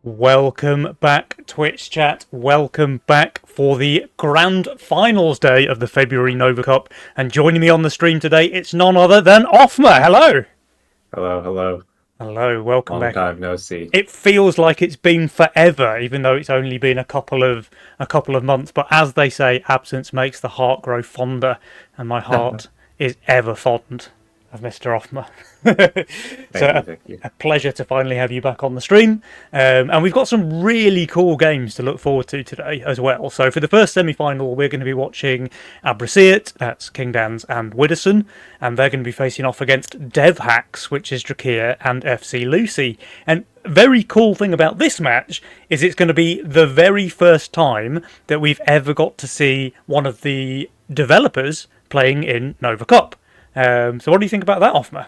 Welcome back, Twitch chat. Welcome back for the grand finals day of the February Nova Cup. And joining me on the stream today, it's none other than Offma. Hello. Hello, hello. Hello, welcome Long back. time no see. It feels like it's been forever, even though it's only been a couple of months. But as they say, absence makes the heart grow fonder, and my heart is ever fond of Mr. Offma. so Thank you, a, thank you. a pleasure to finally have you back on the stream. And we've got some really cool games to look forward to today as well. So for the first semi-final, we're going to be watching Abraceit, that's King Dans and Widdowson, and they're going to be facing off against DevHacks, which is Drakir, and FC Lucy. And very cool thing about this match is it's going to be the very first time that we've ever got to see one of the developers playing in Nova Cup. So what do you think about that, Offma?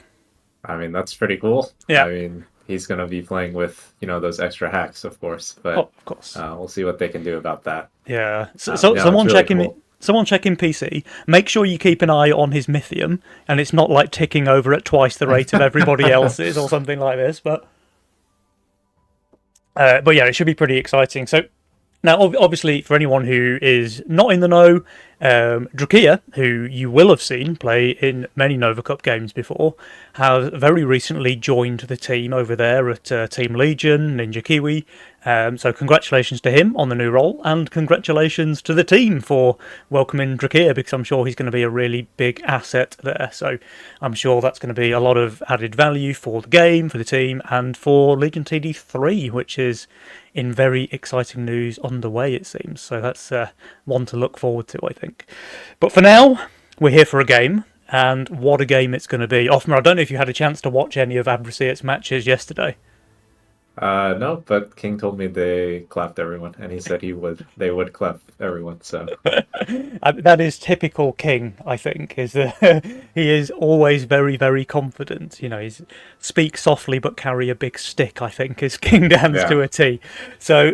I mean, that's pretty cool. Yeah. I mean, he's going to be playing with, those extra hacks, of course, Oh, but of course. we'll see what they can do about that. Yeah. So, Yeah, someone it's really checking cool. someone checking PC. Make sure you keep an eye on his Mythium, and it's not like ticking over at twice the rate of everybody else's or something like this. But yeah, it should be pretty exciting. So now, obviously, for anyone who is not in the know, Drakir, who you will have seen play in many Nova Cup games before, has very recently joined the team over there at Team Legion, Ninja Kiwi. So congratulations to him on the new role, and congratulations to the team for welcoming Drakir, because I'm sure he's going to be a really big asset there. So I'm sure that's going to be a lot of added value for the game, for the team, and for Legion TD3, which is in very exciting news underway, it seems. So that's one to look forward to, I think. But for now, we're here for a game, and what a game it's going to be. Offmer, I don't know if you had a chance to watch any of Abraceit's matches yesterday. No, but King told me they clapped everyone, and he said they would clap everyone, so That is typical King, I think, is that he is always very, very confident. He's speak softly but carry a big stick, I think, is King Dan's yeah. to a T. So,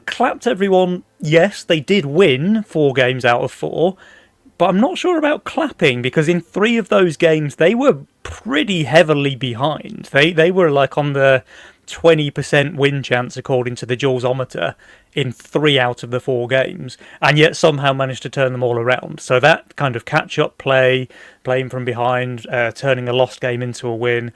clapped everyone. Yes, they did win 4 games out of 4, but I'm not sure about clapping, because in 3 of those games they were pretty heavily behind. They were like on the 20% win chance according to the Jawsometer in 3 out of the 4 games, and yet somehow managed to turn them all around. So that kind of catch-up play, playing from behind, turning a lost game into a win,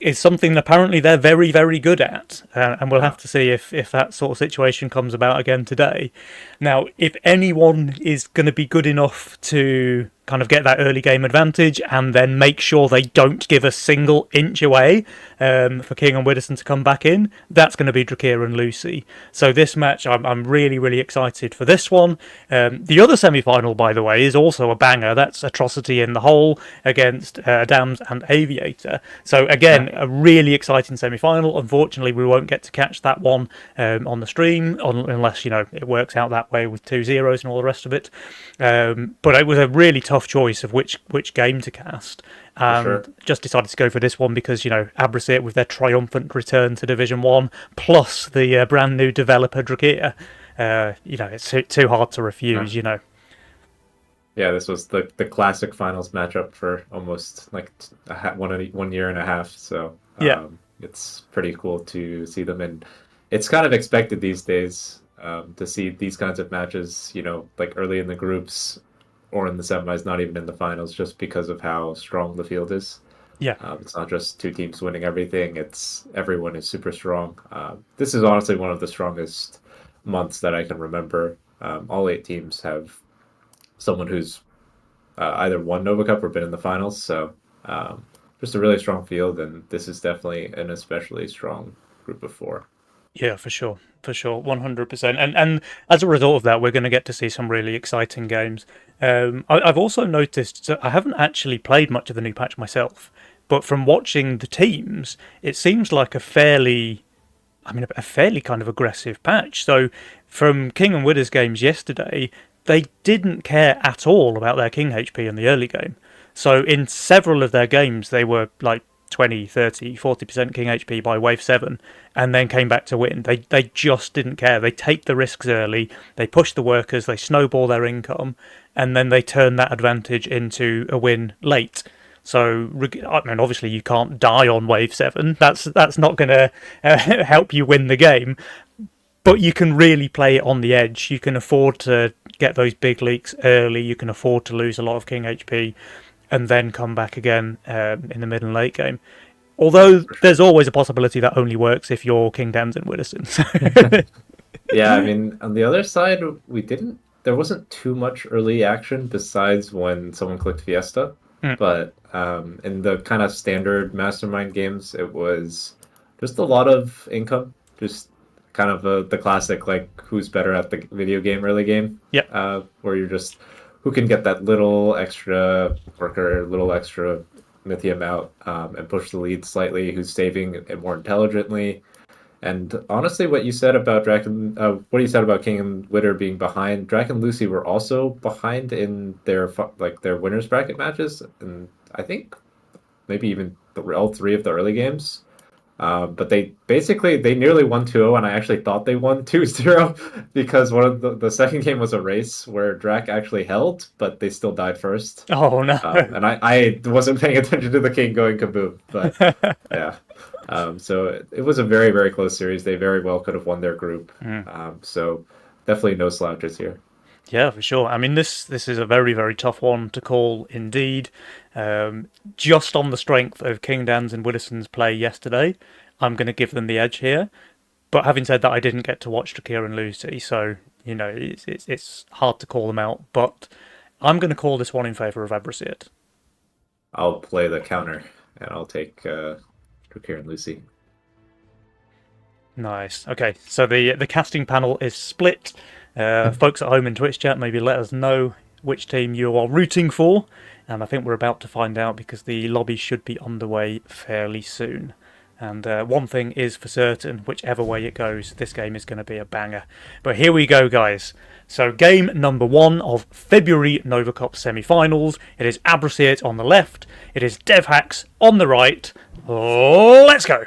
is something apparently they're very, very good at. And we'll have to see if that sort of situation comes about again today. Now, if anyone is going to be good enough to kind of get that early game advantage and then make sure they don't give a single inch away for King and Widdowson to come back in, that's going to be Drakir and Lucy. So this match, I'm really, really excited for this one. The other semi-final, by the way, is also a banger. That's Atrocity in the Hole against Dams and Aviator. So again, a really exciting semi-final. Unfortunately, we won't get to catch that one on the stream unless it works out that way with 2 zeros and all the rest of it. But it was a really tough choice of which game to cast, For and sure. just decided to go for this one because Abraceit, with their triumphant return to Division 1 plus the brand new developer Drakir, it's too hard to Yeah. refuse. Yeah, this was the classic finals matchup for almost like 1 year and a half, so Yeah. it's pretty cool to see them, and it's kind of expected these days to see these kinds of matches, like early in the groups or in the semis, not even in the finals, just because of how strong the field is. Yeah. It's not just 2 teams winning everything; it's everyone is super strong. This is honestly one of the strongest months that I can remember. All 8 teams have someone who's either won Nova Cup or been in the finals. So just a really strong field, and this is definitely an especially strong group of 4. Yeah, for sure, 100%. And as a result of that, we're going to get to see some really exciting games. I've also noticed, so I haven't actually played much of the new patch myself, but from watching the teams, it seems like a fairly kind of aggressive patch. So from King and Widder's games yesterday, they didn't care at all about their King HP in the early game. So in several of their games, they were like 20, 30, 40% King HP by wave 7, and then came back to win. They just didn't care. They take the risks early, they push the workers, they snowball their income, and then they turn that advantage into a win late. So, I mean, obviously you can't die on wave 7. That's not going to help you win the game. But you can really play it on the edge. You can afford to get those big leaks early. You can afford to lose a lot of king HP and then come back again in the mid and late game. Although there's always a possibility that only works if you're King Damson Widdowson. Yeah, I mean, on the other side, there wasn't too much early action besides when someone clicked Fiesta. Mm. But in the kind of standard Mastermind games, it was just a lot of income, just kind of the classic, like, who's better at the video game early game. Yeah. Where you're just, who can get that little extra worker, little extra Mythium out and push the lead slightly, who's saving it more intelligently. And honestly, what you said about what you said about King and Witter being behind, Drac and Lucy were also behind in their their winners bracket matches, and I think maybe even all three of the early games. But they nearly won 2-0, and I actually thought they won 2-0 because one of the second game was a race where Drac actually held, but they still died first. Oh, no. And I wasn't paying attention to the king going kaboom, but yeah. So it was a very, very close series. They very well could have won their group. So definitely no slouches here. Yeah, for sure. I mean, this is a very, very tough one to call indeed. Just on the strength of King Dan's and Widdowson's play yesterday, I'm going to give them the edge here. But having said that, I didn't get to watch Drakir and Lucy, so, you know, it's hard to call them out. But I'm going to call this one in favour of Abrasiet. I'll play the counter, and I'll take Drakir and Lucy. Nice. Okay, so the casting panel is split. Folks at home in Twitch chat, maybe let us know which team you are rooting for. And I think we're about to find out because the lobby should be underway fairly soon. And one thing is for certain, whichever way it goes, this game is going to be a banger. But here we go, guys. So game number 1 of February Nova Cup semi-finals. It is Abrasiet on the left. It is DevHacks on the right. Let's go.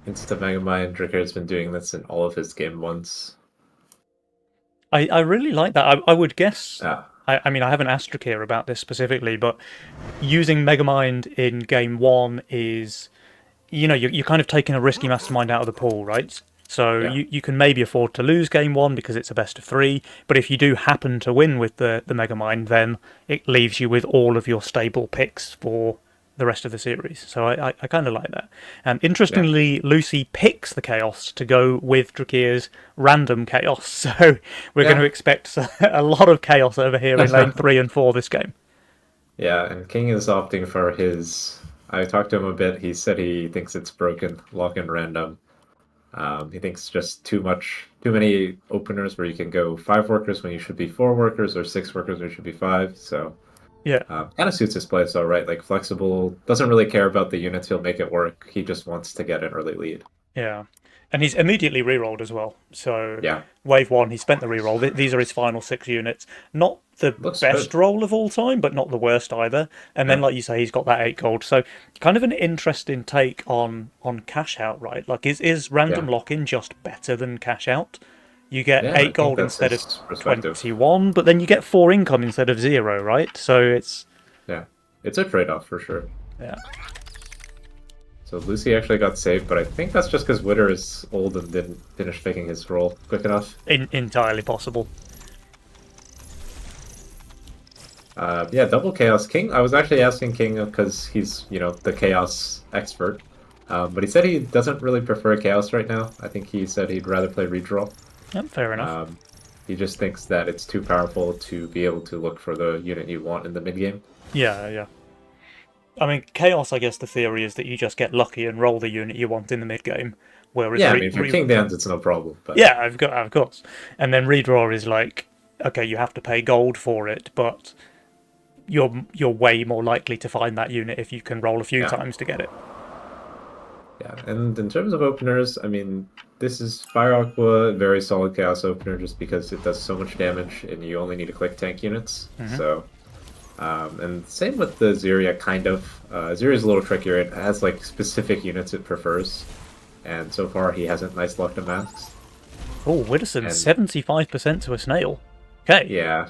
Insta Megamind, Drakir has been doing this in all of his game ones. I really like that. I would guess... Yeah. I mean, I haven't asked Drakir about this specifically, but using Megamind in game 1 is... You know, you're kind of taking a risky mastermind out of the pool, right? So Yeah. you can maybe afford to lose game 1 because it's a best of 3, but if you do happen to win with the Megamind, then it leaves you with all of your stable picks for the rest of the series. So I kind of like that. And interestingly, Lucy picks the Chaos to go with Drakir's random Chaos. So we're going to expect a lot of Chaos over here in lane 3 and 4 this game. Yeah, and King is opting for his... I talked to him a bit. He said he thinks it's broken, lock-in random. He thinks just too many openers where you can go 5 workers when you should be 4 workers, or 6 workers when you should be 5. So yeah, kind of suits his play. So right, like flexible, doesn't really care about the units. He'll make it work. He just wants to get an early lead. Yeah. And he's immediately rerolled as well. So Yeah, wave 1, he spent the reroll. These are his final 6 units. Not the Looks best good. roll of all time, but not the worst either. And then, like you say, he's got that 8 gold. So kind of an interesting take on cash out, right? Like, is random lock-in just better than cash out? You get Yeah, I 8 think gold that's instead of his perspective. 21, but then you get 4 income instead of 0, right? So it's... Yeah, it's a trade-off for sure. Yeah. So Lucy actually got saved, but I think that's just because Witter is old and didn't finish picking his roll quick enough. Entirely possible. Yeah, double Chaos King. I was actually asking King because he's, the Chaos expert. But he said he doesn't really prefer Chaos right now. I think he said he'd rather play Redraw. Yep, fair enough. He just thinks that it's too powerful to be able to look for the unit you want in the mid-game. Yeah. I mean, Chaos, I guess the theory is that you just get lucky and roll the unit you want in the mid-game. Whereas Yeah, I mean, for King Dans, it's no problem. But... Yeah, of course. And then Redraw is like, okay, you have to pay gold for it, but you're way more likely to find that unit if you can roll a few times to get it. Yeah, and in terms of openers, I mean, this is Fire Aqua, very solid Chaos opener just because it does so much damage and you only need to click tank units. So, and same with the Zyria, kind of. Zyria's a little trickier. It has, like, specific units it prefers. And so far, he hasn't nice luck to masks. Oh, Widdowson, 75% to a snail. Okay. Yeah,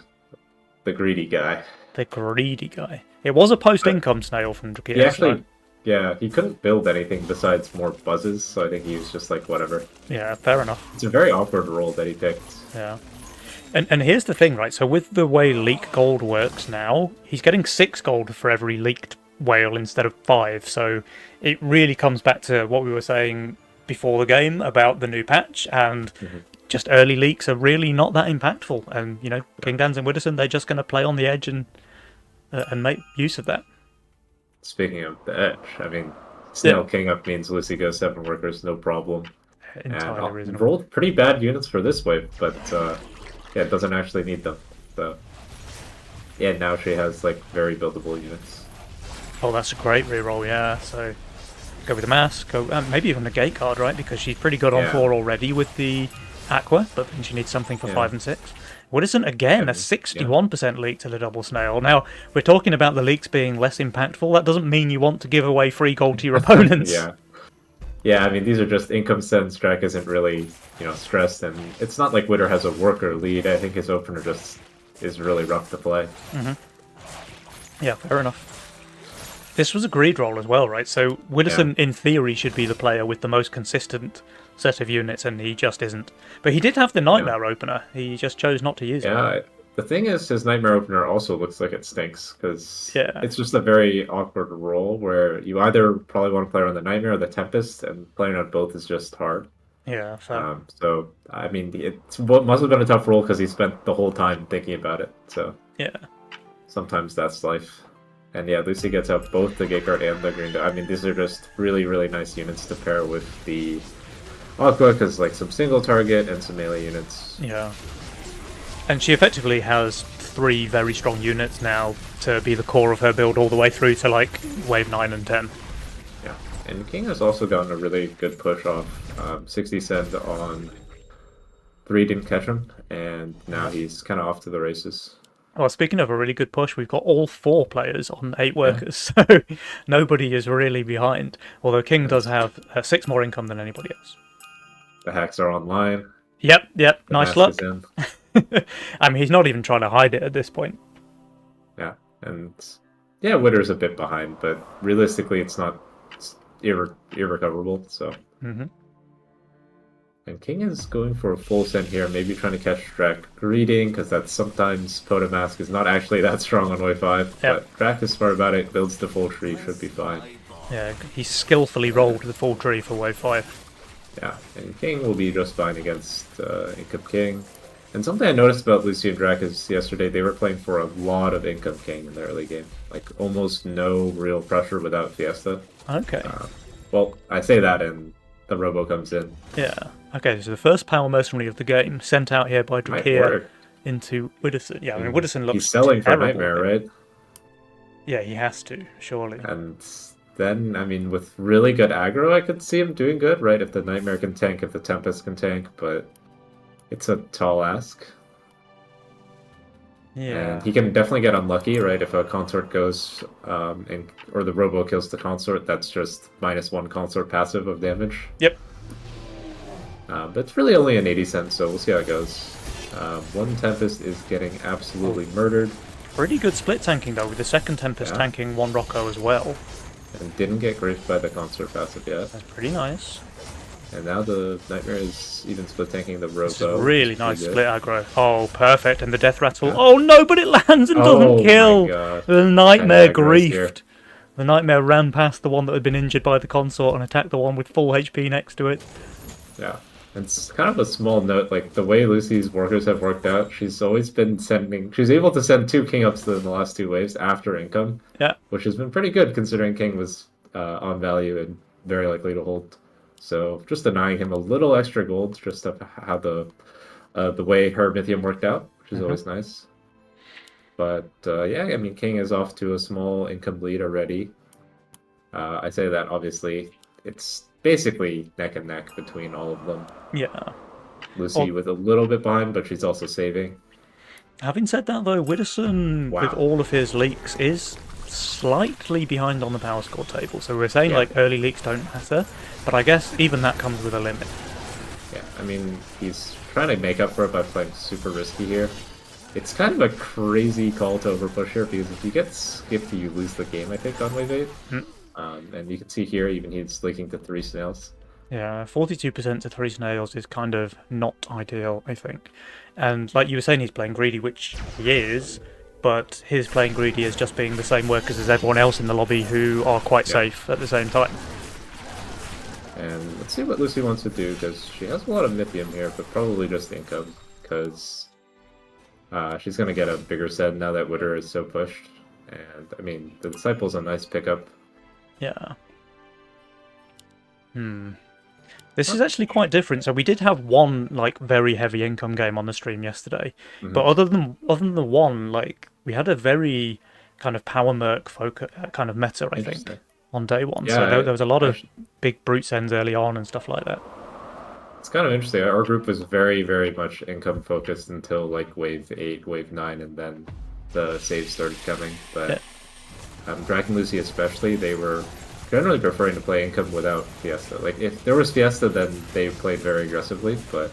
the greedy guy. The greedy guy. It was a post-income snail from He Drakir. actually, yeah, he couldn't build anything besides more buzzes, so I think he was just like, whatever. Yeah, fair enough. It's a very awkward role that he picked. Yeah. And here's the thing, right? So with the way leak gold works now, he's getting 6 gold for every leaked whale instead of 5. So it really comes back to what we were saying before the game about the new patch, and just early leaks are really not that impactful. And, you know, King Dans and Widdowson, they're just going to play on the edge and make use of that. Speaking of the edge, I mean, Snail King up means Lucy goes 7 workers, no problem. Entirely And reasonable. rolled pretty bad units for this wave, but yeah, it doesn't actually need them. So yeah, now she has like very buildable units. Oh, that's a great reroll, yeah. So go with the mask, go maybe even the gate card, right? Because she's pretty good on Yeah. 4 already with the Aqua, but then she needs something for Yeah. 5 and 6. Widdowson, again, a Yeah. 61% leak to the double snail. Now, we're talking about the leaks being less impactful. That doesn't mean you want to give away free gold to your opponents. Yeah. Yeah, I mean, these are just income sends. Drac isn't really, stressed, and it's not like Widder has a worker lead. I think his opener just is really rough to play. Yeah, fair enough. This was a greed roll as well, right? So Widdowson, in theory, should be the player with the most consistent set of units, and he just isn't. But he did have the Nightmare opener. He just chose not to use it. Yeah, the thing is, his Nightmare opener also looks like it stinks, because Yeah. it's just a very awkward role where you either probably want to play on the Nightmare or the Tempest, and playing on both is just hard. Yeah, fair. So, I mean, it must have been a tough role because he spent the whole time thinking about it. So, Yeah. sometimes that's life. And yeah, Lucy gets out both the Gate Guard and the Green Dog. I mean, these are just really, really nice units to pair with the Aqua, because like some single target and some melee units. Yeah. And she effectively has 3 very strong units now to be the core of her build all the way through to like wave 9 and 10. Yeah, and King has also gotten a really good push off. 60 send on 3 didn't catch him, and now he's kind of off to the races. Well, speaking of a really good push, we've got all 4 players on 8 workers, so nobody is really behind. Although King does have 6 more income than anybody else. The hacks are online. Yep, The nice mask luck. is in. I mean, he's not even trying to hide it at this point. Yeah, and yeah, Widder's a bit behind, but realistically, it's not irrecoverable. So, Mhm. and King is going for a full send here, maybe trying to catch Drac greeting, because that's sometimes Totem Mask is not actually that strong on wave 5. Yep. But Drac is smart about it, builds the full tree, should be fine. Yeah, he skillfully rolled the full tree for wave 5. Yeah, and King will be just fine against Income King. And something I noticed about Lucy and Drac is yesterday they were playing for a lot of Income King in the early game. Like, almost no real pressure without Fiesta. Okay. Well, I say that and the Robo comes in. Yeah. Okay, so the first power mercenary of the game, sent out here by Might Drakir work. into Widdowson. Yeah, I mean, Widdowson looks He's selling for terrible. Nightmare, right? Yeah, he has to, surely. And then, I mean, with really good aggro, I could see him doing good, right? If the Nightmare can tank, if the Tempest can tank, but it's a tall ask. Yeah. And he can definitely get unlucky, right? If a consort goes, or the Robo kills the consort, that's just -1 consort passive of damage. Yep. But it's really only an 80 cent, so we'll see how it goes. One Tempest is getting absolutely murdered, Pretty good split tanking, though, with the second Tempest Yeah. tanking 1 Rocco as well. and didn't get griefed by the consort passive yet. That's pretty nice. And now the Nightmare is even split tanking the Robo. This is really which is nice pretty split aggro. Oh, perfect. And the Death Rattle. Yeah. Oh, no, but it lands and Oh doesn't my kill. God. The Nightmare Kinda aggro's here. griefed. The Nightmare ran past the one that had been injured by the consort and attacked the one with full HP next to it. Yeah. It's kind of a small note, like the way Lucy's workers have worked out, she's always been she's able to send 2 King Ups in the last 2 waves after income, Yeah. which has been pretty good considering King was on value and very likely to hold. So just denying him a little extra gold just of how the way her Mythium worked out, which is always nice. But yeah, I mean, King is off to a small income lead already. I say that obviously it's basically neck and neck between all of them. Yeah. Lucy Oh. with a little bit behind, but she's also saving. Having said that, though, Widdowson, Wow. with all of his leaks, is slightly behind on the power score table. So we're saying, Yeah. like, early leaks don't matter. But I guess even that comes with a limit. Yeah, I mean, he's trying to make up for it by playing super risky here. It's kind of a crazy call to overpush here because if you get skipped, you lose the game, I think, on wave 8. Mm. And you can see here, even he's leaking to 3 snails. Yeah, 42% to 3 snails is kind of not ideal, I think. And like you were saying, he's playing greedy, which he is, but his playing greedy is just being the same workers as everyone else in the lobby who are quite safe at the same time. And let's see what Lucy wants to do, because she has a lot of Mythium here, but probably just income, because she's going to get a bigger set now that Witter is so pushed. And, I mean, the Disciple's a nice pickup. Yeah. This is actually quite different. So we did have one like very heavy income game on the stream yesterday, but other than the one, like we had a very kind of power merc focus kind of meta, I think, on day one. Yeah, so there was a lot of big brute sends early on and stuff like that. It's kind of interesting. Our group was very, very much income focused until like wave 8, wave 9, and then the saves started coming. But Drac and Lucy especially, they were generally preferring to play income without Fiesta. Like, if there was Fiesta, then they played very aggressively, but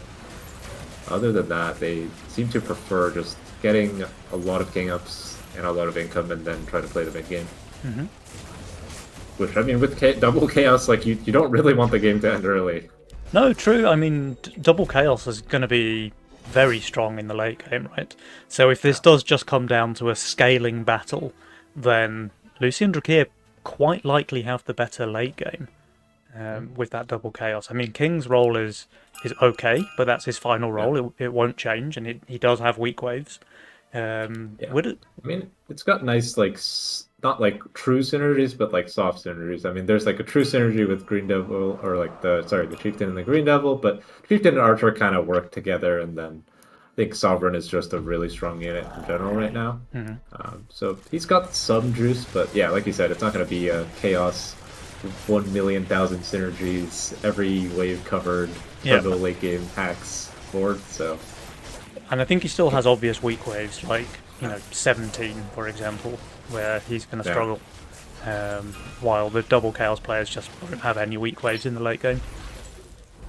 other than that, they seem to prefer just getting a lot of king ups and a lot of income and then try to play the mid game. Which, I mean, with double chaos, like, you don't really want the game to end early. No, true. I mean, double chaos is going to be very strong in the late game, right? So if this does just come down to a scaling battle, then Lucy and Drakir quite likely have the better late game with that double chaos. I mean, King's role is okay, but that's his final role. It won't change, and he does have weak waves. I mean, it's got nice, like, not like true synergies, but like soft synergies. I mean, there's like a true synergy with Green Devil, or like the Chieftain and the Green Devil, but Chieftain and Archer kind of work together, and then I think Sovereign is just a really strong unit in general right now. So he's got some juice, but yeah, like you said, it's not going to be a chaos 1,000,000 synergies, every wave covered, turbo late game hacks board. So, and I think he still has obvious weak waves, like 17, for example, where he's going to struggle. While the double chaos players just don't have any weak waves in the late game.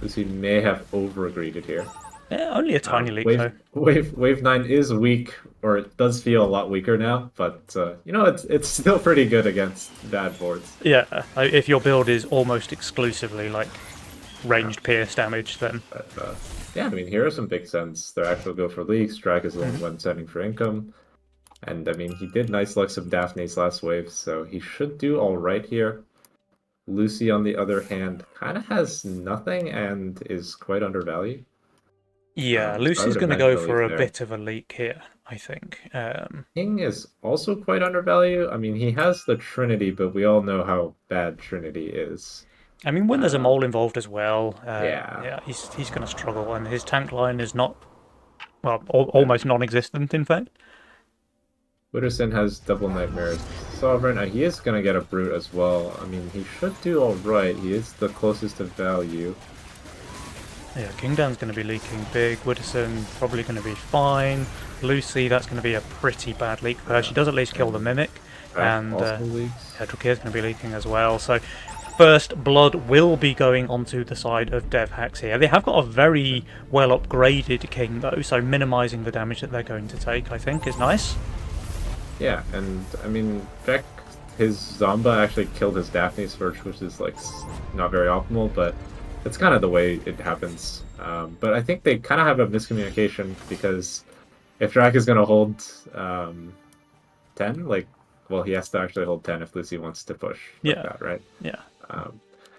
Lucy may have over-greeded here. Yeah, only a tiny leak though. Wave 9 is weak, or it does feel a lot weaker now, but it's still pretty good against bad boards. Yeah, if your build is almost exclusively like ranged pierce damage, then. But, yeah, I mean, here are some big sends. They're actually go for leaks. Drag is the only one sending for income. And I mean, he did nice luck some Daphne's last wave, so he should do all right here. Lucy, on the other hand, kind of has nothing and is quite undervalued. Yeah, Lucy's going to go for a bit of a leak here, I think. King is also quite undervalued. I mean, he has the Trinity, but we all know how bad Trinity is. I mean, when there's a mole involved as well, he's going to struggle, and his tank line is not, well, almost non-existent, in fact. Witterson has double nightmares. Sovereign, he is going to get a brute as well. I mean, he should do all right. He is the closest to value. Yeah, Kingdown's going to be leaking big. Witterson probably going to be fine. Lucy, that's going to be a pretty bad leak for her. She does at least kill the Mimic. And Drakir's going to be leaking as well. So first blood will be going onto the side of DevHax here. They have got a very well upgraded King though, so minimising the damage that they're going to take, I think, is nice. Yeah, and I mean, Jack, his Zomba actually killed his Daphne's first, which is like not very optimal, but it's kind of the way it happens. But I think they kind of have a miscommunication, because if Drac is going to hold 10, like, well, he has to actually hold 10 if Lucy wants to push like that, right? Yeah.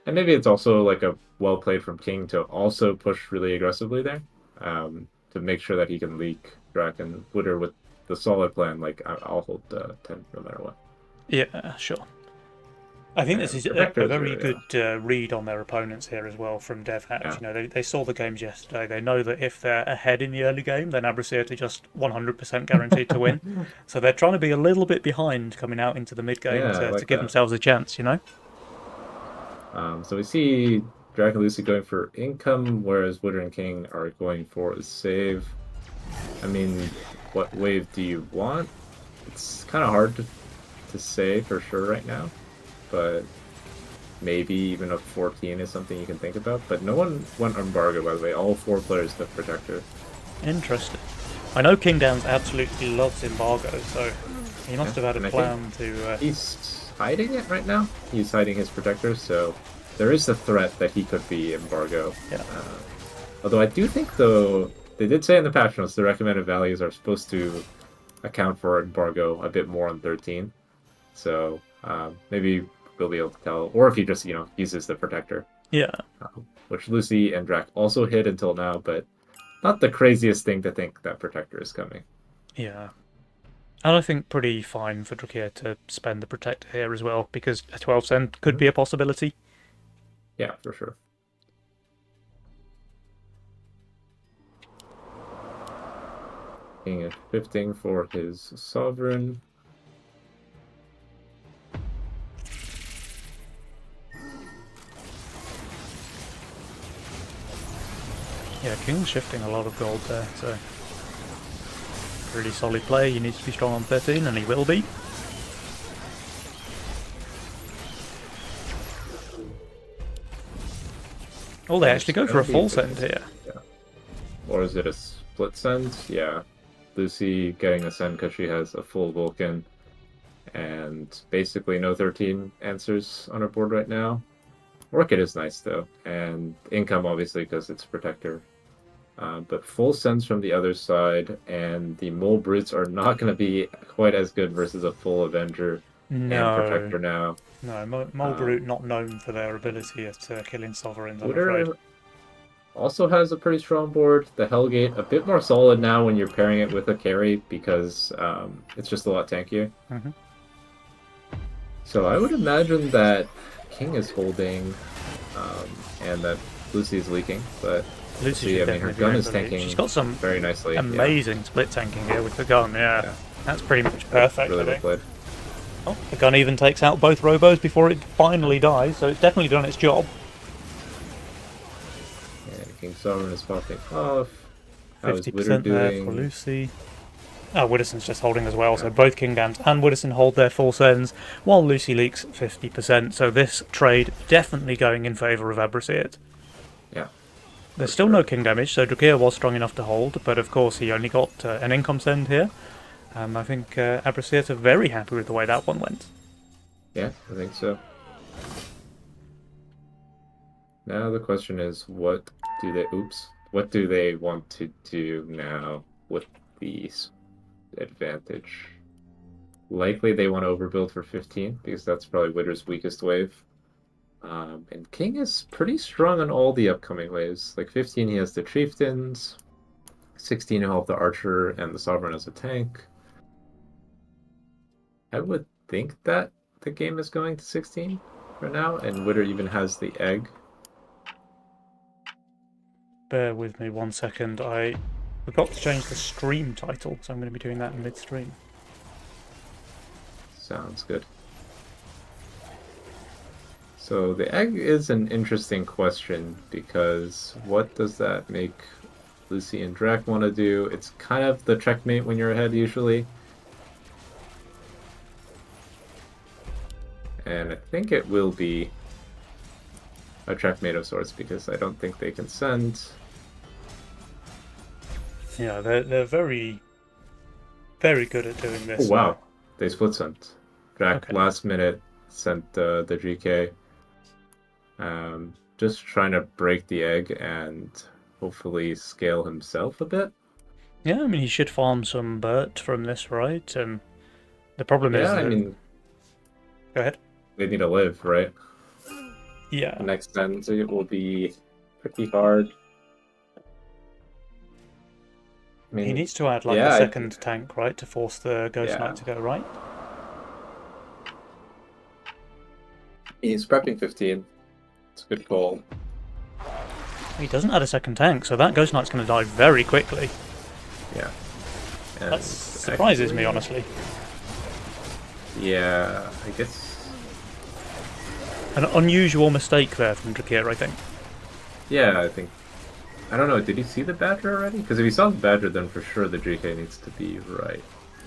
And maybe it's also like a well played from King to also push really aggressively there, to make sure that he can leak Drac and Witter with the solid plan. Like, I'll hold 10 no matter what. Yeah, sure. I think this is a very good read on their opponents here as well from DevHax. Yeah. They saw the games yesterday. They know that if they're ahead in the early game, then Abracete are just 100% guaranteed to win. So they're trying to be a little bit behind coming out into the mid game to give themselves a chance, So we see Drac and Lucy going for income, whereas Witter and King are going for a save. I mean, what wave do you want? It's kind of hard to say for sure right now, but maybe even a 14 is something you can think about. But no one went Embargo, by the way. All 4 players took Protector. Interesting. I know King Downs absolutely loves embargo, so he must have had and a I think plan to. he's hiding it right now. He's hiding his protector, so there is a threat that he could be embargo. Yeah. Although I do think, though, they did say in the patch notes the recommended values are supposed to account for embargo a bit more on 13. So maybe we'll be able to tell, or if he just uses the protector, Yeah. which Lucy and Drac also hit until now, but not the craziest thing to think that protector is coming. Yeah. And I think pretty fine for Drakir to spend the protector here as well, because a 12 cent could be a possibility. Yeah, for sure. King is shifting for his sovereign. Yeah, King's shifting a lot of gold there, so really solid play. He needs to be strong on 13, and he will be. Oh, they actually go for a full send here. Yeah. Or is it a split send? Yeah. Lucy getting a send because she has a full Vulcan and basically no 13 answers on her board right now. Orchid is nice though, and income obviously because it's protector. But full sends from the other side, and the mole brutes are not going to be quite as good versus a full Avenger and protector now. No, Mole Brute not known for their ability at killing sovereigns, I'm Wooder afraid. also has a pretty strong board. The Hellgate a bit more solid now when you're pairing it with a carry because it's just a lot tankier. Mm-hmm. So I would imagine that King is holding, and that Lucy is leaking, but Lucy, I mean, her gun is tanking. She's got some very nicely. amazing split tanking here with the gun. Yeah. That's pretty much perfect. Really well played. Oh, the gun even takes out both robos before it finally dies, so it's definitely done its job. And King Sovereign is popping off. How is 50% Witter there doing? for Lucy. Witterson's just holding as well, so both King Downs and Witterson hold their full sends, while Lucy leaks 50%, so this trade definitely going in favour of Abrasiat. Yeah. There's still no King damage, so Drakir was strong enough to hold, but of course he only got an income send here. I think Abrasiat are very happy with the way that one went. Yeah, I think so. Now the question is, what do they want to do now with these advantage? Likely they want to overbuild for 15 because that's probably Witter's weakest wave. And King is pretty strong on all the upcoming waves. Like 15 he has the Chieftains, 16 he'll have the Archer and the Sovereign as a tank. I would think that the game is going to 16 for now, and Witter even has the egg. Bear with me 1 second, I forgot to change the stream title, so I'm going to be doing that in mid-stream. Sounds good. So the egg is an interesting question because what does that make Lucy and Drac want to do? It's kind of the checkmate when you're ahead usually. And I think it will be a checkmate of sorts because I don't think they can send. Yeah, they're very, very good at doing this. Oh wow, they split sent. Drac last minute sent the GK. Just trying to break the egg and hopefully scale himself a bit. Yeah, I mean, he should farm some Burt from this, right? And the problem is that... I mean... Go ahead. They need to live, right? Yeah. The next send it will be pretty hard. I mean, he needs to add like a second tank, right, to force the Ghost Knight to go right. He's prepping 15. It's a good call. He doesn't add a second tank, so that Ghost Knight's going to die very quickly. Yeah. That surprises me, honestly. Yeah, I guess... An unusual mistake there from Drakir, I think. Yeah, I think... I don't know, did he see the Badger already? Because if he saw the Badger, then for sure the GK needs to be right.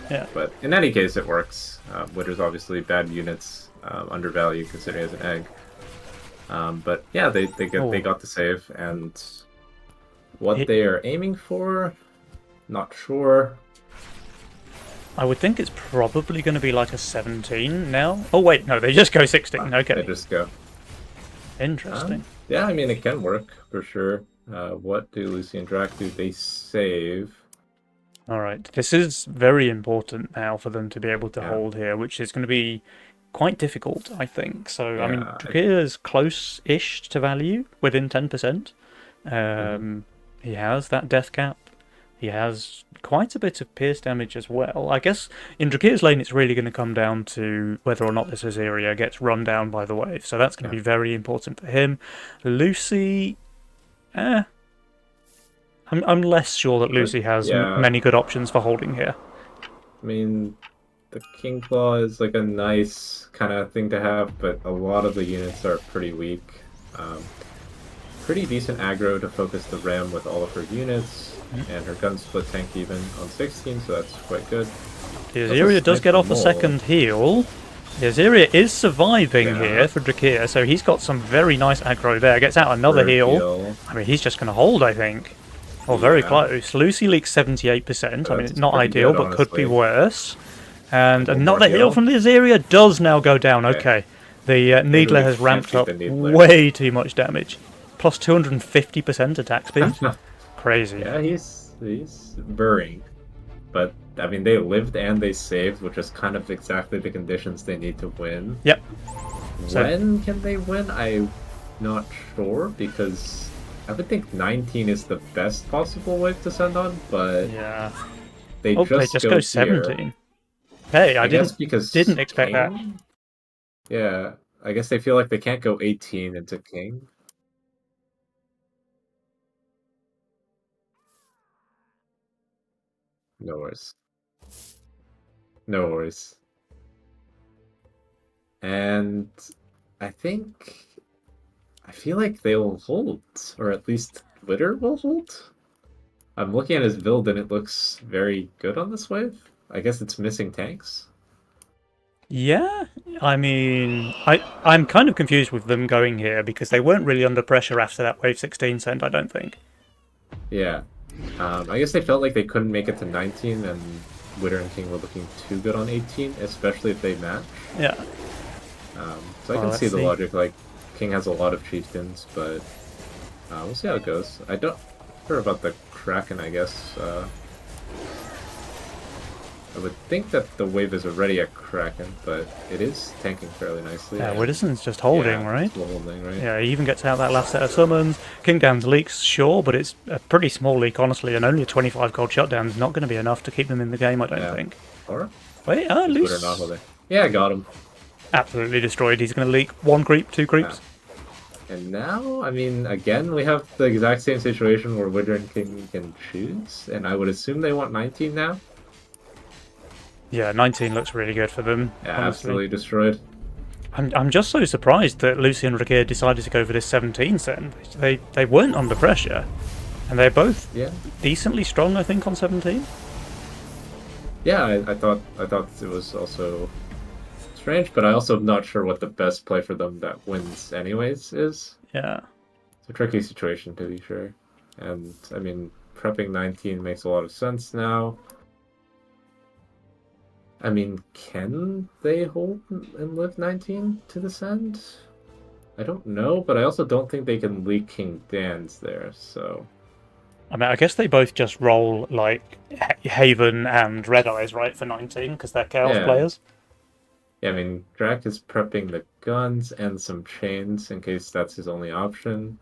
Yeah. But in any case, it works. Witter's obviously bad units, undervalued considering as an egg. But yeah, they got the save, and what they are aiming for, Not sure. I would think it's probably going to be like a 17 now. Oh wait, no, they just go 16. They Okay, just go. interesting. Yeah, I mean, it can work for sure. What do Lucy and Drac do? They save. All right, this is very important now for them to be able to Yeah. hold here, which is going to be quite difficult, I think. So, I mean, Yeah, Drakir is close-ish to value, within 10%. He has that death cap. He has quite a bit of pierce damage as well. I guess in Drakir's lane, it's really going to come down to whether or not this Azaria gets run down by the wave. So that's going to be very important for him. Lucy, I'm less sure that Lucy has yeah. many good options for holding here. I mean, the King Claw is like a nice kind of thing to have, but a lot of the units are pretty weak. Pretty decent aggro to focus the Ram with all of her units, and her gun split tank even on 16, so that's quite good. The Azaria does get off a second heal. The Azaria is surviving here for Drakir, so he's got some very nice aggro there. Gets out another heal. I mean, he's just going to hold, I think. Or very close. Lucy leaks 78%. I mean, it's not ideal, but could be worse. And another heal from the Azaria does now go down. Okay. The Needler has ramped up way too much damage. Plus 250% attack speed. Crazy. Yeah, he's burring. But, I mean, they lived and they saved, which is kind of exactly the conditions they need to win. Yep. When can they win? I'm not sure, because I would think 19 is the best possible wave to send on, but yeah, they just go 17. Hey, I didn't expect that. Yeah, I guess they feel like they can't go 18 into King. No worries. No worries. And I feel like they'll hold, or at least Twitter will hold. I'm looking at his build and it looks very good on this wave. I guess it's missing tanks. Yeah, I mean, I'm kind of confused with them going here because they weren't really under pressure after that wave 16 send, I don't think. Yeah. I guess they felt like they couldn't make it to 19 and Witter and King were looking too good on 18, especially if they match. Yeah. So I can see the logic, like, King has a lot of chieftains, but we'll see how it goes. I don't sure about the Kraken, I guess. I would think that the wave is already a Kraken, but it is tanking fairly nicely. Yeah, Witterson's just holding, right? Holding, right? Yeah, he even gets out that last set of summons. Kingdown's leaks, sure, but it's a pretty small leak, honestly, and only a 25 gold shutdown is not going to be enough to keep them in the game, I don't think. Or? Wait, Luce. Yeah, I got him. Absolutely destroyed. He's going to leak 1 creep, 2 creeps. Yeah. And now, I mean, again, we have the exact same situation where Witter and King can choose, and I would assume they want 19 now. Yeah, 19 looks really good for them. Yeah, absolutely destroyed. I'm just so surprised that Lucy and Drakir decided to go for this 17 send. They weren't under pressure, and they're both decently strong, I think, on 17. Yeah, I thought it was also strange, but I also am not sure what the best play for them that wins anyways is. Yeah. It's a tricky situation to be sure. And I mean, prepping 19 makes a lot of sense now. I mean, can they hold and live 19 to this end? I don't know, but I also don't think they can leak King Dan's there, so... I mean, I guess they both just roll, like, Haven and Red Eyes, right, for 19, because they're Chaos players. Yeah, I mean, Drac is prepping the guns and some chains in case that's his only option.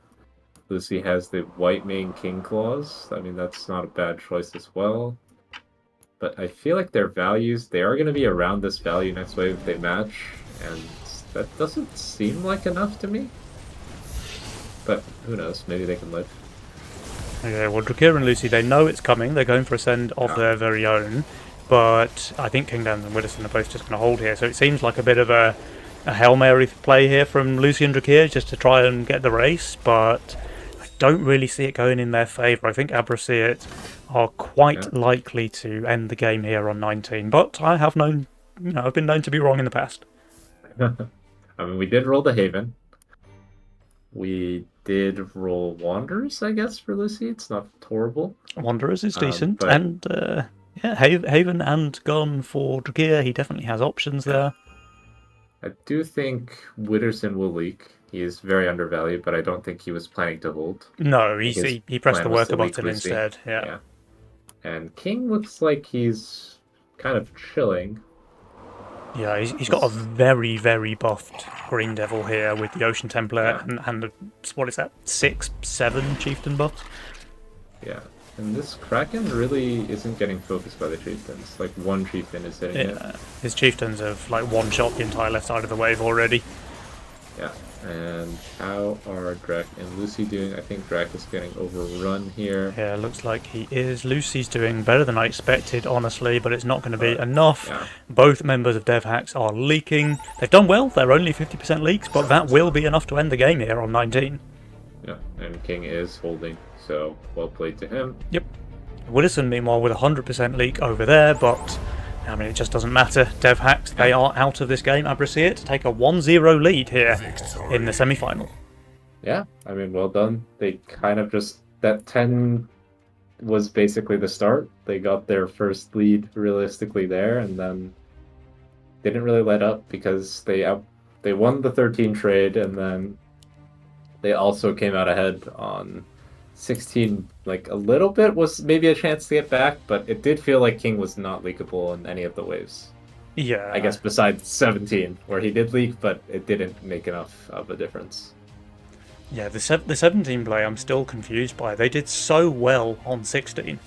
Lucy has the White Mane King Claws. I mean, that's not a bad choice as well. But I feel like their values, they are going to be around this value next wave if they match, and that doesn't seem like enough to me. But who knows, maybe they can live. Okay, well, Drakir and Lucy, they know it's coming, they're going for a send of their very own, but I think Kingdown and Witterson are both just going to hold here, so it seems like a bit of a Hail Mary play here from Lucy and Drakir just to try and get the race, but I don't really see it going in their favour. I think Abraseat are quite likely to end the game here on 19, but I have known, I've been known to be wrong in the past. I mean, we did roll the Haven. We did roll Wanderers, I guess, for Lucy. It's not horrible. Wanderers is decent, But and yeah, Haven and Gon for Drakir. He definitely has options yeah, there. I do think Witterson will leak. He is very undervalued, but I don't think he was planning to hold. No, I think his he pressed the plan was to worker leak button Lucy. instead. Yeah. Yeah. And King looks like he's kind of chilling. Yeah, he's got a He's very, very buffed Green Devil here with the Ocean Templar yeah, and what is that, 6, 7 Chieftain buffs? yeah. And this Kraken really isn't getting focused by the chieftains. Like one chieftain is hitting it. Yeah, his Chieftains have like one shot the entire left side of the wave already. Yeah. And how are Drac and Lucy doing? I think Drac is getting overrun here. Yeah, looks like he is. Lucy's doing better than I expected, honestly, but it's not going to be But enough. yeah, Both members of DevHacks are leaking. They've done well, they're only 50% leaks, but that will be enough to end the game here on 19. yeah. And King is holding. So well played to him. Yep. Widdowson, meanwhile, with 100% leak over there, but I mean, it just doesn't matter. DevHacks, they are out of this game. Abrasier to take a 1-0 lead here in the semi-final. Yeah, I mean, well done. They kind of just that 10 was basically the start. They got their first lead realistically there, and then didn't really let up because they won the 13 trade, and then they also came out ahead on 16. Like a little bit was maybe a chance to get back, but it did feel like King was not leakable in any of the waves. Yeah. I guess besides 17, where he did leak, but it didn't make enough of a difference. Yeah, the 17 play I'm still confused by. They did so well on 16.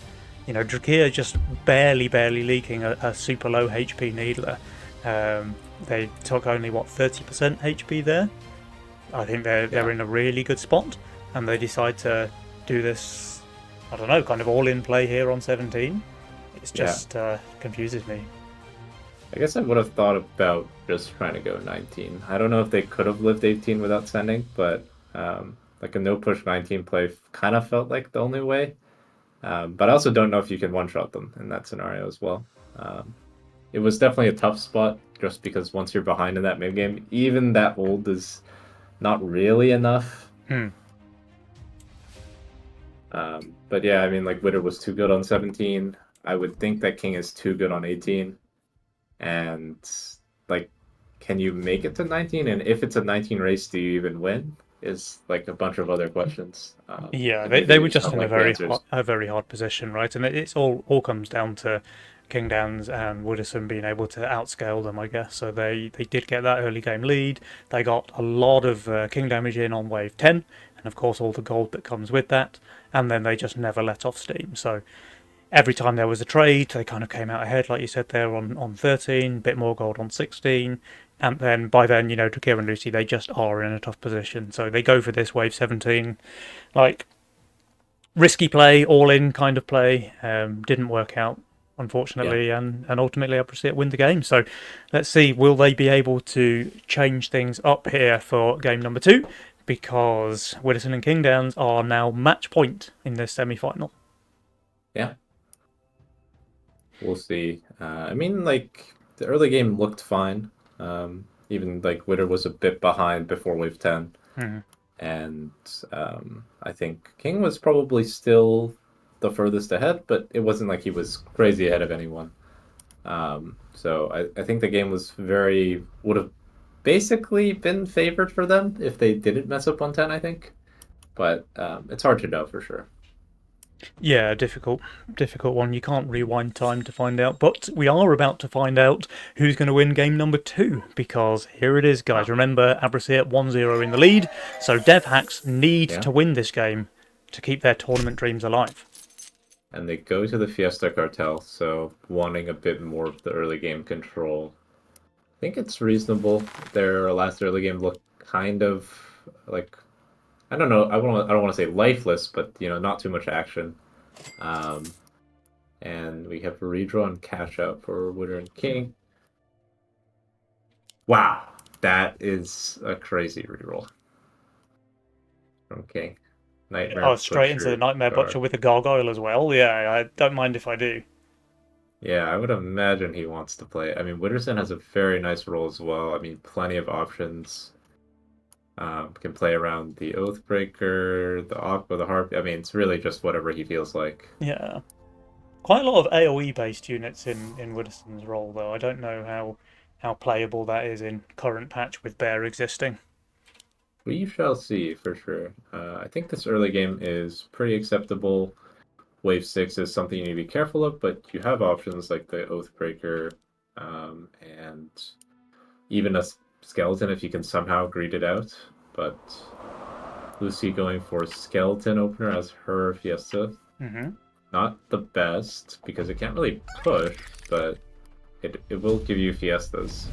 You know, Drakir just barely leaking a super low HP Needler. They took only, what, 30% HP there? I think they're in a really good spot, and they decide to do this, I don't know, kind of all-in play here on 17. It's just confuses me. I guess I would have thought about just trying to go 19. I don't know if they could have lived 18 without sending, but like a no push 19 play kind of felt like the only way. But I also don't know if you can one shot them in that scenario as well. It was definitely a tough spot just because once you're behind in that mid game, even that hold is not really enough. But yeah, I mean, like Witter was too good on 17. I would think that King is too good on 18. And like, can you make it to 19? And if it's a 19 race, do you even win? Is like a bunch of other questions. Yeah, and they were just just don't in like the answers. a very hard position, right? And it's all comes down to King Downs and Woodison being able to outscale them, I guess. So they did get that early game lead. They got a lot of King damage in on wave 10, and of course all the gold that comes with that. And then they just never let off steam. So every time there was a trade, they kind of came out ahead, like you said there, on 13, bit more gold on 16. And then by then, you know, Drakir and Lucy, they just are in a tough position. So they go for this wave 17, like risky play, all in kind of play. Didn't work out, unfortunately, and ultimately Abrasier win the game. So let's see, will they be able to change things up here for game number 2? Because Widdowson and King Downs are now match point in this semi final. Yeah. We'll see. I mean, like the early game looked fine. Even like Witter was a bit behind before wave 10. And I think King was probably still the furthest ahead, but it wasn't like he was crazy ahead of anyone. So I think the game was would have basically been favored for them if they didn't mess up on 10, I think. But it's hard to know for sure. Yeah, difficult one. You can't rewind time to find out, but we are about to find out who's going to win game number 2, because here it is, guys. Remember, Abrasier 1-0 in the lead, so DevHacks need to win this game to keep their tournament dreams alive. And they go to the Fiesta Cartel, so wanting a bit more of the early game control. I think it's reasonable. Their last early game looked kind of like, I don't know. I don't want to say lifeless, but you know, not too much action. And we have a redraw and cash out for Witter and King. Wow, that is a crazy reroll from King. Nightmare. Straight into the Nightmare Butcher with a gargoyle as well. Yeah, I don't mind if I do. Yeah, I would imagine he wants to play. I mean, Witterson has a very nice role as well. I mean, plenty of options. Can play around the Oathbreaker, the Aqua, the Harp. I mean, it's really just whatever he feels like. Yeah. Quite a lot of AoE based units in Wooderson's role, though. I don't know how playable that is in current patch with Bear existing. We shall see for sure. I think this early game is pretty acceptable. Wave 6 is something you need to be careful of, but you have options like the Oathbreaker and even a skeleton if you can somehow greed it out. But Lucy going for skeleton opener as her Fiesta. Hmm. Not the best because it can't really push, but it will give you Fiestas.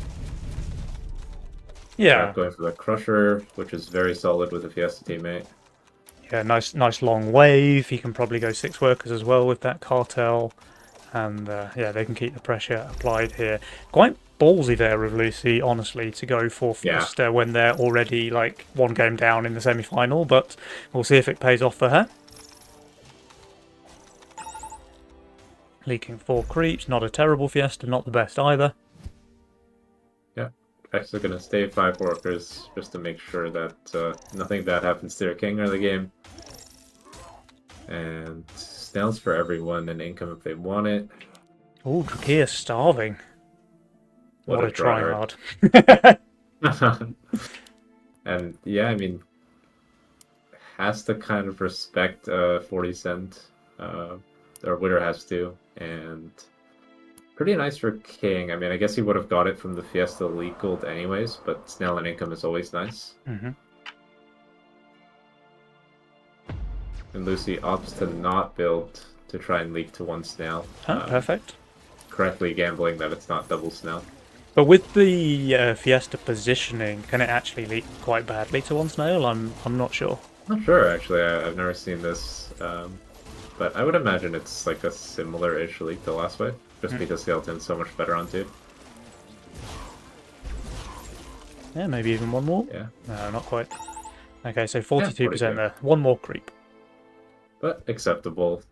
Yeah, Going for the Crusher, which is very solid with a Fiesta teammate. yeah, nice long wave. He can probably go 6 workers as well with that cartel, and yeah, they can keep the pressure applied here. Quite ballsy there of Lucy, honestly, to go for Yeah, Fiesta when they're already like 1 game down in the semi-final. But we'll see if it pays off for her. Leaking 4 creeps, not a terrible Fiesta, not the best either. yeah. Actually gonna stay 5 workers just to make sure that nothing bad happens to their king early game. And snails for everyone and income if they want it. Oh, Drakia starving. What What a a tryhard. tryhard. And yeah, I mean, has to kind of respect 40 cent, or Witter has to, and pretty nice for King. I mean, I guess he would have got it from the Fiesta Elite Gold anyways, but Snail and income is always nice. Hmm. And Lucy opts to not build to try and leak to 1 snail, Oh, perfect. correctly gambling that it's not double snail. But with the Fiesta positioning, can it actually leak quite badly to 1 snail? I'm not sure. Not sure actually. I've never seen this, but I would imagine it's like a similar-ish leak to last wave, just because Skeleton's so much better on 2. Yeah, maybe even 1 more. Yeah. No, not quite. Okay, so 42% 42. there. 1 more creep. But acceptable.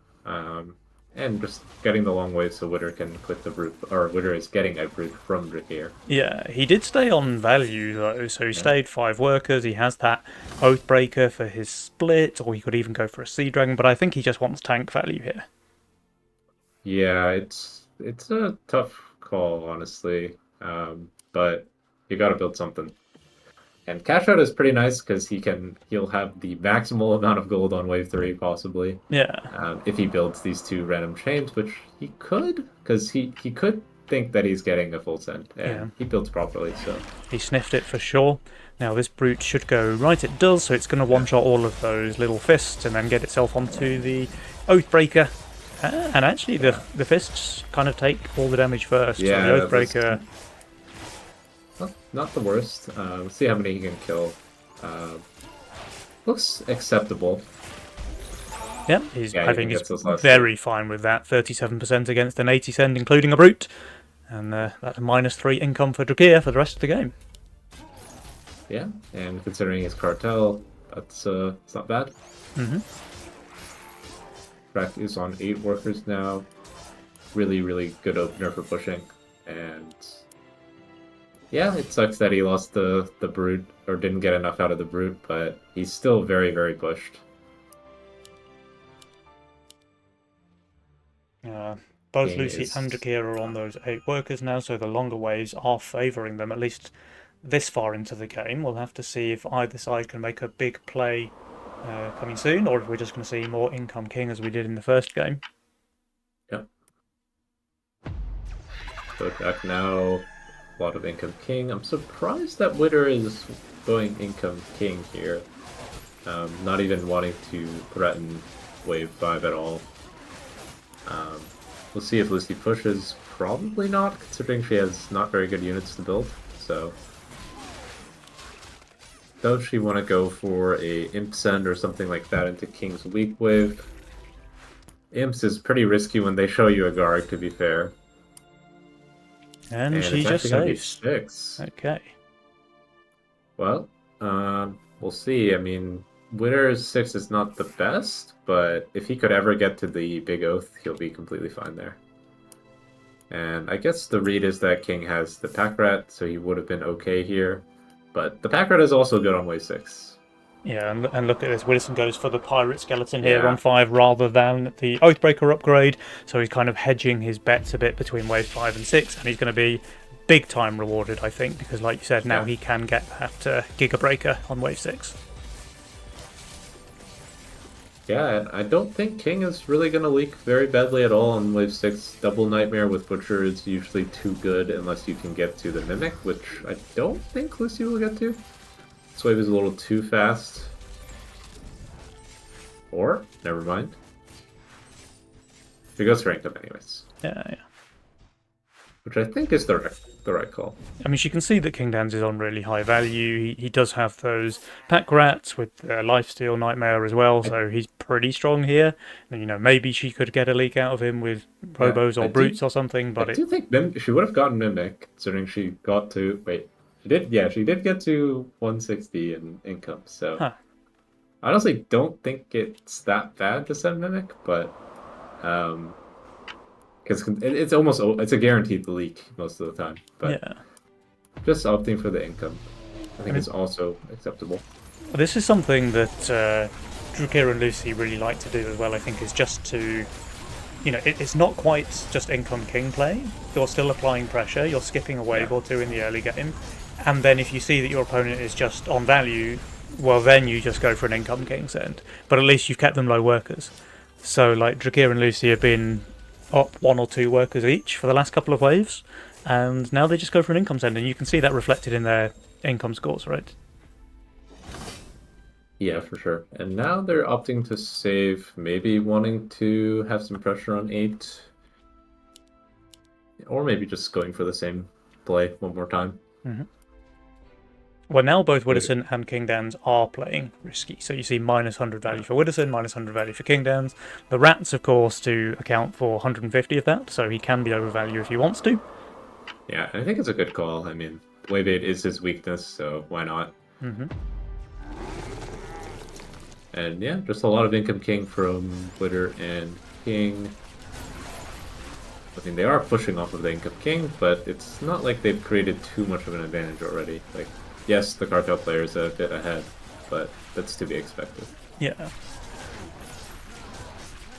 And just getting the long way so Witter can click the brute, or Witter is getting a brute from Drakir. Yeah, he did stay on value though, so he stayed 5 workers. He has that Oathbreaker for his split, or he could even go for a Sea Dragon, but I think he just wants tank value here. Yeah, it's a tough call, honestly. But you got to build something. And Cash Out is pretty nice because he'll have the maximal amount of gold on wave 3 possibly. Yeah. If he builds these 2 random chains, which he could, because he could think that he's getting a full send, and Yeah. he builds properly. So He sniffed it for sure. Now this brute should go right, it does, so it's going to one-shot all of those little fists and then get itself onto the Oathbreaker. And actually the fists kind of take all the damage first, Yeah, so the Oathbreaker... not the worst. Let's see how many he can kill. Looks acceptable. Yeah, Yeah, I he think gets he's those last very fine with that. 37% against an 80 send, including a brute. And that's a -3 income for Drakia for the rest of the game. Yeah, and considering his cartel, that's it's not bad. Hmm. Track is on 8 workers now. Really, really good opener for pushing. And yeah, it sucks that he lost the brute or didn't get enough out of the brute, but he's still very, very pushed. Both King Lucy is- and Drakia are on those 8 workers now, so the longer waves are favouring them, at least this far into the game. We'll have to see if either side can make a big play coming soon, or if we're just going to see more income King as we did in the first game. Yep. So back now, a lot of income king. I'm surprised that Witter is going income king here. Not even wanting to threaten wave 5 at all. We'll see if Lucy pushes. Probably not, considering she has not very good units to build. So, does she want to go for a imp send or something like that into King's weak wave? Imps is pretty risky when they show you a guard, to be fair. And she it's just actually gonna be saves. 6. Okay. Well, we'll see. I mean, Winter's 6 is not the best, but if he could ever get to the big oath, he'll be completely fine there. And I guess the read is that King has the pack rat, so he would have been okay here. But the Pack Rat is also good on wave 6. Yeah, and look at this. Wilson goes for the Pirate Skeleton here Yeah. on 5 rather than the Oathbreaker upgrade, so he's kind of hedging his bets a bit between wave 5 and 6, and he's going to be big time rewarded, I think, because like you said, now he can get that Giga Breaker on wave 6. Yeah, I don't think King is really going to leak very badly at all on wave 6. Double Nightmare with Butcher is usually too good unless you can get to the Mimic, which I don't think Lucy will get to. This wave is a little too fast. Or, never mind. He goes for Income anyways. Yeah. Which I think is the right call. I mean, you can see that King Dans is on really high value. He does have those Pack Rats with Lifesteal Nightmare as well, so he's pretty strong here. And, maybe she could get a leak out of him with Robos or Brutes or something. But I do think she would have gotten Mimic, considering she got to... Wait, she did? Yeah, she did get to 160 in income, so... Huh. I honestly don't think it's that bad to send Mimic, but... because it's a guaranteed leak most of the time. But yeah. just opting for the income, I think is also acceptable. This is something that Drukir and Lucy really like to do as well, I think, is just to... it's not quite just income king play. You're still applying pressure, you're skipping a wave or two in the early game, and then if you see that your opponent is just on value, well then you just go for an income king send. But at least you've kept them low workers. So like Drukir and Lucy have been up 1 or 2 workers each for the last couple of waves, and now they just go for an income send, and you can see that reflected in their income scores, right? Yeah, for sure. And now they're opting to save, maybe wanting to have some pressure on 8, or maybe just going for the same play one more time. Mm-hmm. Well, now both Widdowson and King Dans are playing risky, so you see minus 100 value for Widdowson, minus 100 value for King Dans. The Rats, of course, to account for 150 of that, so he can be overvalue if he wants to. Yeah, I think it's a good call. I mean, wave 8 is his weakness, so why not? Mm-hmm. And yeah, just a lot of income king from Witter and King. I mean, they are pushing off of the income king, but it's not like they've created too much of an advantage already. Like, yes, the cartel player is a bit ahead, but that's to be expected. Yeah.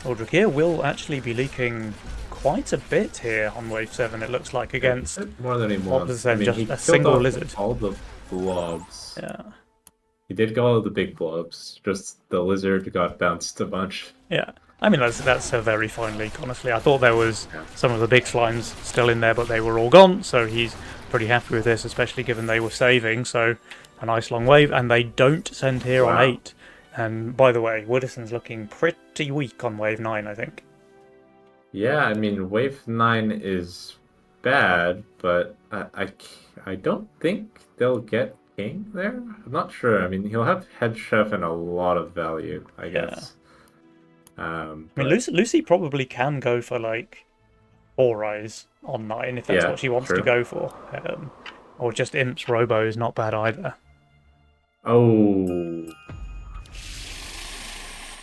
Drukir will actually be leaking quite a bit here on wave 7, it looks like, against more than he wants. I mean, just a single lizard. All the blobs. Yeah. He did go all of the big blobs, just the lizard got bounced a bunch. Yeah. I mean, that's a very fine leak, honestly. I thought there was some of the big slimes still in there, but they were all gone, so he's pretty happy with this, especially given they were saving, so a nice long wave, and they don't send here on 8. And by the way, Widdowson's looking pretty weak on wave 9, I think. Yeah, I mean, wave 9 is bad, but I don't think they'll get King there? I'm not sure. I mean, he'll have Head Chef and a lot of value, I guess. I mean, Lucy probably can go for, like, 4 eyes on 9, if that's what she wants to go for. Or just Imp's Robo is not bad either. Oh.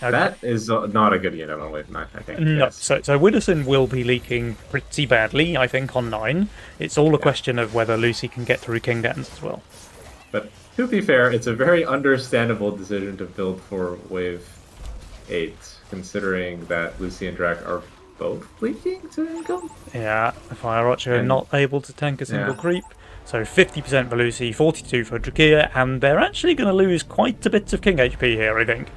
Okay. That is not a good unit on wave 9, I think. No, yes. So Widdowson will be leaking pretty badly, I think, on 9. It's all a question of whether Lucy can get through King Dans as well. But to be fair, it's a very understandable decision to build for wave 8, considering that Lucy and Drac are both leaking to income. Yeah, Fire Archer not able to tank a single creep. So 50% for Lucy, 42 for Drukir, and they're actually going to lose quite a bit of King HP here, I think.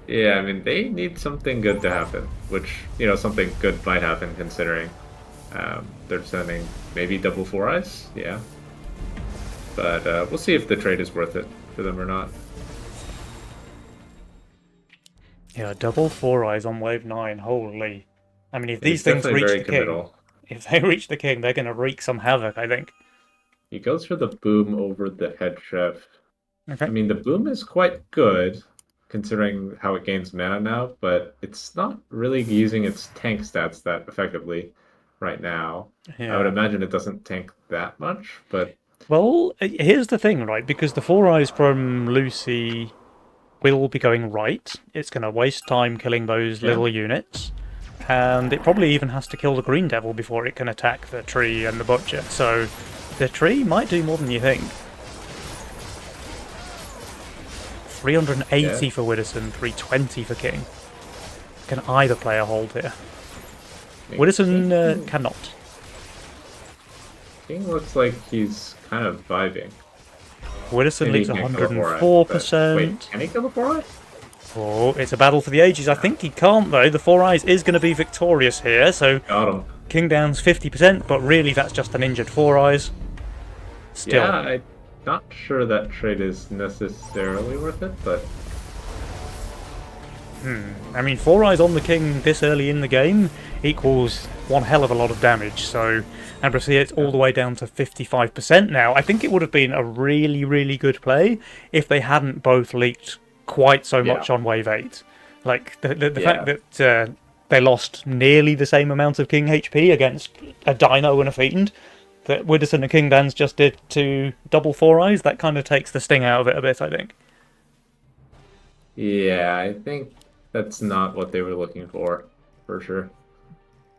Yeah, I mean, they need something good to happen, which, something good might happen considering they're sending maybe double 4 eyes, yeah. But we'll see if the trade is worth it for them or not. Yeah, double 4 eyes on wave 9, holy. I mean, if these things reach the king, if they reach the king, they're going to wreak some havoc, I think. He goes for the boom over the Head Chef. Okay. I mean, the boom is quite good, considering how it gains mana now, but it's not really using its tank stats that effectively right now. Yeah. I would imagine it doesn't tank that much, but... Well, here's the thing, right? Because the 4 eyes from Lucy will be going right. It's going to waste time killing those little units. And it probably even has to kill the Green Devil before it can attack the tree and the Butcher. So the tree might do more than you think. 380 Yeah. for Widdowson, 320 for King. Can either player hold here? I mean, Widdowson King, cannot. King looks like he's kind of vibing. Widdowson Maybe leads he can't kill a 4-eye, but wait, 104%. can he kill a 4-eye? Oh, it's a battle for the ages. I think he can't, though. The Four Eyes is going to be victorious here, so Got him. King Down's 50%, but really that's just an injured Four Eyes. Still, Yeah, I'm not sure that trade is necessarily worth it, but I mean, Four Eyes on the King this early in the game equals one hell of a lot of damage, so Ambrosio, it's all the way down to 55% now. I think it would have been a really, really good play if they hadn't both leaked quite so much Yeah. on Wave 8. Like, the fact yeah. that they lost nearly the same amount of King HP against a Dino and a Fiend that Widdowson and King Dance just did to double Four Eyes, that kind of takes the sting out of it a bit, I think. Yeah, I think that's not what they were looking for sure.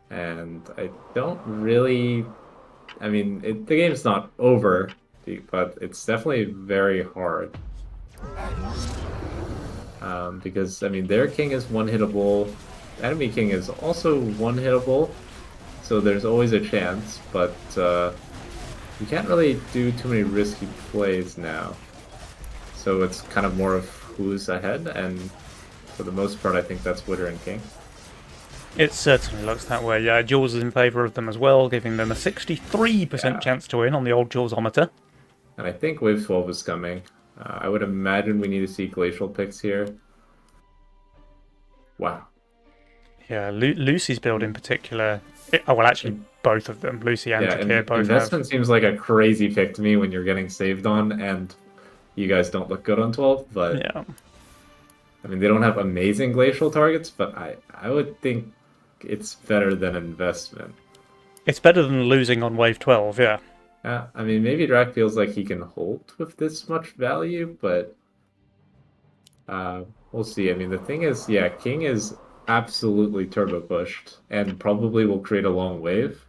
And I don't really, I mean, the game's not over, but it's definitely very hard. Because, I mean, their king is one-hittable, enemy king is also one-hittable, so there's always a chance, but you can't really do too many risky plays now. So it's kind of more of who's ahead, and for the most part, I think that's Witter and King. It certainly looks that way. Yeah, Jules is in favour of them as well, giving them a 63% Yeah. chance to win on the old Julesometer. And I think Wave 12 is coming. I would imagine we need to see Glacial picks here. Wow. Yeah, Lucy's build in particular. Well, actually, both of them, Lucy and Yeah, Drakir, both investment seems like a crazy pick to me when you're getting saved on, and you guys don't look good on 12, but Yeah, I mean, they don't have amazing glacial targets, but I would think it's better than investment. it's better than losing on Wave 12. Yeah, Yeah, I mean, maybe Drac feels like he can hold with this much value, but we'll see. I mean, the thing is, yeah, King is absolutely turbo pushed and probably will create a long wave.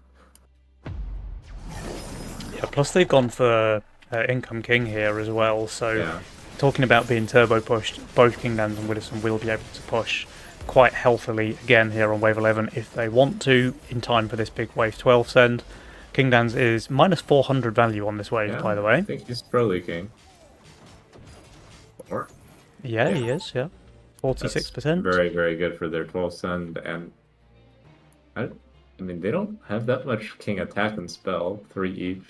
yeah. Plus, they've gone for Income King here as well. So, Yeah, talking about being turbo pushed, both King Dance and Widdowson will be able to push quite healthily again here on Wave 11 if they want to in time for this big Wave 12 send. King Dance is minus 400 value on this wave, yeah, by the I way. think he's pro leaking. Or Yeah, yeah, he is. Yeah, that's 46%. very, very good for their 12 send. And I mean, they don't have that much King attack and spell, 3 each.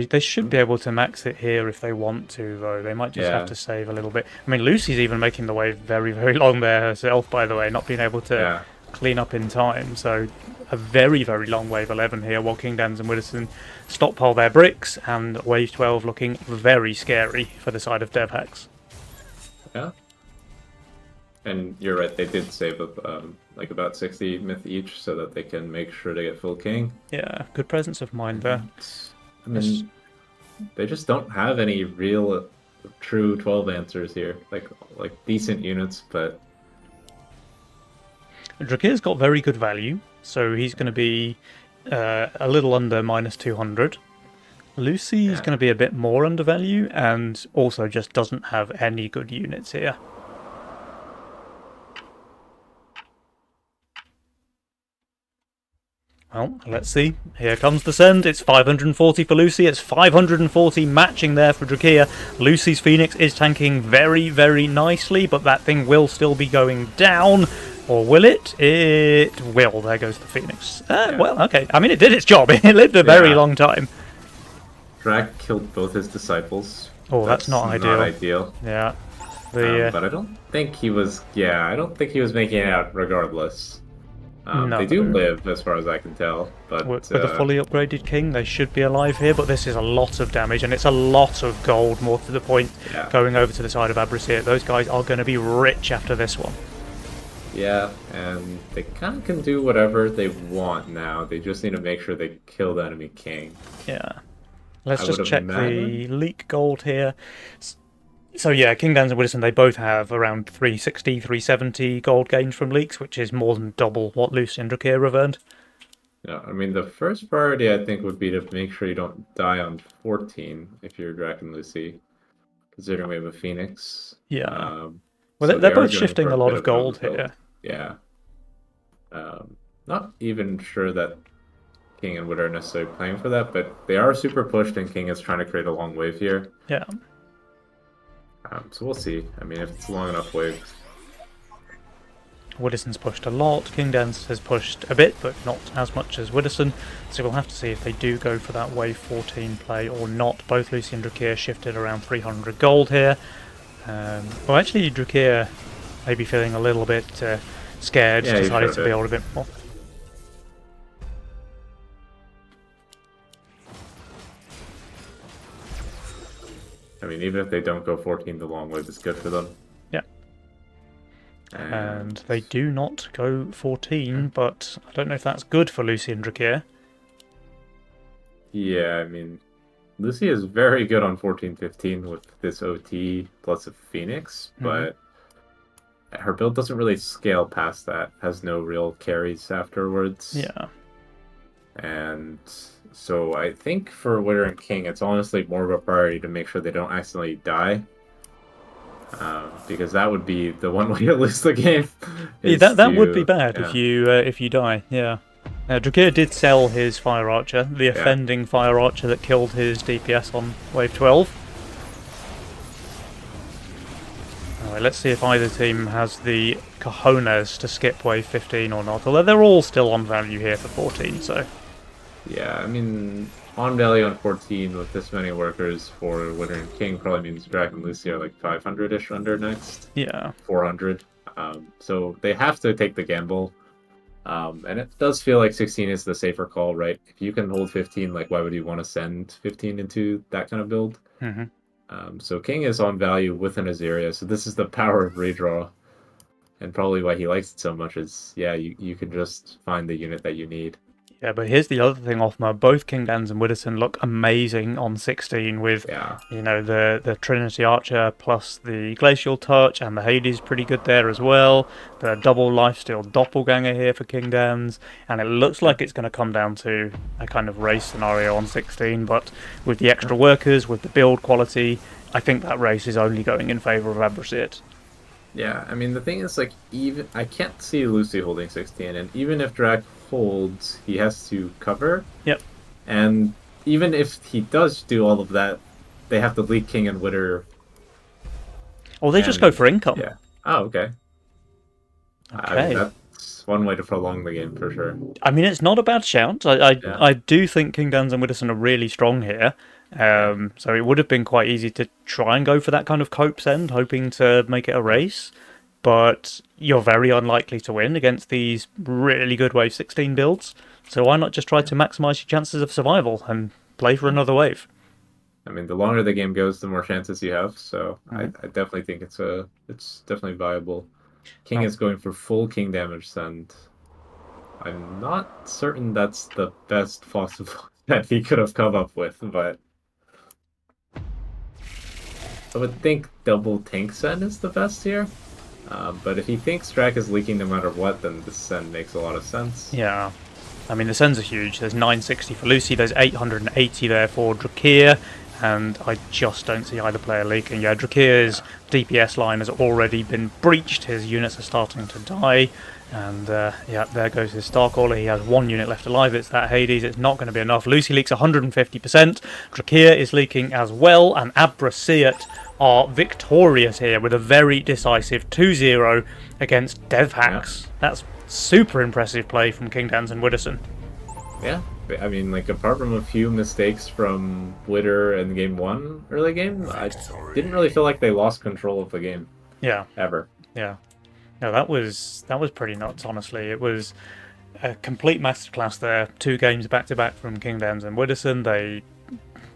They should be able to max it here if they want to, though. They might just have Yeah, to save a little bit. I mean, Lucy's even making the wave very, very long there herself, by the way, not being able to yeah. clean up in time. So a very, very long wave 11 here, while King Dans and Widdowson stockpile their bricks, and wave 12 looking very scary for the side of DevHacks. Yeah. And you're right, they did save up like about 60 myth each so that they can make sure to get full king. Yeah, good presence of mind there. I mean, they just don't have any real true 12 answers here. Like decent units, but Drakir's got very good value, so he's going to be a little under minus 200. Lucy's Yeah. going to be a bit more undervalue, and also just doesn't have any good units here. Well, let's see. Here comes the send. It's 540 for Lucy. It's 540 matching there for Drakir. Lucy's Phoenix is tanking very, very nicely, but that thing will still be going down. Or will it? It will. There goes the Phoenix. Yeah. Well, okay. I mean, it did its job. It lived a very Yeah. long time. Drac killed both his disciples. Oh, that's not ideal. Not ideal. Yeah. The But I don't think he was. Yeah, I don't think he was making it out regardless. No. They do live, as far as I can tell. But with a fully upgraded king, they should be alive here, but this is a lot of damage, and it's a lot of gold, more to the point, yeah, going over to the side of Abrasir. Those guys are going to be rich after this one. yeah, and they kind of can do whatever they want now. They just need to make sure they kill the enemy king. Yeah. Let's I just would check the imagine. leak gold here. So yeah, King Dans and Widdowson, they both have around 360, 370 gold gains from leaks, which is more than double what Lucy and Drakir have earned. Yeah, I mean, the first priority I think would be to make sure you don't die on 14 if you're Drac and Lucy. considering we have a Phoenix. Yeah. Well, So they're they are both going shifting for a a lot bit of of an gold overbuild. here. Yeah. Not even sure that King and Wood are necessarily playing for that, but they are super pushed, and King is trying to create a long wave here. Yeah. So we'll see. I mean, if it's a long enough wave. Widdowson's pushed a lot. Kingdance has pushed a bit, but not as much as Widdowson. So we'll have to see if they do go for that wave 14 play or not. Both Lucy and Drakir shifted around 300 gold here. Well, actually, Drakir may be feeling a little bit scared, Yeah, decided to build a bit more. I mean, even if they don't go 14, the long wave is good for them. Yeah. And they do not go 14, but I don't know if that's good for Lucy and Drakir. yeah, I mean, Lucy is very good on 14-15 with this OT plus a Phoenix, but her build doesn't really scale past that. Has no real carries afterwards. Yeah. And so I think for Witter and King, it's honestly more of a priority to make sure they don't accidentally die. Because that would be the one way to lose the game. Yeah, that would be bad if you die. Yeah. Drakir did sell his Fire Archer, the offending Fire Archer that killed his DPS on wave 12. Alright, let's see if either team has the cojones to skip wave 15 or not. Although they're all still on value here for 14, so. Yeah, I mean, on value on 14 with this many workers for Witter and King probably means Drac and Lucy are like 500-ish under next. Yeah. 400. So they have to take the gamble. And it does feel like 16 is the safer call, right? If you can hold 15, like why would you want to send 15 into that kind of build? So King is on value with an Azaria, so this is the power of redraw. And probably why he likes it so much is, yeah, you can just find the unit that you need. Yeah, but here's the other thing, Othmar. Both Kingdance and Widdowson look amazing on 16 with, you know, the Trinity Archer plus the Glacial Touch, and the Hades pretty good there as well. The double lifesteal Doppelganger here for Kingdance, and it looks like it's going to come down to a kind of race scenario on 16, but with the extra workers, with the build quality, I think that race is only going in favour of Abracet. Yeah, I mean, the thing is, like, even I can't see Lucy holding 16, and even if Drac holds, he has to cover. Yep. And even if he does do all of that, they have to lead King and Witter. Or they just go for income. Yeah. Oh, okay. Okay. I mean, that's one way to prolong the game, for sure. I mean, it's not a bad shout. I do think Kingdance and Widdowson are really strong here. So it would have been quite easy to try and go for that kind of Cope's End, hoping to make it a race. But you're very unlikely to win against these really good Wave 16 builds. So why not just try to maximise your chances of survival and play for another wave? I mean, the longer the game goes, the more chances you have. So I definitely think it's definitely viable. King is going for full King damage send. I'm not certain that's the best possible that he could have come up with, but I would think double tank send is the best here. But if he thinks Drac is leaking no matter what, then the send makes a lot of sense. Yeah. I mean, the sends are huge. There's 960 for Lucy, there's 880 there for Drakir, and I just don't see either player leaking. Yeah, Drakir's DPS line has already been breached, his units are starting to die, and yeah, there goes his Starcaller. He has one unit left alive, it's that Hades, it's not going to be enough. Lucy leaks 150%, Drakir is leaking as well, and Abracet are victorious here with a very decisive 2-0 against DevHax. That's super impressive play from Kingdance and Widdowson. Yeah, I mean, like, apart from a few mistakes from Witter in game 1 early game, I didn't really feel like they lost control of the game. Yeah. Ever. Yeah. No, that was pretty nuts, honestly. It was a complete masterclass there. 2 games back-to-back from Kingdance and Widdowson. They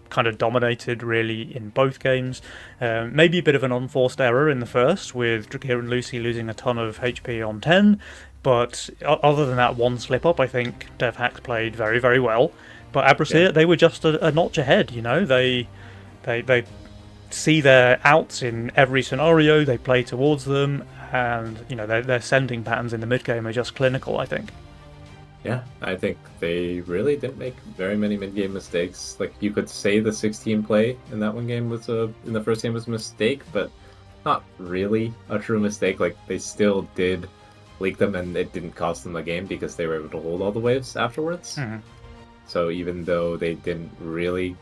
kind of dominated, really, in both games. Maybe a bit of an unforced error in the first, with Drakir and Lucy losing a ton of HP on 10. But other than that one slip-up, I think DevHax played very, very well. But Abracet, they were just a notch ahead, you know. They see their outs in every scenario, they play towards them, and, you know, their sending patterns in the mid-game are just clinical, I think. Yeah, I think they really didn't make very many mid-game mistakes. Like you could say the 16 play in that one game was a in the first game was a mistake, but not really a true mistake. Like they still did leak them, and it didn't cost them the game because they were able to hold all the waves afterwards. Mhm. So even though they didn't really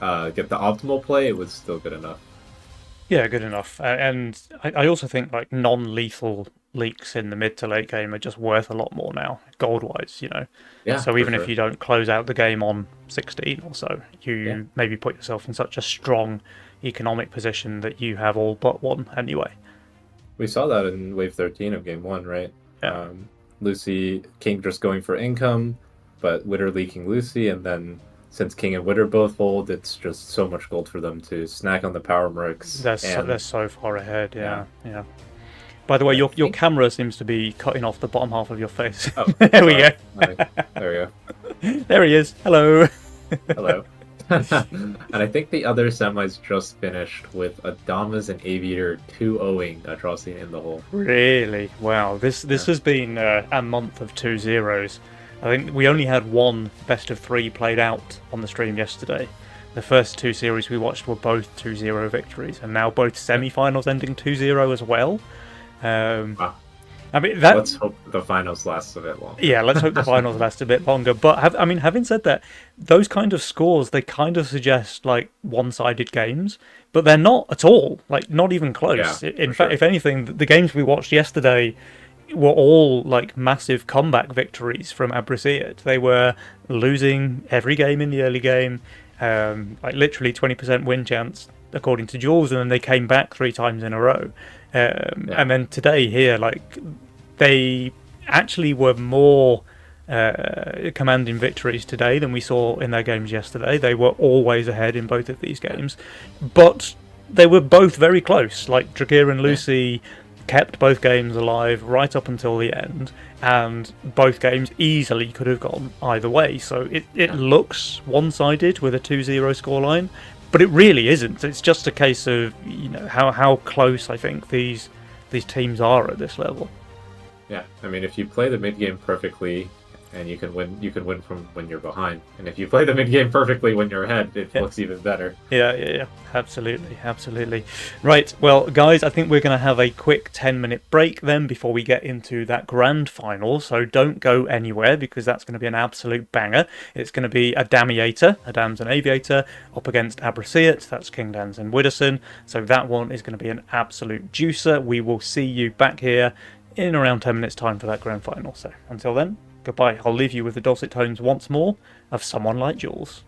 get the optimal play, it was still good enough. Yeah, good enough. And I also think like non-lethal leaks in the mid to late game are just worth a lot more now, gold-wise, you know. Yeah, So for even if sure. you don't close out the game on 16 or so, Yeah, you maybe put yourself in such a strong economic position that you have all but one anyway. we saw that in Wave 13 of Game 1, right? Yeah, Lucy, King just going for income, but Witter leaking Lucy, and then since King and Witter both hold, it's just so much gold for them to snack on the power mercs. they're And so far ahead. yeah, Yeah, yeah. By the way, and I your think, camera seems to be cutting off the bottom half of your face. oh, There we sorry. go. There we go. There he is. Hello. Hello. And I think the other semis just finished with Adamas and Aviator 2-0ing Atrocity in the hole. Really? Wow. This Yeah. has been a month of 2-0s. I think we only had one best of three played out on the stream yesterday. The first two series we watched were both 2-0 victories, and now both Yeah. semi-finals ending 2-0 as well. Um, Wow. I mean that. Let's hope the finals last a bit longer. Yeah, let's hope the finals last a bit longer. But I mean, having said that, those kind of scores they kind of suggest like one-sided games, but they're not at all. Like not even Yeah, close. In for fact, sure. if anything, the games we watched yesterday were all like massive comeback victories from Abrasiet. They were losing every game in the early game, like literally 20% win chance according to Jules, and then they came back three times in a row. Yeah. And then today here, like they actually were more commanding victories today than we saw in their games yesterday. They were always ahead in both of these Yeah. games, but they were both very close. Like Drakir and Yeah. Lucy kept both games alive right up until the end, and both games easily could have gone either way. So it Yeah. looks one-sided with a 2-0 scoreline, but it really isn't. It's just a case of how close I think these teams are at this level. Yeah, I mean, if you play the mid game perfectly, and you can win from when you're behind. And if you play the mid game perfectly when you're ahead, it Yeah. looks even better. Yeah. Absolutely, absolutely. Right, well, guys, I think we're going to have a quick 10-minute break then before we get into that grand final. So don't go anywhere because that's going to be an absolute banger. It's going to be a Damiator, a Damson Aviator, up against Abrasiet. That's King Danson Widdowson. So that one is going to be an absolute juicer. We will see you back here in around 10 minutes' time for that grand final. So until then, goodbye. I'll leave you with the dulcet tones once more of someone like Jules.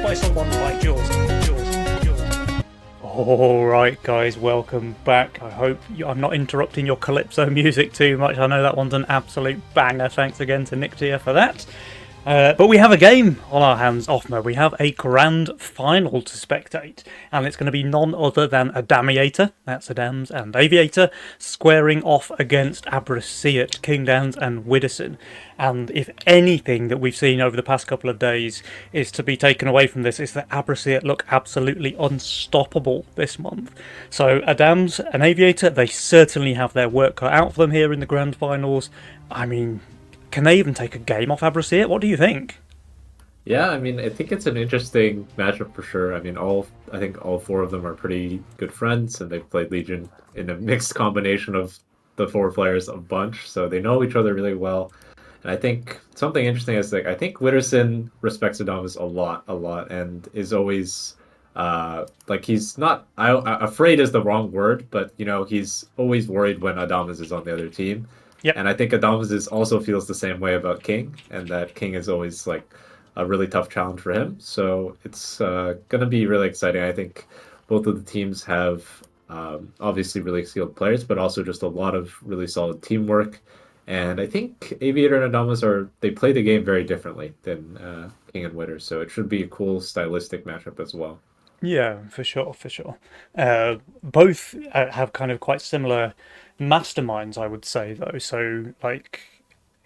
by someone like yours. All right, guys, welcome back. I hope I'm not interrupting your Calypso music too much. I know that one's an absolute banger. Thanks again to Nick Tia for that. But we have a game on our hands, Offmer. We have a grand final to spectate, and it's going to be none other than Adamiator, that's Adams and Aviator, squaring off against Abrasiat, Kingdowns and Widdowson. And if anything that we've seen over the past couple of days is to be taken away from this, is that Abrasiat look absolutely unstoppable this month. So Adams and Aviator, they certainly have their work cut out for them here in the grand finals. I mean, can they even take a game off Abrasiat? What do you think? Yeah, I mean, I think it's an interesting matchup for sure. I mean, I think all four of them are pretty good friends, and they've played Legion in a mixed combination of the four players a bunch, so they know each other really well. And I think something interesting is like I think Witterson respects Adamas a lot, and is always like he's not afraid is the wrong word, but he's always worried when Adamas is on the other team. Yep. And I think Adamas also feels the same way about King, and that King is always like a really tough challenge for him. So it's going to be really exciting. I think both of the teams have obviously really skilled players, but also just a lot of really solid teamwork. And I think Aviator and Adamas they play the game very differently than King and Witter. So it should be a cool stylistic matchup as well. Yeah, for sure, for sure. Both have kind of quite similar masterminds, I would say, though. So, like,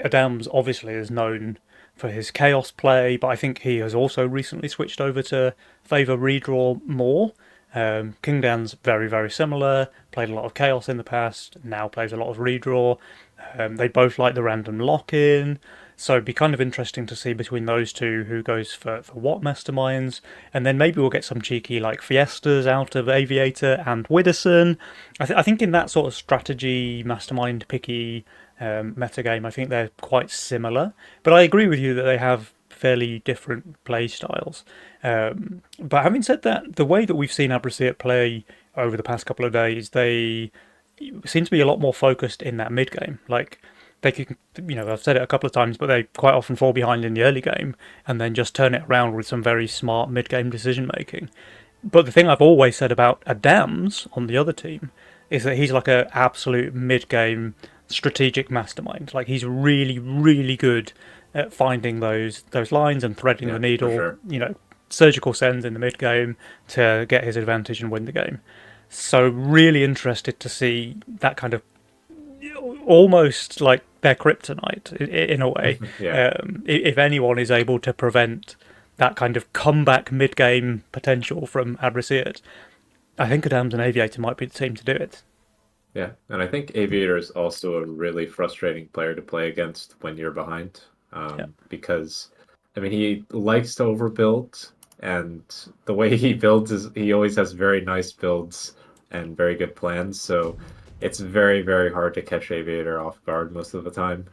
Adams obviously is known for his chaos play, but I think he has also recently switched over to favour redraw more. Kingdan's very, very similar, played a lot of chaos in the past, now plays a lot of redraw. They both like the random lock-in. So it'd be kind of interesting to see between those two who goes for what masterminds, and then maybe we'll get some cheeky like fiestas out of Aviator and Widdowson. I think in that sort of strategy mastermind picky metagame, I think they're quite similar. But I agree with you that they have fairly different play styles. But having said that, the way that we've seen Abrasiat play over the past couple of days, they seem to be a lot more focused in that mid game. Like they can, I've said it a couple of times, but they quite often fall behind in the early game and then just turn it around with some very smart mid game decision making. But the thing I've always said about Adams on the other team is that he's like an absolute mid game strategic mastermind. Like he's really, really good at finding those lines and threading the needle. For sure. Surgical sends in the mid game to get his advantage and win the game. So really interested to see that kind of almost like their kryptonite in a way. Yeah. If anyone is able to prevent that kind of comeback mid-game potential from Abrasiat, I think Adams and Aviator might be the team to do it. Yeah, and I think Aviator is also a really frustrating player to play against when you're behind, because, I mean, he likes to overbuild, and the way he builds is he always has very nice builds and very good plans, so it's very, very hard to catch Aviator off guard most of the time.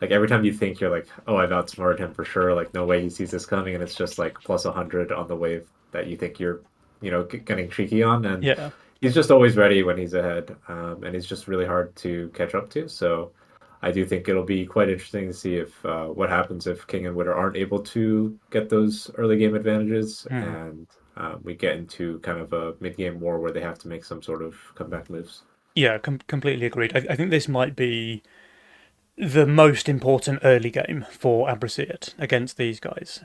Like every time you think you're like, oh, I've outsmarted him for sure, like no way he sees this coming, and it's just like plus 100 on the wave that you think you're, getting cheeky on, and Yeah. he's just always ready when he's ahead, and he's just really hard to catch up to. So I do think it'll be quite interesting to see if what happens if King and Witter aren't able to get those early game advantages, and we get into kind of a mid game war where they have to make some sort of comeback moves. Yeah, completely agreed. I think this might be the most important early game for Abrasiat against these guys,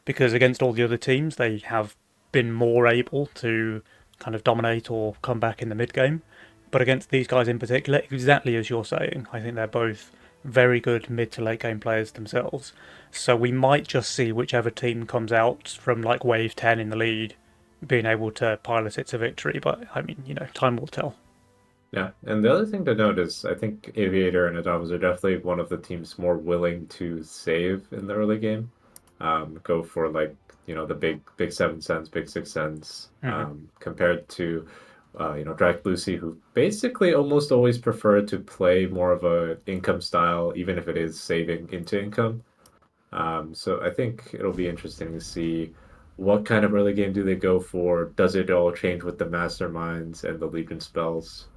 because against all the other teams, they have been more able to kind of dominate or come back in the mid game. But against these guys in particular, exactly as you're saying, I think they're both very good mid to late game players themselves. So we might just see whichever team comes out from like wave 10 in the lead being able to pilot it to victory. But I mean, time will tell. Yeah, and the other thing to note is I think Aviator and Adamas are definitely one of the teams more willing to save in the early game. Go for like, the big 7 cents, big 6 cents, compared to Drake Lucy, who basically almost always prefer to play more of a income style, even if it is saving into income. So I think it'll be interesting to see what kind of early game do they go for. Does it all change with the masterminds and the Legion spells?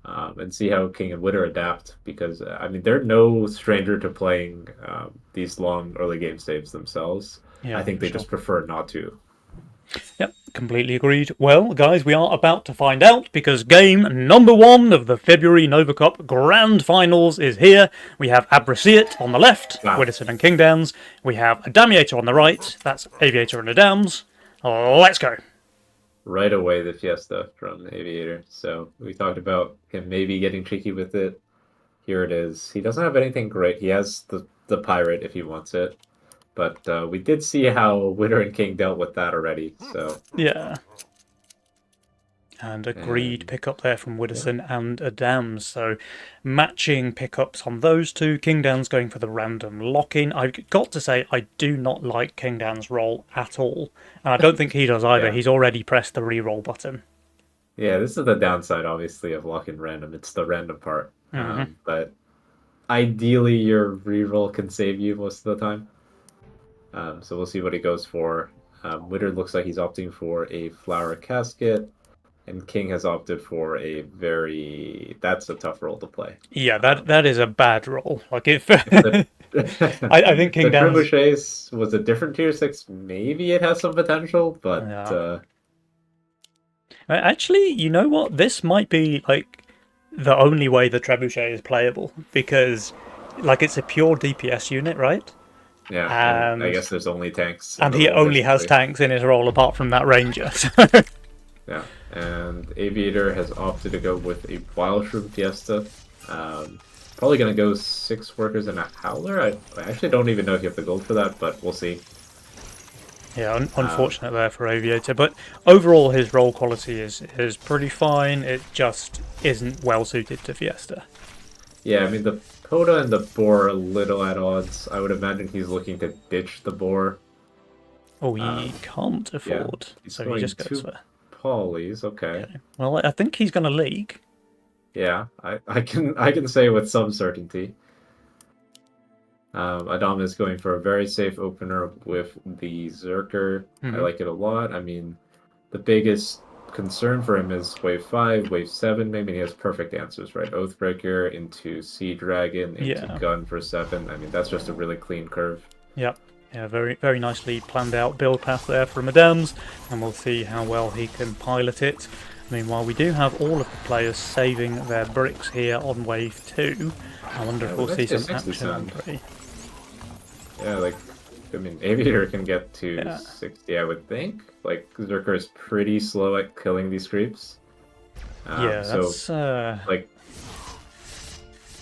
and see how King and Witter adapt because I mean they're no stranger to playing these long early game saves themselves. I Yeah, think for they sure. just prefer not to. Yep, completely agreed. Well, guys, we are about to find out because game number 1 of the February Nova Cup Grand Finals is here. We have Abrasiet on the left, Wow. Widdowson and Kingdowns. We have Adamiator on the right, that's Aviator and Adams. Let's go. Right away the Fiesta from Aviator. So we talked about him maybe getting tricky with it. Here it is. He doesn't have anything great. He has the pirate if he wants it. But we did see how Witter and King dealt with that already. So Yeah. And agreed and pickup there from yeah. Widdowson and Adams. So matching pickups on those two. Kingdown's going for the random lock-in. I've got to say, I do not like Kingdown's roll at all. And I don't think he does either. Yeah. He's already pressed the re-roll button. Yeah, this is the downside obviously of lock-in random. It's the random part. But ideally your reroll can save you most of the time. So we'll see what he goes for. Witter looks like he's opting for a flower casket. And King has opted for a very. That's a tough role to play. Yeah, that is a bad roll. Like if If the I think the Kingdown's Trebuchet was a different tier 6, maybe it has some potential, but yeah. Actually, you know what? This might be like the only way the Trebuchet is playable because like it's a pure DPS unit, right? yeah, and I And guess there's only tanks in and the he role, only has basically. tanks in his role apart from that ranger. Yeah, and Aviator has opted to go with a Wild Shroom Fiesta. Probably gonna go 6 workers and a Howler. I actually don't even know if you have the gold for that, but we'll see. Yeah, unfortunate there for Aviator, but overall his role quality is pretty fine. It just isn't well suited to Fiesta. Yeah, I mean the Poda and the Boar are a little at odds. I would imagine he's looking to ditch the Boar. Oh, he Um, can't yeah, afford, he's so he going just goes 2 for. Polys. Okay. Okay. Well, I think he's going to league. Yeah, I can say with some certainty. Adam is going for a very safe opener with the Zerker. I Hmm. like it a lot. I mean, the biggest concern for him is wave 5, wave 7. Maybe he has perfect answers, right? Oathbreaker into Sea Dragon into Yeah. Gun for 7. I mean, that's just a really clean curve. Yep. Yeah, very very nicely planned out build path there from Adams, and we'll see how well he can pilot it. Meanwhile, we do have all of the players saving their bricks here on wave 2. I wonder Yeah, if well, we'll see that's some just 60 action on cent. 3. Yeah, like, I mean, Aviator can get to Yeah. 60, I would think. Like, Zerker is pretty slow at killing these creeps. Yeah, So, that's like,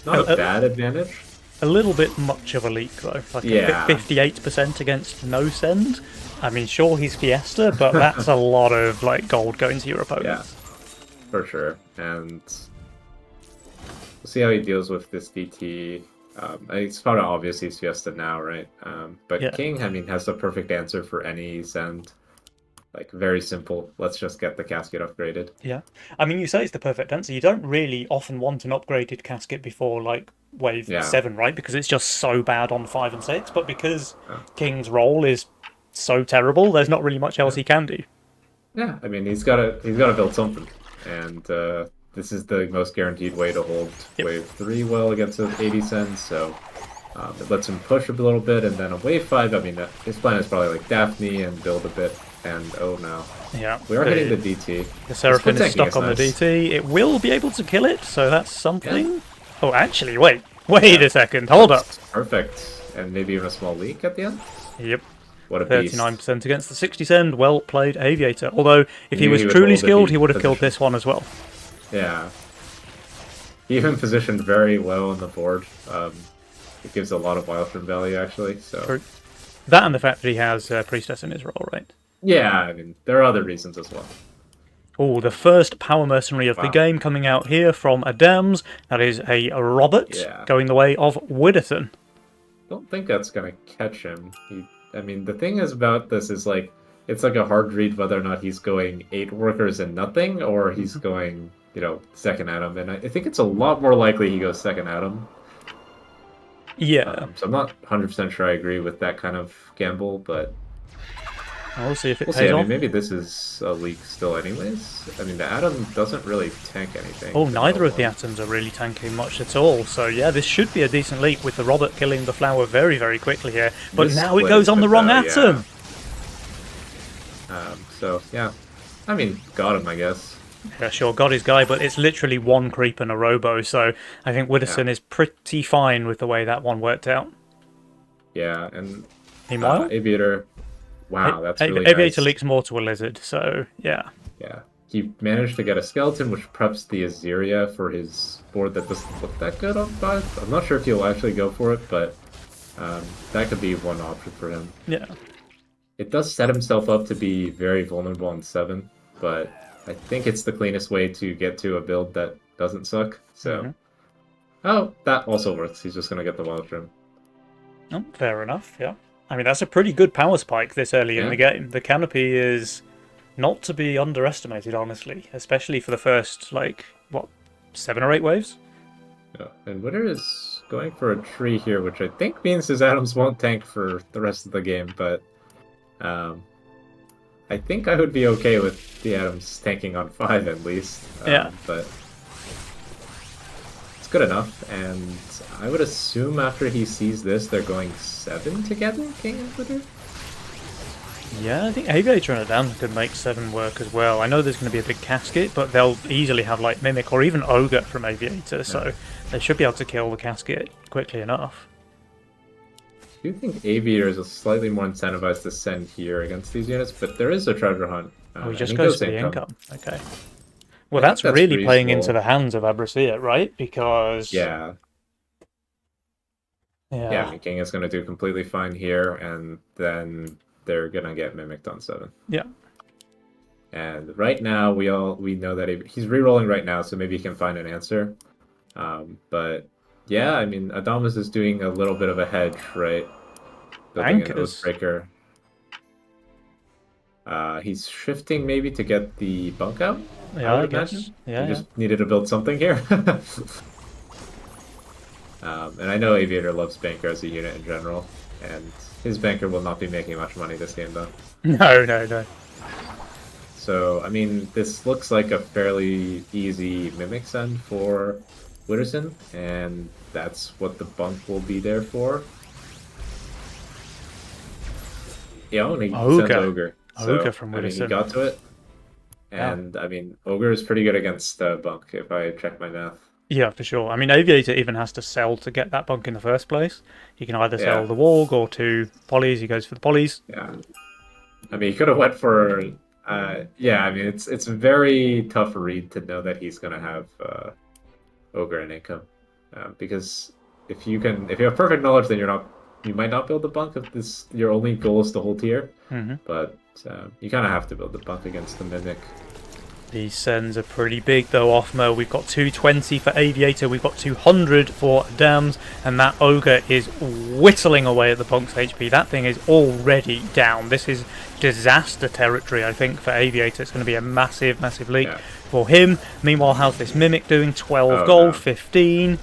not a bad advantage. a little bit much of a leak though. Like Yeah. 58% against no send. I mean, sure he's Fiesta, but that's a lot of like gold going to your opponent. Yeah, for sure. And we'll see how he deals with this DT. It's probably obvious he's Fiesta now, right? But Yeah. King, I mean, has the perfect answer for any send. Like, very simple. Let's just get the casket upgraded. Yeah. I mean, you say it's the perfect answer. You don't really often want an upgraded casket before like wave Yeah. 7, right? Because it's just so bad on 5 and 6. But because Yeah. King's role is so terrible, there's not really much else he can do. Yeah, I mean, he's gotta build something. And this is the most guaranteed way to hold Yep. wave 3 well against those 80 cents, so it lets him push a little bit, and then on wave 5, I mean, his plan is probably like Daphne and build a bit, and oh no. Yeah. We are hitting the DT. The Seraphim is tanking stuck is on the nice. DT. It will be able to kill it, so that's something. Oh, actually, wait a second. Hold up. That's perfect. And maybe even a small leak at the end? Yep. What a beast. 39% against the 60 send. Well played, Aviator. Although, if he Knew was he would truly hold the skilled, deep he would have killed position. this one as well. Yeah. He even positioned very well on the board. It gives a lot of wild from value, actually. So True. That and the fact that he has Priestess in his role, right? yeah, I mean, there are other reasons as well. Oh, the first power mercenary of the Wow. game coming out here from Adams. That is a Robert Yeah. going the way of Widdowson. Don't think that's gonna catch him. I mean, the thing is about this is like, it's like a hard read whether or not he's going 8 workers and nothing, or he's going, second Atom. And I think it's a lot more likely he goes second Atom. Yeah. So I'm not 100% sure I agree with that kind of gamble, but We'll see if it We'll see. pays I off. mean, maybe this is a leak still anyways. I mean, the Atom doesn't really tank anything. Oh, for neither no of the one. atoms are really tanking much at all. So yeah, this should be a decent leap with the Robert killing the flower very, very quickly here. But This now it split goes is on the good, wrong though, atom. So, yeah. I mean, got him, I guess. Yeah, sure, got his guy, but it's literally one creep and a robo. So I think Widdowson Yeah. is pretty fine with the way that one worked out. Yeah, and Meanwhile, Aviator. Wow, that's really Aviator nice. leaks more to a lizard. So yeah. Yeah. He managed to get a skeleton, which preps the Azeria for his board that doesn't look that good on 5. I'm not sure if he'll actually go for it, but that could be one option for him. Yeah. It does set himself up to be very vulnerable on 7, but I think it's the cleanest way to get to a build that doesn't suck. So, oh, that also works. He's just going to get the Wild Trim. Oh, fair enough, yeah. I mean, that's a pretty good power spike this early in Yeah. the game. The canopy is not to be underestimated, honestly, especially for the first, like, what, 7 or 8 waves? Yeah. And Witter is going for a tree here, which I think means his atoms won't tank for the rest of the game, but I think I would be okay with the atoms tanking on 5 at least. Yeah. But it's good enough, and I would assume after he sees this, they're going 7 together, King and Witter? Yeah, I think Aviator and Adam could make 7 work as well. I know there's going to be a big casket, but they'll easily have, like, Mimic or even Ogre from Aviator, so they should be able to kill the casket quickly enough. I do think Aviator is slightly more incentivized to send here against these units, but there is a treasure hunt. Oh, he and just he goes for the income. Okay. Well, I that's think that's really playing into reasonable. the hands of Abrasia, right? Because... Yeah, Yeah. yeah, I mean, King is going to do completely fine here, and then they're going to get mimicked on 7. Yeah. And right now, we know that he's rerolling right now, so maybe he can find an answer. But yeah, I mean, Adamas is doing a little bit of a hedge, right? Building an Bankers. Oathbreaker. He's shifting maybe to get the bunk out. Yeah, I I would guess. imagine. Yeah, He yeah. just needed to build something here. And I know Aviator loves Banker as a unit in general, and his Banker will not be making much money this game though. No, no, no. So, I mean, this looks like a fairly easy Mimic send for Witterson, and that's what the bunk will be there for. Yeah, and he sends Ogre. Ogre. So, Ogre from I mean, he Witterson. got to it. Yeah. And, I mean, Ogre is pretty good against bunk, if I check my math. Yeah, for sure. I mean, Aviator even has to sell to get that bunk in the first place. He can either sell Yeah. the Warg or 2 polys. He goes for the polys. Yeah. I mean, he could have went for... yeah, I mean, it's a very tough read to know that he's going to have Ogre and income. Because if you have perfect knowledge, then you might not build the bunk if your only goal is to hold tier. Mm-hmm. But you kind of have to build the bunk against the Mimic. These sends are pretty big though, Offmo. We've got 220 for Aviator, we've got 200 for Dams, and that Ogre is whittling away at the Punk's HP. That thing is already down. This is disaster territory, I think, for Aviator. It's going to be a massive, massive leak for him. Meanwhile, how's this Mimic doing? 12 gold, no. 15.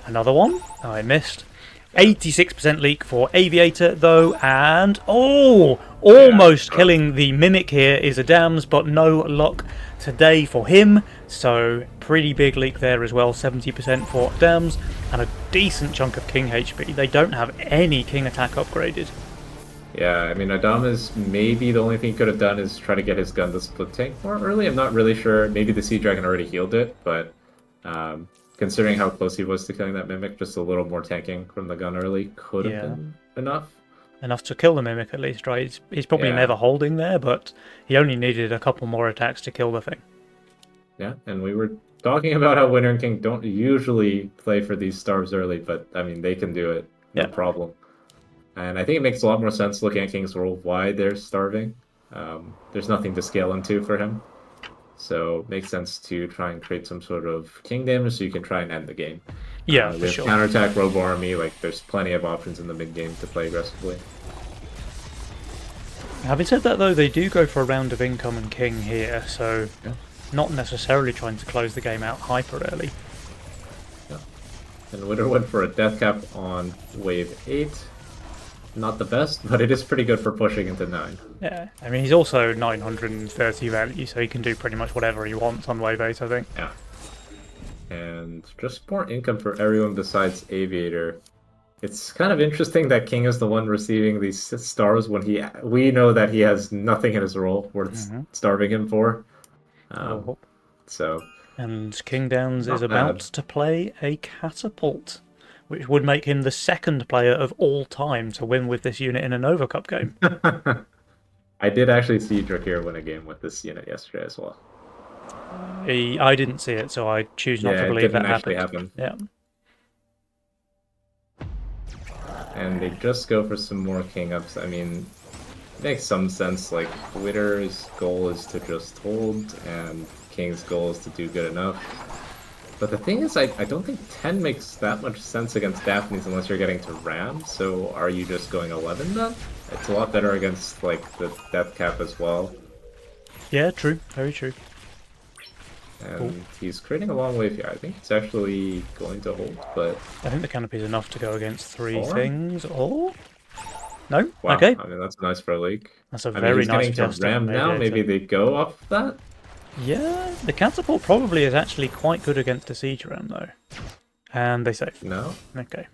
Another one? Oh, I missed. 86% leak for Aviator, though, and almost killing the Mimic here is a Dams, but no luck today for him. So pretty big leak there as well, 70% for Dams, and a decent chunk of King HP. They don't have any King attack upgraded. Yeah, I mean, Adamas, maybe the only thing he could have done is try to get his gun to split tank more early. I'm not really sure. Maybe the Sea Dragon already healed it, but considering how close he was to killing that Mimic, just a little more tanking from the gun early could have been enough. Enough to kill the Mimic at least, right? He's probably never holding there, but he only needed a couple more attacks to kill the thing. Yeah, and we were talking about how Winter and King don't usually play for these starves early, but I mean, they can do it, no problem. And I think it makes a lot more sense looking at King's world why they're starving. There's nothing to scale into for him. So it makes sense to try and create some sort of King damage so you can try and end the game. Yeah, We for have sure. counterattack, Robo Army, like there's plenty of options in the mid game to play aggressively. Having said that, though, they do go for a round of income and King here, so not necessarily trying to close the game out hyper early. Yeah. And Witter went for a death cap on wave 8. not the best, but it is pretty good for pushing into 9. Yeah, I mean, he's also 930 value, so he can do pretty much whatever he wants on Wave 8, I think. Yeah. And just more income for everyone besides Aviator. It's kind of interesting that King is the one receiving these stars when we know that he has nothing in his role worth starving him for. Oh. So And King Downs not is about bad. to play a catapult, which would make him the second player of all time to win with this unit in a Nova Cup game. I did actually see Drakir win a game with this unit yesterday as well. I didn't see it, so I choose not Yeah, to it believe didn't that actually happened. happen. Yeah. And they just go for some more king ups. I mean, it makes some sense. Like, Witter's goal is to just hold, and King's goal is to do good enough. But the thing is, I don't think 10 makes that much sense against Daphnes unless you're getting to Ram. So are you just going 11 then? It's a lot better against, like, the death cap as well. Yeah, true. Very true. And he's creating a long wave here. I think it's actually going to hold, but... I think the canopy is enough to go against 3 Or? things. Oh? No? Wow, Okay. I mean, that's nice for a leak. That's a I mean, very he's nice getting to Fiesta Ram now. Aviator. Maybe they go off that? Yeah, the catapult probably is actually quite good against a siege ram, though. And they save. No? Okay.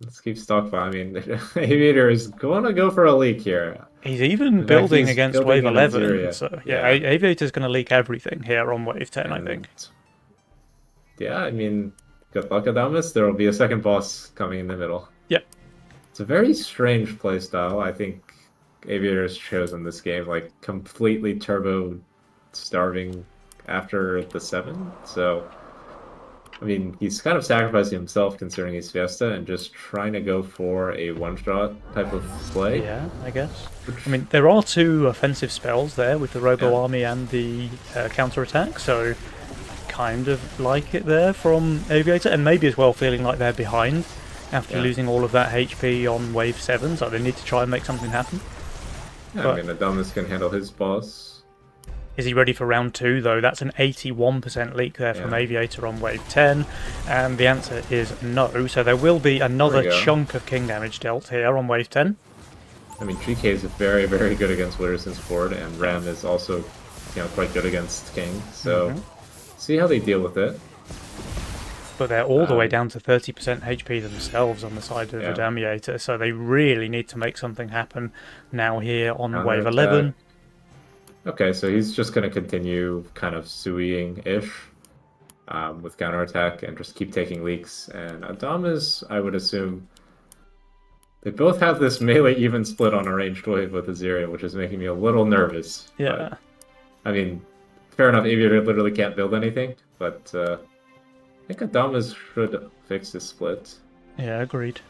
Let's keep stockpile. I mean, Aviator is going to go for a leak here. He's even In fact, building he's against building Wave in 11, Azuria. so Yeah. Aviator's going to leak everything here on Wave 10, I think. Yeah, I mean, good luck, Adamus. There will be a second boss coming in the middle. Yep. It's a very strange playstyle. I think Aviator has chosen this game, like, completely turbo starving after the 7, so... I mean, he's kind of sacrificing himself considering he's Fiesta and just trying to go for a one-shot type of play. Yeah, I guess. I mean, there are 2 offensive spells there with the Robo Army and the counter-attack, so kind of like it there from Aviator, and maybe as well feeling like they're behind after losing all of that HP on Wave 7, so they need to try and make something happen. Yeah, But- I mean, Adamus can handle his boss. Is he ready for round 2, though? That's an 81% leak there from Yeah. Aviator on Wave 10, and the answer is no. So there will be another There we go. chunk of king damage dealt here on Wave 10. I mean, GK is very, very good against Witterson's board, and Ram is also, quite good against King. So, see how they deal with it. But they're all the way down to 30% HP themselves on the side of Yeah. the Damiator, so they really need to make something happen now here on Counter Wave attack. 11. Okay, so he's just going to continue kind of suing-ish with counterattack and just keep taking leaks. And Adamus, I would assume, they both have this melee even split on a ranged wave with Azuria, which is making me a little nervous. Yeah. But, I mean, fair enough, Aviator literally can't build anything, but I think Adamus should fix his split. Yeah, agreed.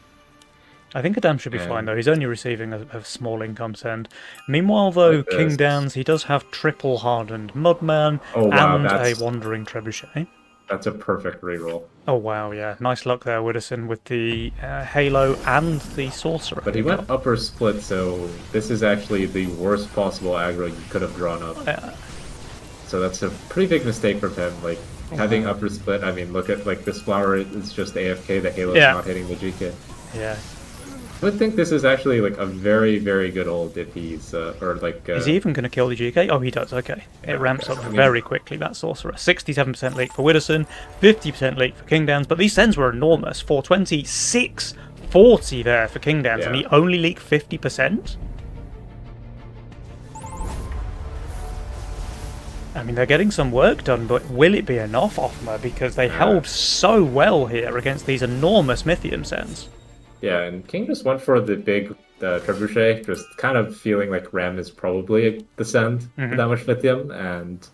I think Adam should be fine, And- though. He's only receiving a small income send. Meanwhile, though, Like King this. Downs, he does have triple hardened Mudman Oh, wow, and that's- a Wandering Trebuchet. That's a perfect reroll. Oh, wow, yeah. Nice luck there, Widdowson, with the Halo and the Sorcerer. But he went upper split, so this is actually the worst possible aggro you could have drawn up. So that's a pretty big mistake from him. Like, having upper split, I mean, look at, like, this flower is just AFK, the Halo's Yeah. not hitting the GK. Yeah. I would think this is actually, like, a very, very good ult if he's, or, like... Is he even going to kill the GK? Oh, he does, okay. Yeah, It ramps okay. up I mean- very quickly, that Sorcerer. 67% leak for Widdowson, 50% leak for King Downs, but these sends were enormous. 420, 640 there for King Downs, and Yeah. he only leaked 50%? I mean, they're getting some work done, but will it be enough, Offmer? Because they held so well here against these enormous Mythium sends. Yeah, and King just went for the big trebuchet, just kind of feeling like Ram is probably the send with that much lithium, and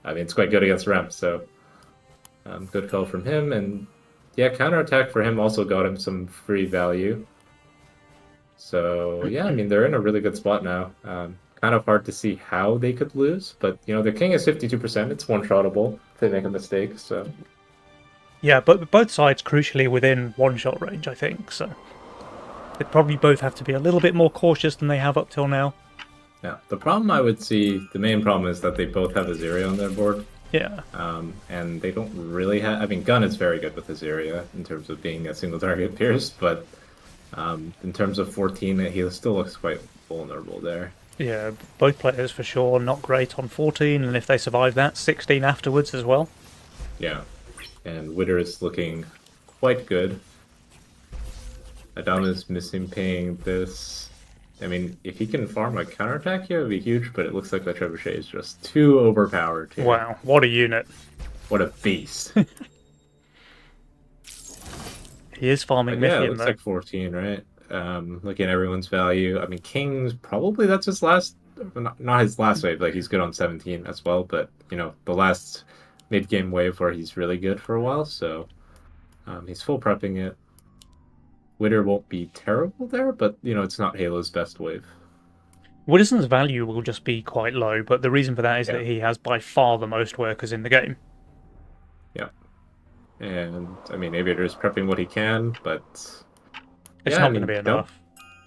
I mean, it's quite good against Ram, so good call from him. And yeah, counterattack for him also got him some free value. So yeah, I mean, they're in a really good spot now. Kind of hard to see how they could lose, but their King is 52%. It's one-shottable if they make a mistake, so... Yeah, but both sides crucially within one-shot range, I think, so... They probably both have to be a little bit more cautious than they have up till now. Yeah, the problem I would see, the main problem is that they both have Azuria on their board. Yeah. And they don't really have... I mean, Gun is very good with Azuria in terms of being a single target pierce, but In terms of 14, he still looks quite vulnerable there. Yeah, both players for sure not great on 14, and if they survive that, 16 afterwards as well. Yeah, and Witter is looking quite good. Adama's missing paying this. I mean, if he can farm a counterattack here, it would be huge, but it looks like the Trebuchet is just too overpowered here. Wow, what a unit. What a beast. He is farming But yeah, it Mythium looks though. like 14, right? Looking at everyone's value. I mean, King's probably that's his last, not his last wave. Like he's good on 17 as well, but the last mid-game wave where he's really good for a while. So he's full prepping it. Witter won't be terrible there, but it's not Halo's best wave. Wooderson's value will just be quite low, but the reason for that is Yeah, that he has by far the most workers in the game. yeah. And I mean, Aviator is prepping what he can, but It's yeah, I not going to mean, be enough.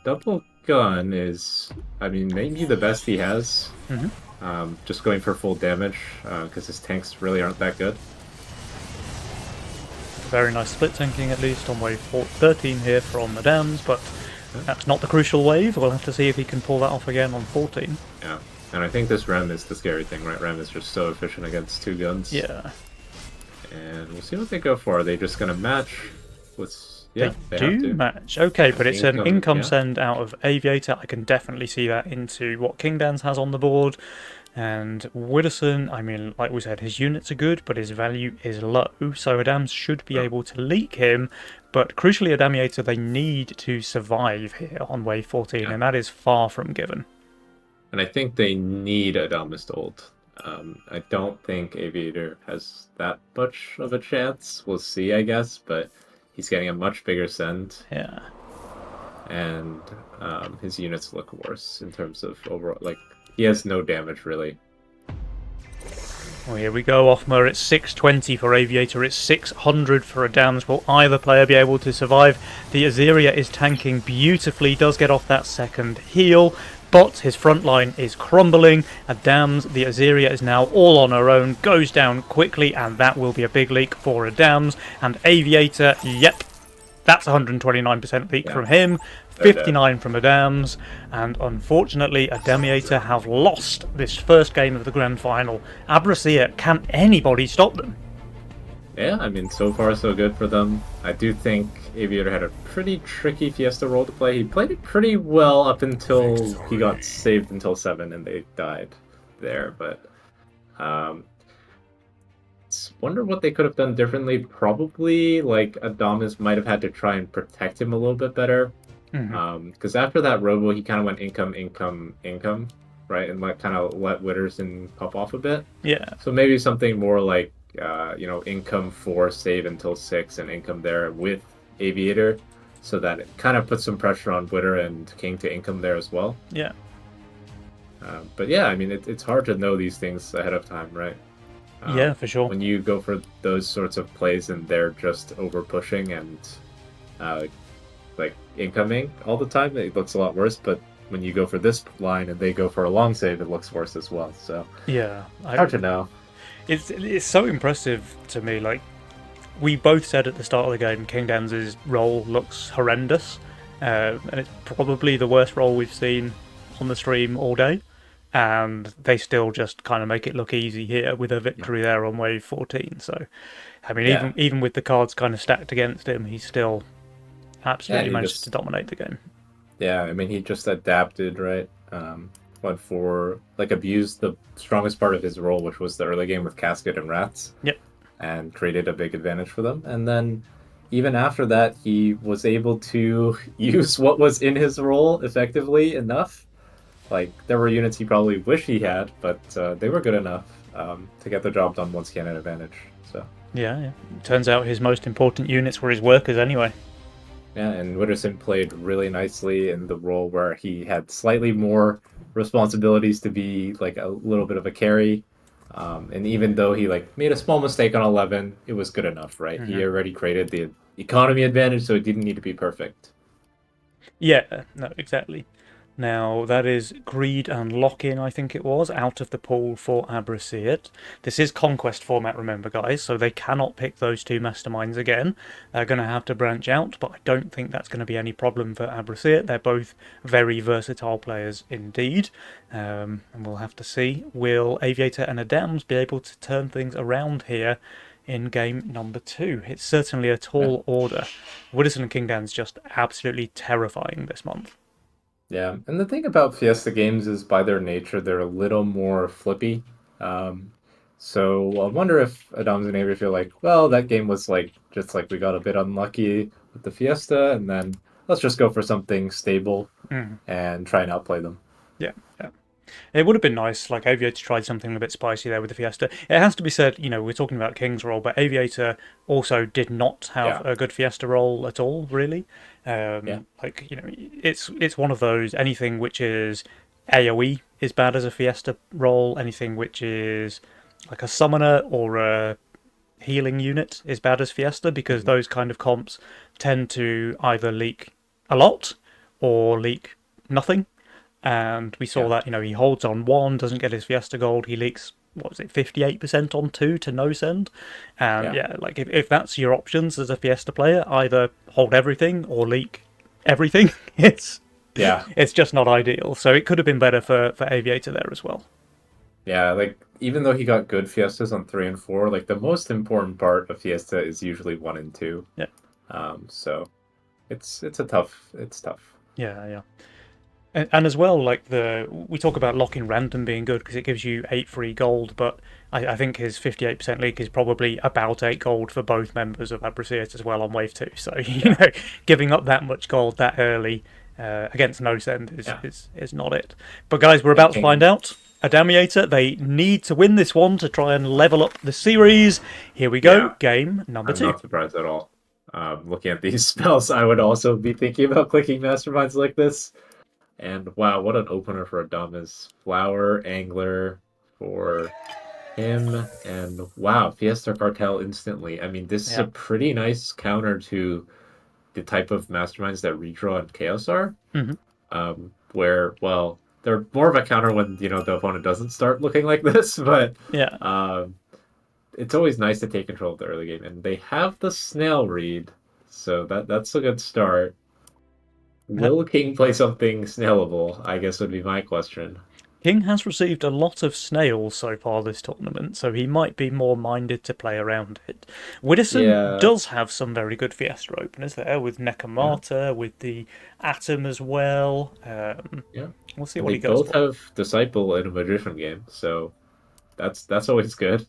double gun is, I mean, maybe the best he has. Hmm. Just going for full damage because his tanks really aren't that good. Very nice split tanking at least on wave 13 here from the Dams, but Yeah. that's not the crucial wave. We'll have to see if he can pull that off again on 14. Yeah, and I think this Rem is the scary thing, right? Rem is just so efficient against two guns. Yeah, And we'll see what they go for. Are they just going to match? Yeah, they they have do to. match. Okay, but it's an income Yeah. send out of Aviator. I can definitely see that into what King Dance has on the board. And Wooderson, I mean, like we said, his units are good, but his value is low. So Adams should be Oh. able to leak him. But crucially, Adamiator, they need to survive here on wave 14, Yeah. and that is far from given. And I think they need Adamas to ult. I don't think Aviator has that much of a chance. We'll see, I guess, but he's getting a much bigger send, Yeah. and his units look worse in terms of overall. Like, he has no damage, really. Well, here we go, Offmer. It's 620 for Aviator, it's 600 for Adams. Will either player be able to survive? The Azeria is tanking beautifully, does get off that second heal, but his front line is crumbling. Adams, the Azeria is now all on her own, goes down quickly, and that will be a big leak for Adams. And Aviator, yep, that's 129% leak Yeah. from him, They're dead. 59 from Adams, and unfortunately, Adamiator have lost this first game of the grand final. Abrasia, can anybody stop them? Yeah, I mean, so far so good for them. I do think Aviator had a pretty tricky Fiesta role to play. He played it pretty well up until he got saved until 7 and they died there. But wonder what they could have done differently. Probably like Adamas might have had to try and protect him a little bit better. Because after that Robo, he kind of went income, right, and kind of let Witterson pop off a bit. Yeah, So maybe something more like income 4, save until 6, and income there with Aviator, so that it kind of puts some pressure on Witter and King to income there as well. yeah. But yeah, I mean, it's hard to know these things ahead of time, right? Yeah, for sure. When you go for those sorts of plays and they're just over pushing and like incoming all the time, it looks a lot worse. But when you go for this line and they go for a long save, it looks worse as well. So Yeah, hard to know. it's so impressive to me. Like, we both said at the start of the game, King Dan's role looks horrendous, and it's probably the worst role we've seen on the stream all day. And they still just kind of make it look easy here with a victory there on wave 14. So, I mean, Yeah. even with the cards kind of stacked against him, he still absolutely he managed just- to dominate the game. Yeah, I mean, he just adapted, right? Went for, like, abused the strongest part of his role, which was the early game with Casket and Rats. Yep. And created a big advantage for them. And then, even after that, he was able to use what was in his role effectively enough. Like, there were units he probably wish he had, but they were good enough to get the job done once he had an advantage. So. Yeah. Turns out his most important units were his workers anyway. Yeah, and Witterson played really nicely in the role where he had slightly more responsibilities to be like a little bit of a carry. And even though he made a small mistake on 11, it was good enough, right? He already created the economy advantage, so it didn't need to be perfect. Yeah, no, exactly. Now, that is Greed and Lock-In, I think it was, out of the pool for Abraceit. This is Conquest format, remember, guys, so they cannot pick those two masterminds again. They're going to have to branch out, but I don't think that's going to be any problem for Abraceit. They're both very versatile players indeed, and we'll have to see. Will Aviator and Adams be able to turn things around here in game number 2? It's certainly a tall order. Widdowson and Kingdan's just absolutely terrifying this month. Yeah, and the thing about Fiesta games is by their nature, they're a little more flippy. So I wonder if Adams and Avery feel like, well, that game was like just like we got a bit unlucky with the Fiesta, and then let's just go for something stable and try and outplay them. Yeah, yeah. It would have been nice, like Aviator tried something a bit spicy there with the Fiesta. It has to be said, we're talking about King's roll, but Aviator also did not have a good Fiesta roll at all, really. It's one of those, anything which is AoE is bad as a Fiesta roll, anything which is like a summoner or a healing unit is bad as Fiesta, because those kind of comps tend to either leak a lot or leak nothing. And we saw that, he holds on 1, doesn't get his Fiesta gold, he leaks, 58% on 2 to no send. And like if that's your options as a Fiesta player, either hold everything or leak everything. It's just not ideal. So it could have been better for Aviator there as well. Yeah, like even though he got good Fiestas on 3 and 4, like the most important part of Fiesta is usually 1 and 2. Yeah. So it's tough. Yeah, yeah. And as well, like we talk about locking random being good because it gives you 8 free gold, but I think his 58% leak is probably about 8 gold for both members of Abraceit as well on wave 2. So giving up that much gold that early against no send is not it. But guys, we're about to find out. Adamiator, they need to win this one to try and level up the series. Here we go, game number 2. I'm not surprised at all. Looking at these spells, I would also be thinking about clicking masterminds like this. And wow, what an opener for Adamas. Flower, Angler for him, and wow, Fiesta Cartel instantly. I mean, this is a pretty nice counter to the type of masterminds that Redraw and Chaos are. Where, well, they're more of a counter when, the opponent doesn't start looking like this, but it's always nice to take control of the early game. And they have the snail read, so that's a good start. Will King play something snailable, I guess would be my question. King has received a lot of snails so far this tournament, so he might be more minded to play around it. Widdowson does have some very good Fiesta openers there, with Nekomata, with the Atom as well. We'll see what he goes for. They both have Disciple in a Magician game, so that's always good.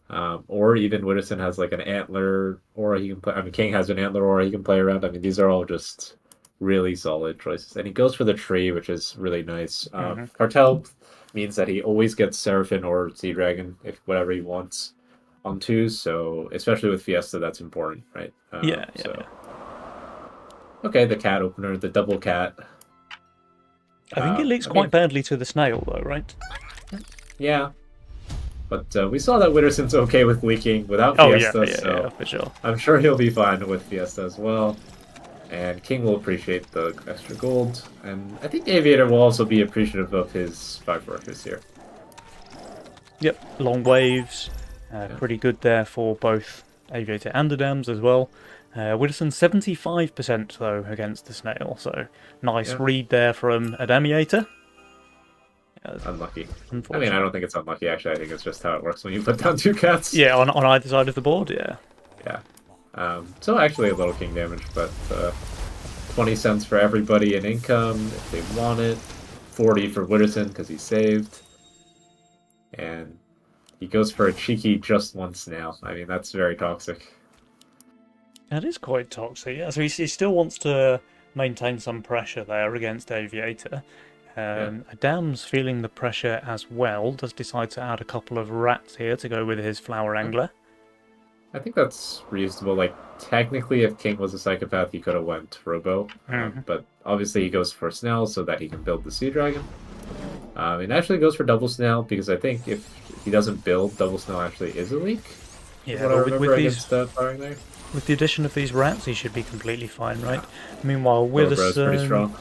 Or even Widdowson has like an Antler, or he can play. I mean, King has an Antler, or he can play around. I mean, these are all just really solid choices, and he goes for the tree, which is really nice. Cartel means that he always gets Seraphim or Sea Dragon, if whatever he wants, on 2s. So especially with Fiesta, that's important, right? Okay, the cat opener, the double cat. I think it leaks quite badly to the snail, though, right? Yeah, but we saw that Widdowson's okay with leaking without Fiesta, so for sure. I'm sure he'll be fine with Fiesta as well. And King will appreciate the extra gold. And I think Aviator will also be appreciative of his 5 workers here. Yep, long waves. Pretty good there for both Aviator and Adams as well. Widdowson 75% though against the snail. So nice read there from Adamiator. Unlucky. I mean, I don't think it's unlucky, actually. I think it's just how it works when you put down 2 cats. Yeah, on either side of the board, yeah. Yeah. So actually a little king damage, but 20 cents for everybody in income if they want it. 40 for Widdowson because he saved. And he goes for a cheeky just one snail. I mean, that's very toxic. That is quite toxic, yeah. So he still wants to maintain some pressure there against Aviator. Adam's feeling the pressure as well. Does decide to add a couple of rats here to go with his Flower Angler. I think that's reasonable. Like, technically, if King was a psychopath, he could have went Robo. But obviously, he goes for Snail so that he can build the Sea Dragon. It actually goes for Double Snail because I think if he doesn't build, Double Snail actually is a leak. Yeah, with the addition of these rats, he should be completely fine, right? Meanwhile, Widdowson, pretty strong.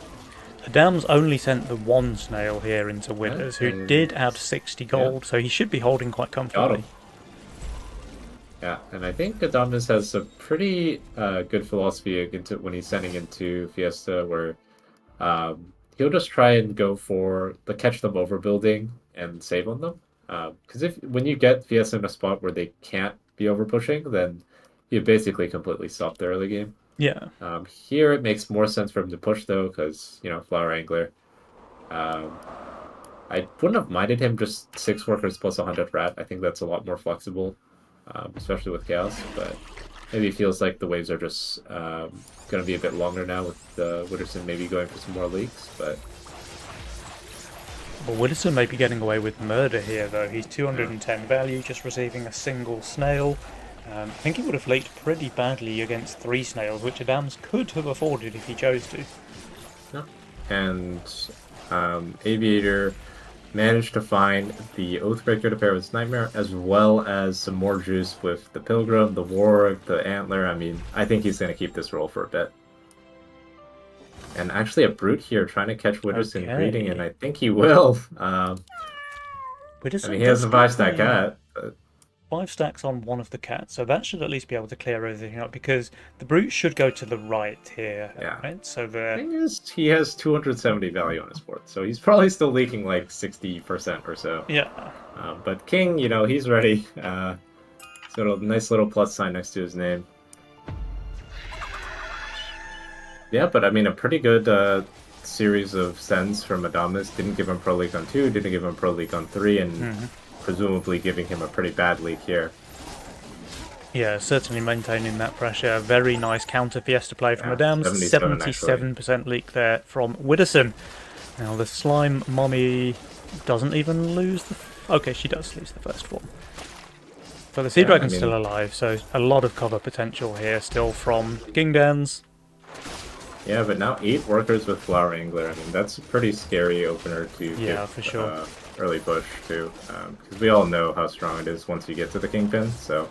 Adam's only sent the one snail here into Withers, who and did add 60 gold, so he should be holding quite got comfortably. him. Yeah, and I think Adamas has a pretty good philosophy into when he's sending into Fiesta, where he'll just try and go for the catch them overbuilding and save on them. Because if when you get Fiesta in a spot where they can't be over pushing, then you basically completely stop the early game. Yeah. Here it makes more sense for him to push though, because Flower Angler. I wouldn't have minded him just 6 workers plus 100 rat. I think that's a lot more flexible, especially with Chaos. But maybe it feels like the waves are just going to be a bit longer now with Witterson maybe going for some more leaks. But Well, Wilson may be getting away with murder here, though. He's 210 value, just receiving a single snail. I think he would have leaked pretty badly against 3 snails, which Adams could have afforded if he chose to. yeah. And Aviator managed to find the Oathbreaker to pair with Nightmare, as well as some more juice with the Pilgrim, the Warwick, the Antler. I mean, I think he's going to keep this role for a bit. And actually a Brute here trying to catch Witterson greeting, and I think he will. I mean, he has a 5-stack cat. But 5 stacks on one of the cats, so that should at least be able to clear everything up, because the Brute should go to the right here, Yeah. right? So the thing is, he has 270 value on his board, so he's probably still leaking like 60% or so. Yeah. But King, he's ready. He's got a nice little plus sign next to his name. Yeah, but I mean, a pretty good series of sends from Adamas. Didn't give him Pro League on 2, didn't give him Pro League on 3, and presumably giving him a pretty bad leak here. Yeah, certainly maintaining that pressure. Very nice counter Fiesta play from Adams. 77% leak there from Witterson. Now the Slime Mommy doesn't even lose the... Okay, she does lose the first form. So the Sea Dragon's still alive, so a lot of cover potential here still from Kingdans. Yeah, but now 8 workers with Flower Angler. I mean, that's a pretty scary opener to give, for sure. Early push too, because we all know how strong it is once you get to the Kingpin. So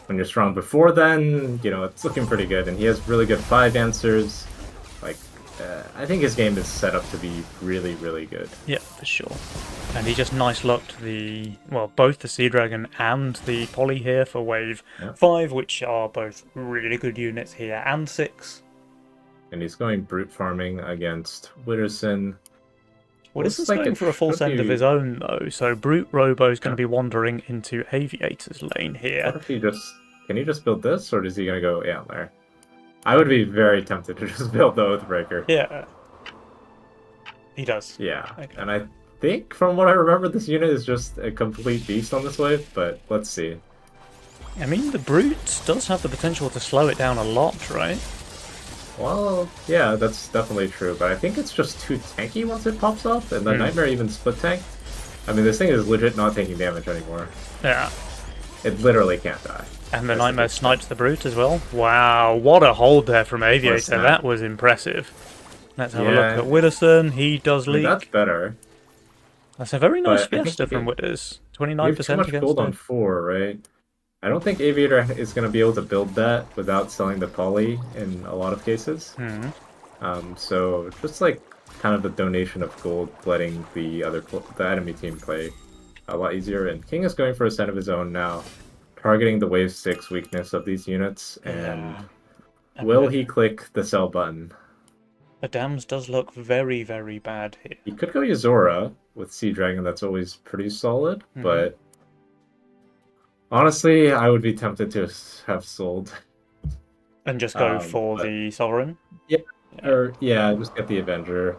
when you're strong before then, it's looking pretty good. And he has really good 5 answers. Like, I think his game is set up to be really, really good. Yeah, for sure. And he just nice lucked both the Sea Dragon and the Poly here for wave 5, which are both really good units here, and 6. And he's going Brute farming against Witterson. Witterson's going for a full send of his own, though, so Brute Robo's going to be wandering into Aviator's lane here. What if he can he just build this, or is he going to go Antler? I would be very tempted to just build the Oathbreaker. Yeah. He does. Yeah, okay. And I think, from what I remember, this unit is just a complete beast on this wave, but let's see. I mean, the Brute does have the potential to slow it down a lot, right? Well, yeah, that's definitely true, but I think it's just too tanky once it pops off, and the Nightmare even split tank. I mean, this thing is legit not taking damage anymore. Yeah. It literally can't die. And the Nightmare snipes the Brute as well. Wow, what a hold there from Aviator. That was impressive. Let's have a look at Witterson. He does leak. That's better. That's a very nice Fiesta from Witters. 29% too much against gold on 4, right? I don't think Aviator is going to be able to build that without selling the poly in a lot of cases. So just like kind of the donation of gold, letting the enemy team play a lot easier. And King is going for a set of his own now, targeting the wave 6 weakness of these units. And will he click the sell button? Adams does look very, very bad here. He could go Yuzora with Sea Dragon. That's always pretty solid, but honestly, I would be tempted to have sold. And just go for the Sovereign? Yeah, just get the Avenger.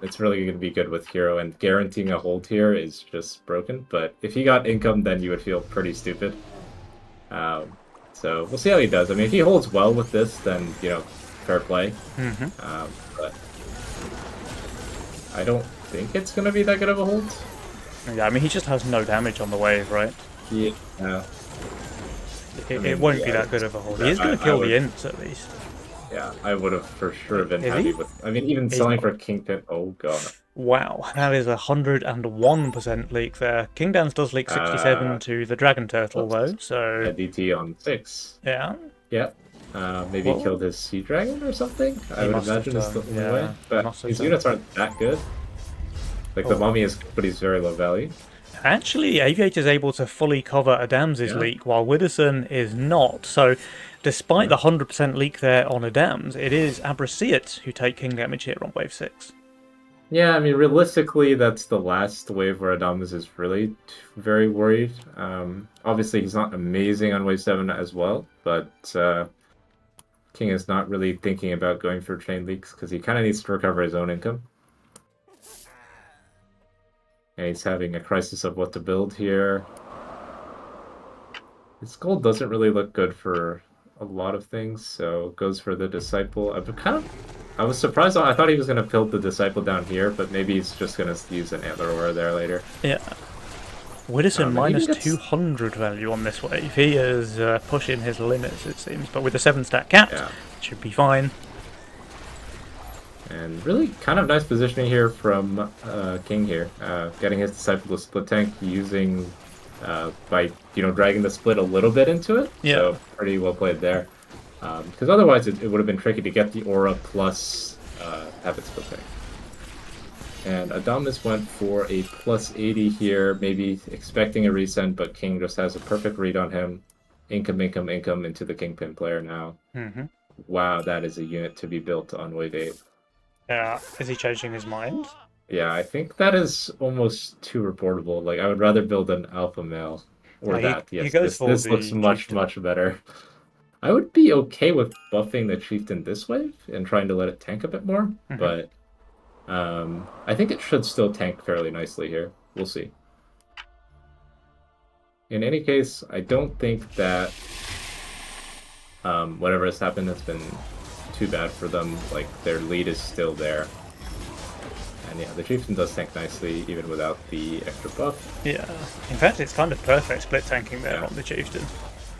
It's really going to be good with Hero, and guaranteeing a hold here is just broken. But if he got income, then you would feel pretty stupid. So we'll see how he does. I mean, if he holds well with this, then, fair play. But I don't think it's going to be that good of a hold. Yeah, I mean, he just has no damage on the wave, right? Yeah. It won't be that good of a hold. He is going to kill the Ints, at least. Yeah, I would have for sure been happy with... I mean, even selling for Kingpin... Oh, God. Wow, that is 101% leak there. Kingdans does leak 67 to the Dragon Turtle, though, so... Yeah, DT on 6. Yeah. Yeah. Maybe Well, killed his Sea Dragon or something. I he would must have imagine is the done. only way. Yeah, he But must have his done. units aren't that good. Like the Oh. mummy is, but he's very low value. Actually, Aviator is able to fully cover Adams' Yeah. leak, while Widdowson is not. So, despite the 100% leak there on Adams, it is Abrasiat who take king damage here on wave 6. Yeah, I mean, realistically, that's the last wave where Adamas is really very worried. Obviously, he's not amazing on wave 7 as well, but King is not really thinking about going for chain leaks because he kind of needs to recover his own income. And he's having a crisis of what to build here. His gold doesn't really look good for a lot of things, so goes for the Disciple. I was surprised. I thought he was going to build the Disciple down here, but maybe he's just going to use an Antler Aura there later. Yeah. Widdowson and minus even gets- 200 value on this wave. He is pushing his limits, it seems, but with a 7-stat cap, Yeah. should be fine. And really kind of nice positioning here from King here. Getting his Disciple to split tank using by dragging the split a little bit into it. Yeah. So pretty well played there. Because otherwise it would have been tricky to get the aura plus have it split tank. And Adamas went for a plus 80 here, maybe expecting a resend, but King just has a perfect read on him. Income into the Kingpin player now. Mm-hmm. Wow, that is a unit to be built on wave 8. Is he changing his mind? Yeah, I think that is almost too reportable. Like, I would rather build an alpha male or He that. goes Yes, for this the looks much, chieftain. much better. I would be okay with buffing the chieftain this wave and trying to let it tank a bit more, but I think it should still tank fairly nicely here. We'll see. In any case, I don't think that whatever has happened has been too bad for them. Like, their lead is still there. And yeah, the chieftain does tank nicely even without the extra buff. Yeah. In fact, it's kind of perfect split tanking there Yeah. on the chieftain.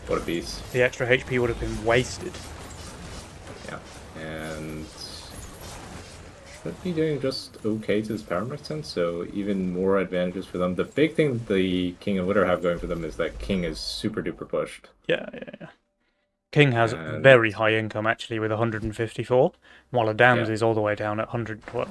What a beast. The extra HP would have been wasted. Yeah. And should be doing just okay to his power mix, so even more advantages for them. The big thing the King and Witter have going for them is that King is super duper pushed. Yeah. King has And- very high income actually with 154, while Adams Yeah. is all the way down at 112.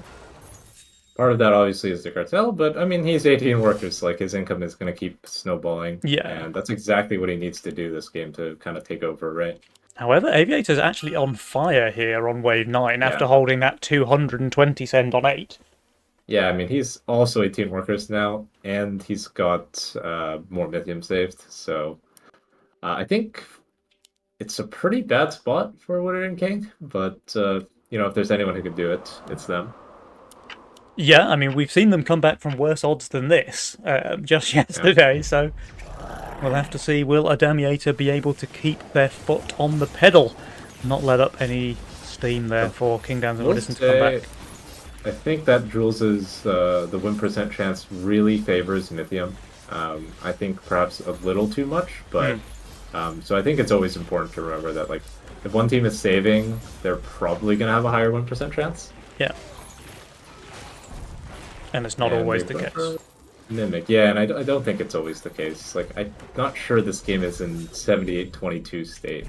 Part of that obviously is the cartel, but I mean, he's 18 workers, like his income is going to keep snowballing. Yeah. And that's exactly what he needs to do this game to kind of take over, right? However, Aviator's actually on fire here on wave 9 after holding that 220 send on 8. Yeah, I mean, he's also 18 workers now, and he's got more Mythium saved, so I think it's a pretty bad spot for Witter and King, but, if there's anyone who could do it, it's them. Yeah, I mean, we've seen them come back from worse odds than this just yesterday, so we'll have to see, will Adamiator be able to keep their foot on the pedal, not let up any steam there for King Downs and Widdowson to come back. I think that Jules's the win percent chance really favors Mythium. I think perhaps a little too much, but so I think it's always important to remember that, like, if one team is saving, they're probably going to have a higher win percent chance. Yeah. And it's not And always they the went case. for Mimic, yeah, and I don't think it's always the case. Like, I'm not sure this game is in 78-22 state.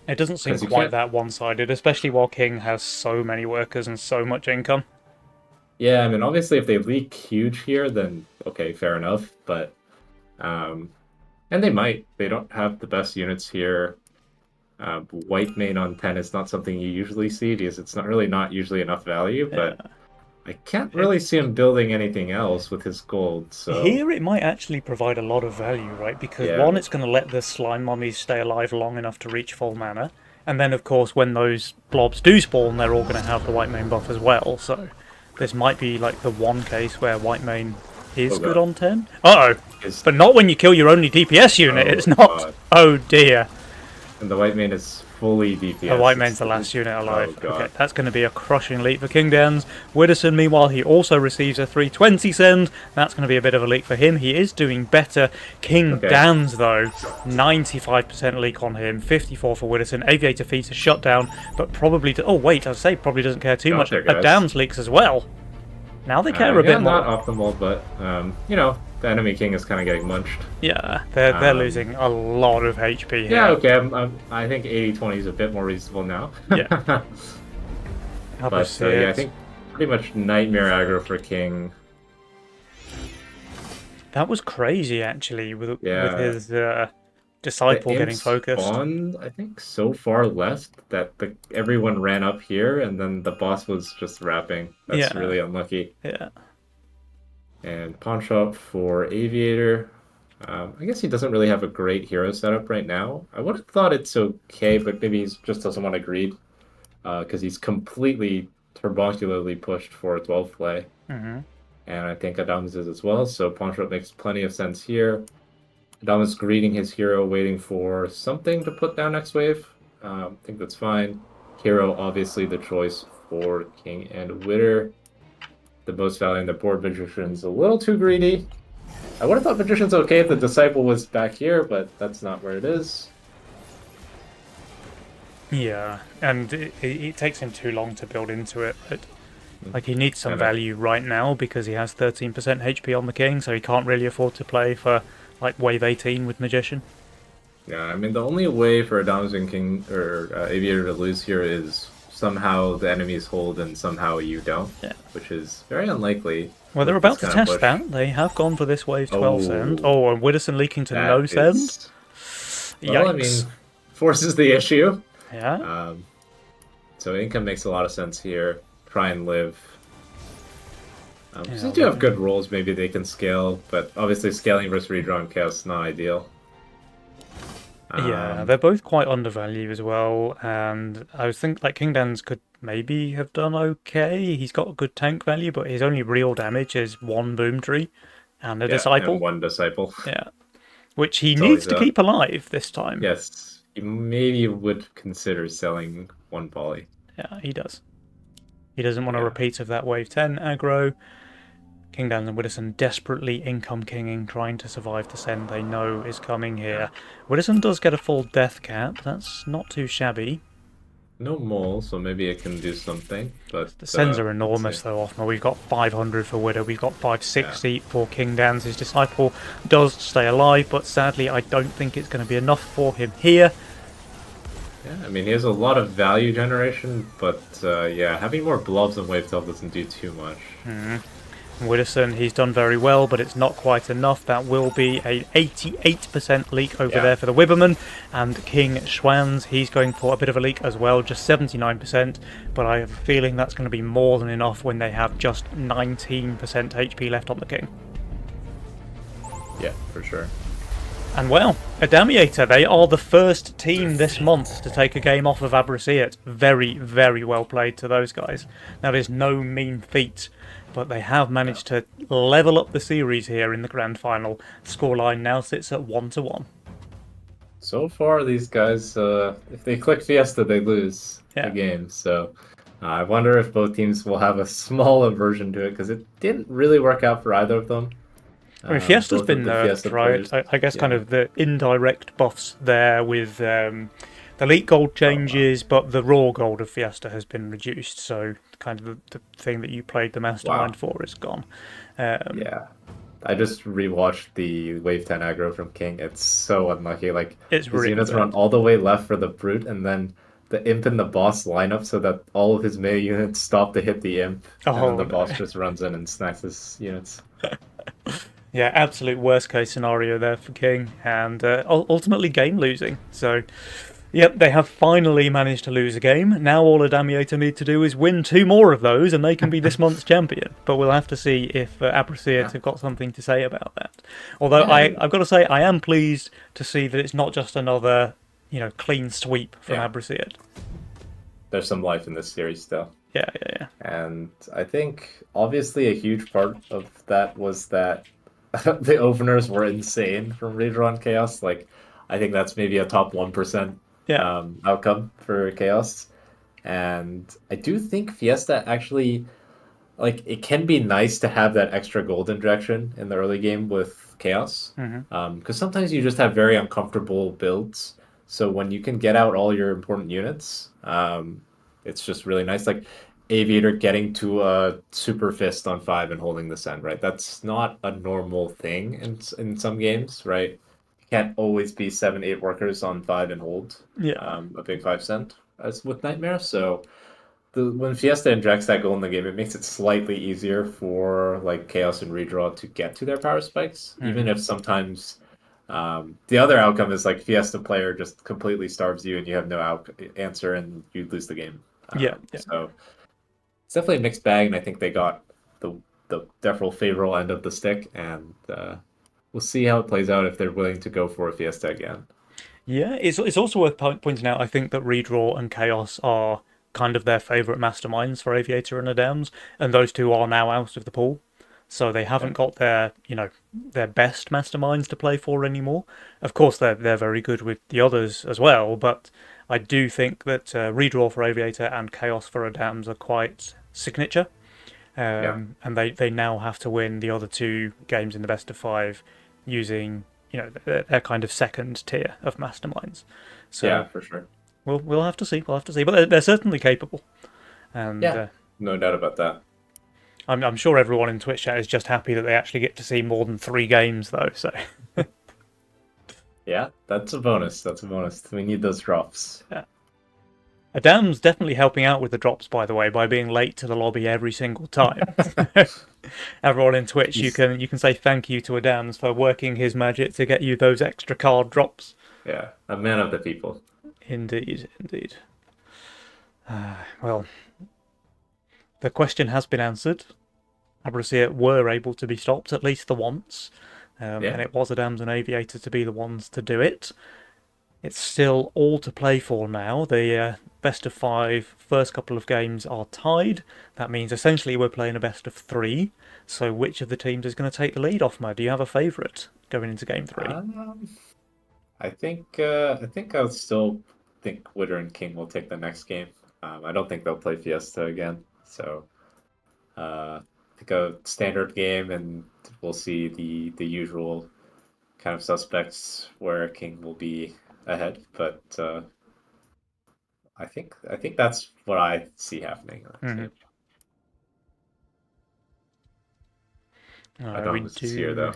It doesn't seem 'cause you quite can't- that one-sided, especially while King has so many workers and so much income. Yeah, I mean, obviously, if they leak huge here, then okay, fair enough. But, and they might. They don't have the best units here. White main on 10 is not something you usually see because it's not usually enough value. But I can't really see him building anything else with his gold. So Here it might actually provide a lot of value, right? Because Yeah. one, it's going to let the slime mummies stay alive long enough to reach full mana. And then, of course, when those blobs do spawn, they're all going to have the white main buff as well. So this might be like the one case where white main is Oh, good God. on 10. Uh-oh! Is- But not when you kill your only DPS unit, Oh, it's not. God. Oh dear. and the white main is fully DPS. The white main's It's- the last unit alive. Oh, God. Okay, that's going to be a crushing leak for King Downs. Widdowson, meanwhile, he also receives a 320 send. That's going to be a bit of a leak for him. He is doing better. King Okay. Downs, though, 95% leak on him, 54 for Widdowson. Aviator feeds a shutdown, but probably... oh, wait, I'd say probably doesn't care too Got much. there, guys. Downs leaks as well. Now they care a yeah, bit more. not optimal, but, the enemy king is kind of getting munched. Yeah, they're Um, losing a lot of HP yeah, here. okay. I think 80-20 is a bit more reasonable now. Yeah, But yeah, I Abraceit. think pretty much nightmare aggro for king. That was crazy, actually, with Yeah, his the disciple getting imps focused. spawned, I think, so far left that everyone ran up here, and then the boss was just wrapping. That's Yeah, really unlucky. yeah. And pawn shop for aviator. I guess he doesn't really have a great hero setup right now. I would have thought it's okay, but maybe he just doesn't want to greed because he's completely turbulently pushed for 12 play. Hmm. And I think Adamus is as well, so pawn shop makes plenty of sense here. Adamus greeting his hero, waiting for something to put down next wave. I think that's fine. Hero, obviously the choice for King and Witter. The most value in the board. Magician's a little too greedy. I would have thought Magician's okay if the Disciple was back here, but that's not where it is. Yeah, and it takes him too long to build into it. But like he needs some And value right now because he has 13% HP on the king, so he can't really afford to play for like wave 18 with Magician. yeah, I mean, the only way for Adamus and King or Aviator to lose here is somehow the enemies hold and somehow you don't, Yeah. which is very unlikely Well, they're with this about to kind of test push. that. They have gone for this wave 12 send. Oh, Oh, and Widdowson leaking to no that send. is, well, I Yikes. mean, forces the issue. Yeah. Um, so income makes a lot of sense here. Try and live. Yeah, Since you have good rolls, maybe they can scale, but obviously scaling versus redrawn chaos is not ideal. yeah, Um, they're both quite undervalued as well, and I was thinking like King Dan's could maybe have done okay. He's got good tank value, but his only real damage is one Boom Tree and a yeah, and Disciple. one disciple. Yeah, which he It's needs always to keep alive this time. yes. You maybe would consider selling one poly. Yeah, he does. He doesn't want a Yeah. repeat of that wave 10 aggro. King Dan and Widdowson desperately income kinging, trying to survive the send they know is coming Yeah. here. Widdowson does get a full death cap. That's not too shabby. No mole, so maybe it can do something, but The sends are let's see. enormous though, Othmar. We've got 500 for Widow, we've got Yeah. 560 for King Dan's. His disciple does stay alive, but sadly I don't think it's going to be enough for him here. Yeah, I mean, he has a lot of value generation, but yeah, having more blobs on Wave Tail doesn't do too much. Widdowson, he's done very well, but it's not quite enough. That will be a 88% leak over Yeah. there for the Wibberman. And King Schwanz, he's going for a bit of a leak as well, just 79%. But I have a feeling that's going to be more than enough when they have just 19% HP left on the King. Yeah, for sure. And well, Adamiator, they are the first team this month to take a game off of Abraceit. Very, very well played to those guys. That is no mean feat, but they have managed to level up the series here in the grand final. The scoreline now sits at 1-1. So far, these guys, if they click Fiesta, they lose Yeah. the game. So I wonder if both teams will have a small aversion to it because it didn't really work out for either of them. I mean, Fiesta's Both of been the nerfed, Fiesta right? players, I guess kind yeah. of the indirect buffs there with the elite gold changes, but the raw gold of Fiesta has been reduced. So kind of the thing that you played the mastermind Wow. for is gone. Yeah. I just rewatched the Wave 10 aggro from King. It's so unlucky. Like It's his really units run bad. all the way left for the Brute, and then the Imp and the Boss line up so that all of his melee units stop to hit the Imp, and then Oh the Boss no. just runs in and snacks his units. Yeah, absolute worst case scenario there for King, and ultimately game losing. So, yep, they have finally managed to lose a game. Now all Adamiator need to do is win 2 more of those, and they can be this month's champion. But we'll have to see if Abraceit Yeah. have got something to say about that. Although Yeah, I've got to say, I am pleased to see that it's not just another, clean sweep from yeah. Abraceit. There's some life in this series still. Yeah, yeah, yeah. And I think obviously a huge part of that was that the openers were insane from Redrawn Chaos. Like, I think that's maybe a top 1% Yeah. outcome for Chaos. And I do think Fiesta actually, like, it can be nice to have that extra gold injection in the early game with Chaos. Hmm. Because sometimes you just have very uncomfortable builds. So when you can get out all your important units, it's just really nice. Like, Aviator getting to a super fist on 5 and holding the send, right? That's not a normal thing in some games, right? You can't always be 7, 8 workers on 5 and hold Yeah. a big 5 send as with Nightmare. So when Fiesta injects that goal in the game, it makes it slightly easier for like Chaos and Redraw to get to their power spikes, even Mhm. if sometimes the other outcome is like Fiesta player just completely starves you and you have no answer and you lose the game. Yeah. Yeah. So it's definitely a mixed bag, and I think they got the definitely favorable end of the stick, and we'll see how it plays out if they're willing to go for a Fiesta again. Yeah, it's also worth pointing out. I think that Redraw and Chaos are kind of their favourite masterminds for Aviator and Adams, and those two are now out of the pool, so they Yeah, haven't got their best masterminds to play for anymore. Of course, they're very good with the others as well, but I do think that Redraw for Aviator and Chaos for Adams are quite signature, yeah, and they now have to win the other two games in the best of five using their kind of second tier of masterminds. So yeah, for sure. we'll have to see. We'll have to see, but they're certainly capable, and Yeah, no doubt about that. I'm sure everyone in Twitch chat is just happy that they actually get to see more than 3 games though. So Yeah, that's a bonus. That's a bonus. We need those drops. yeah. Adam's definitely helping out with the drops, by the way, by being late to the lobby every single time. Everyone in Twitch, He's you can say thank you to Adams for working his magic to get you those extra card drops. yeah, a man of the people. Indeed, indeed. Well, the question has been answered. Abrasier were able to be stopped at least the once, Yeah. and it was Adams and Aviator to be the ones to do it. It's still all to play for now. The best of five first couple of games are tied. That means essentially we're playing a best of three. So which of the teams is going to take the lead off, Mo? Do you have a favourite going into game three? Um, I think I'll still think Witter and King will take the next game. I don't think they'll play Fiesta again. So I think a standard game, and we'll see the usual kind of suspects where King will be ahead. But I think that's what I see happening in that Mm-hmm. game. Uh, we Adamus is here do though.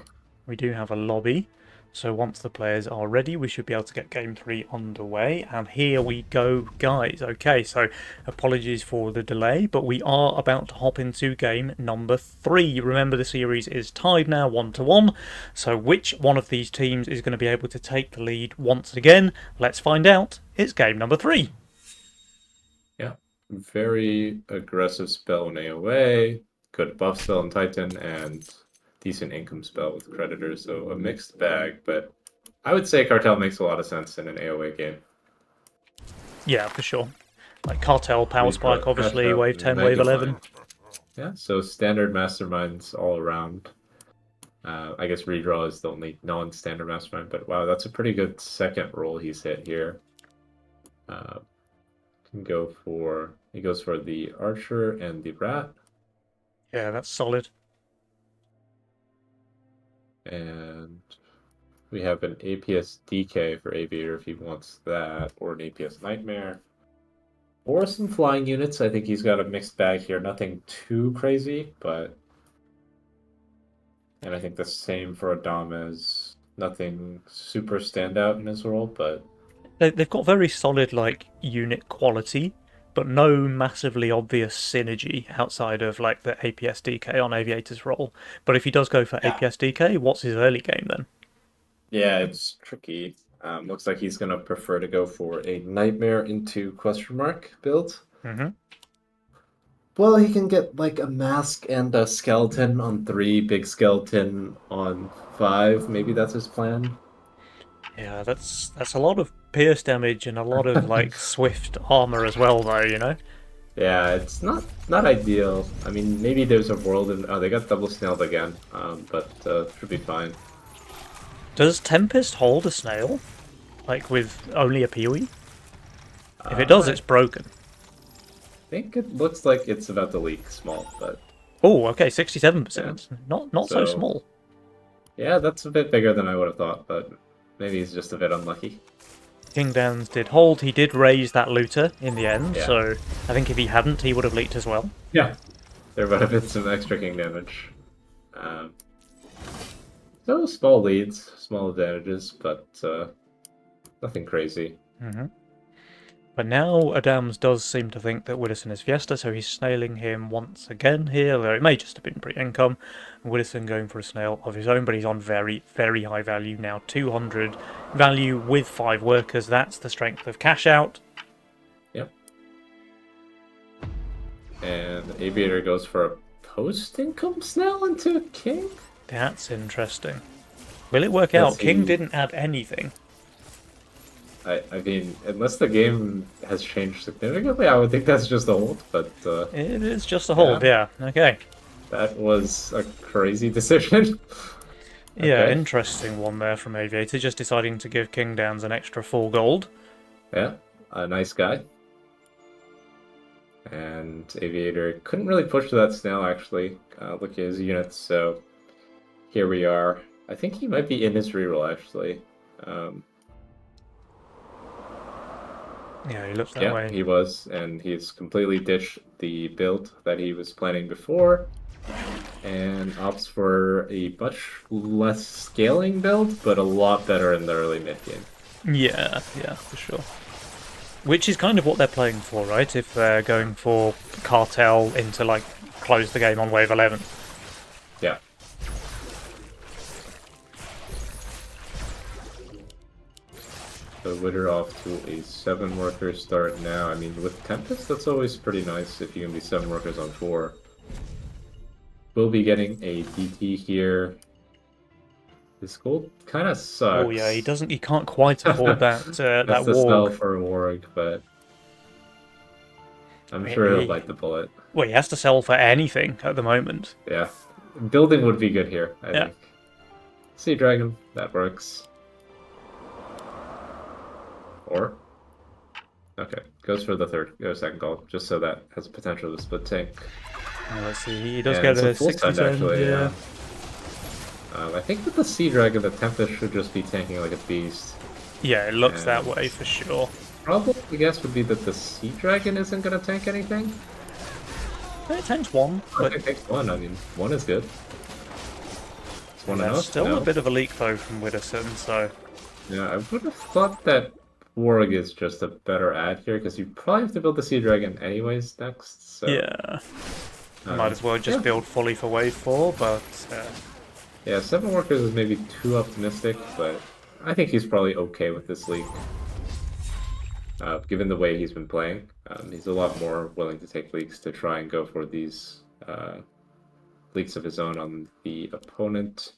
we do have a lobby. So once the players are ready, we should be able to get game three underway. And here we go, guys. Okay, so apologies for the delay, but we are about to hop into game number three. Remember, the series is tied now 1-1. So which one of these teams is going to be able to take the lead once again? Let's find out. It's game number three. Yeah, very aggressive spell in AOA, good buff spell in Titan, and decent income spell with Creditors. So a mixed bag, but I would say Cartel makes a lot of sense in an AOA game. Yeah, for sure. Like Cartel, Power Read Spike, obviously, Cartel, Wave 10, Wave 11. Megamind. Yeah, so standard masterminds all around. I guess Redraw is the only non-standard mastermind, but wow, that's a pretty good second roll he's hit here. Uh, can go for he goes for the Archer and the Rat. Yeah, that's solid. And we have an APS DK for Aviator if he wants that, or an APS Nightmare. Or some flying units. I think he's got a mixed bag here. Nothing too crazy, but. And I think the same for Adames. Nothing super standout in his role, but. They've got very solid like unit quality, but no massively obvious synergy outside of like the APS DK on Aviator's role. But if he does go for Yeah. APS DK, what's his early game then? Yeah, it's tricky. Looks like he's gonna prefer to go for a Nightmare into question mark build. Mm-hmm. Well, he can get like a mask and a skeleton on 3, big skeleton on 5. Maybe that's his plan. Yeah, that's a lot of pierce damage and a lot of like swift armor as well, though. Yeah, it's not ideal. I mean, maybe there's a world in. Oh, they got double snailed again, but should be fine. Does Tempest hold a snail, like with only a Peewee? If it does, I it's broken. think it looks like it's about to leak small, but Oh, okay, yeah. 67%. Not so So small. yeah, that's a bit bigger than I would have thought, but maybe he's just a bit unlucky. King Downs did hold. He did raise that looter in the end, Yeah. so I think if he hadn't, he would have leaked as well. Yeah. There would have been some extra king damage. Um, so small leads, small advantages, but nothing crazy. But now Adams does seem to think that Widdowson is Fiesta, so he's snailing him once again here, though it may just have been pre-income. Widdowson going for a snail of his own, but he's on very, very high value now. 200 value with 5 workers. That's the strength of cash out. Yep. And Aviator goes for a post-income snail into a king? That's interesting. Will it work Does out? King he- didn't add anything. I mean, unless the game has changed significantly, I would think that's just a hold, but It is just a hold, yeah. Okay. that was a crazy decision. Yeah, Okay. interesting one there from Aviator, just deciding to give King Downs an extra 4 gold. Yeah, a nice guy. And Aviator couldn't really push to that snail, actually. Look at his units, so here we are. I think he might be in his reroll, actually. Yeah, he looks that Yeah, way. he was, and he's completely ditched the build that he was planning before, and opts for a much less scaling build, but a lot better in the early mid game. Yeah, for sure. Which is kind of what they're playing for, right? If they're going for cartel into, like, close the game on wave 11. Yeah. So Witter off to a 7 worker start now. I mean, with Tempest, that's always pretty nice if you can be 7 workers on 4. We'll be getting a DT here. This gold kind of sucks. Oh yeah, he can't quite afford that that That's the spell warg. for a warg, but I'm Wait, sure he'll he- bite the bullet. Well, he has to sell for anything at the moment. Yeah. Building would be good here, I Yeah. think. Sea Dragon, that works. Or? Okay, goes for the second goal, just so that has potential to split tank. Let's see, he does Yeah, get it's a full 60 send, actually, yeah. I think with the Sea Dragon, the Tempest should just be tanking like a beast. Yeah, it looks that And- way for sure. Problem, I guess, would be that the Sea Dragon isn't going to tank anything. It tanks 1, I but think takes 1. I mean, 1 is good. It's 1 yeah, enough. still No? a bit of a leak though from Widdowson, so Yeah, I would have thought that Warg is just a better ad here, because you probably have to build the Sea Dragon anyways next, so... yeah. Might as well just yeah. build fully for wave 4, but Yeah, 7 workers is maybe too optimistic, but I think he's probably okay with this leak. Given the way he's been playing, he's a lot more willing to take leaks to try and go for these leaks of his own on the opponent.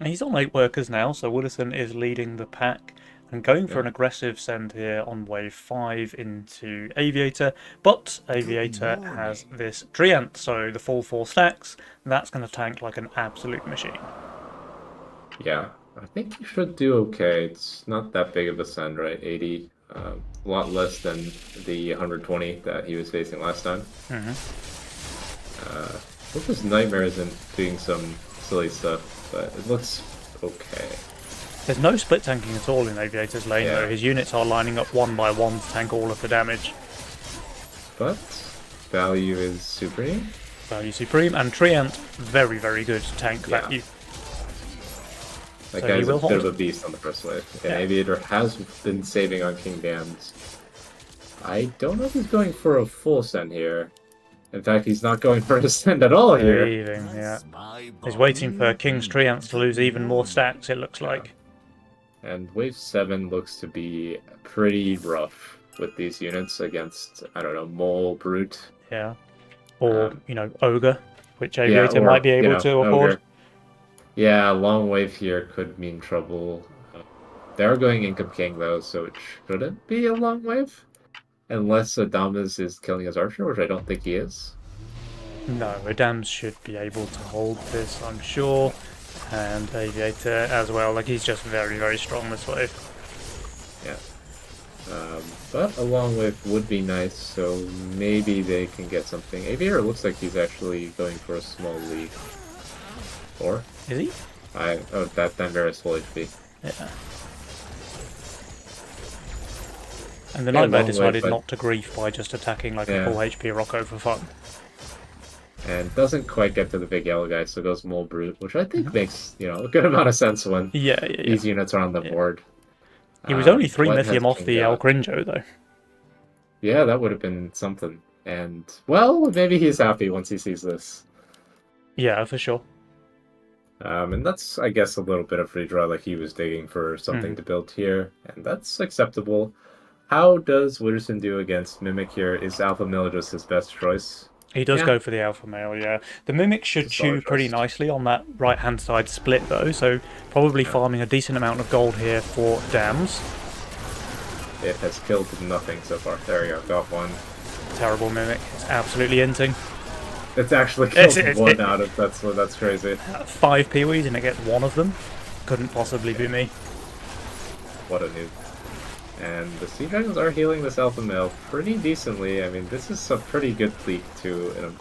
he's on 8 workers now, so Widdowson is leading the pack and going for Yeah. an aggressive send here on wave 5 into Aviator, but Aviator has this Treant, so the full 4 stacks, that's going to tank like an absolute machine. Yeah, I think he should do okay. It's not that big of a send, right? 80, a lot less than the 120 that he was facing last time. Hope his Nightmare isn't doing some silly stuff, but it looks okay. There's no split tanking at all in Aviator's lane Yeah. though, his units are lining up 1 by 1 to tank all of the damage. But value is supreme. Value Supreme, and Treant, very, very good tank Yeah. value. That So he guy's a will bit hold. of a beast on the first wave. And Yeah. Aviator has been saving on King Dams. I don't know if he's going for a full send here. In fact, he's not going for a send at all here. Leaving, yeah. He's waiting for King's Treants to lose even more stacks, it looks like. And wave 7 looks to be pretty rough with these units against, I don't know, Mole, Brute. Yeah. Or, Um, you know, Ogre, which Aviator or, might be you able know, to afford. Ogre. Yeah, long wave here could mean trouble. They're going Income King though, so it shouldn't be a long wave. Unless Adamas is killing his archer, which I don't think he is. No, Adams should be able to hold this, I'm sure. And Aviator as well, like he's just very, very strong this wave. Yeah. But a long wave would be nice, so maybe they can get something. Aviator looks like he's actually going for a small lead. Or? Is he? Oh, that Danvera is full HP. Yeah. And the Yeah, Nightmare long way, decided but not to grief by just attacking like a yeah, full HP Rocco for fun. and doesn't quite get to the big yellow guy, so goes Mole Brute, which I think Mhm. makes a good amount of sense when Yeah, yeah, yeah. these units are on the Yeah. board. He was only 3 What has Mythium off King the El got? Crinjo, though. Yeah, that would have been something. And well, maybe he's happy once he sees this. Yeah, for sure. And that's, I guess, a little bit of redraw, like he was digging for something Mhm. to build here, and that's acceptable. How does Wooderson do against Mimic here? Is Alpha Mill just his best choice? He does Yeah, go for the Alpha Male, yeah. The Mimic it's should a solid chew pretty choice. nicely on that right-hand side split, though, so probably Yeah. farming a decent amount of gold here for dams. It has killed nothing so far. There we go, got one. Terrible Mimic. It's absolutely inting. It's actually killed It's one out of that's crazy. 5 Peewees and it gets one of them. Couldn't possibly be me. What a noob. And the Sea Dragons are healing this Alpha Male pretty decently. I mean, this is a pretty good fleet to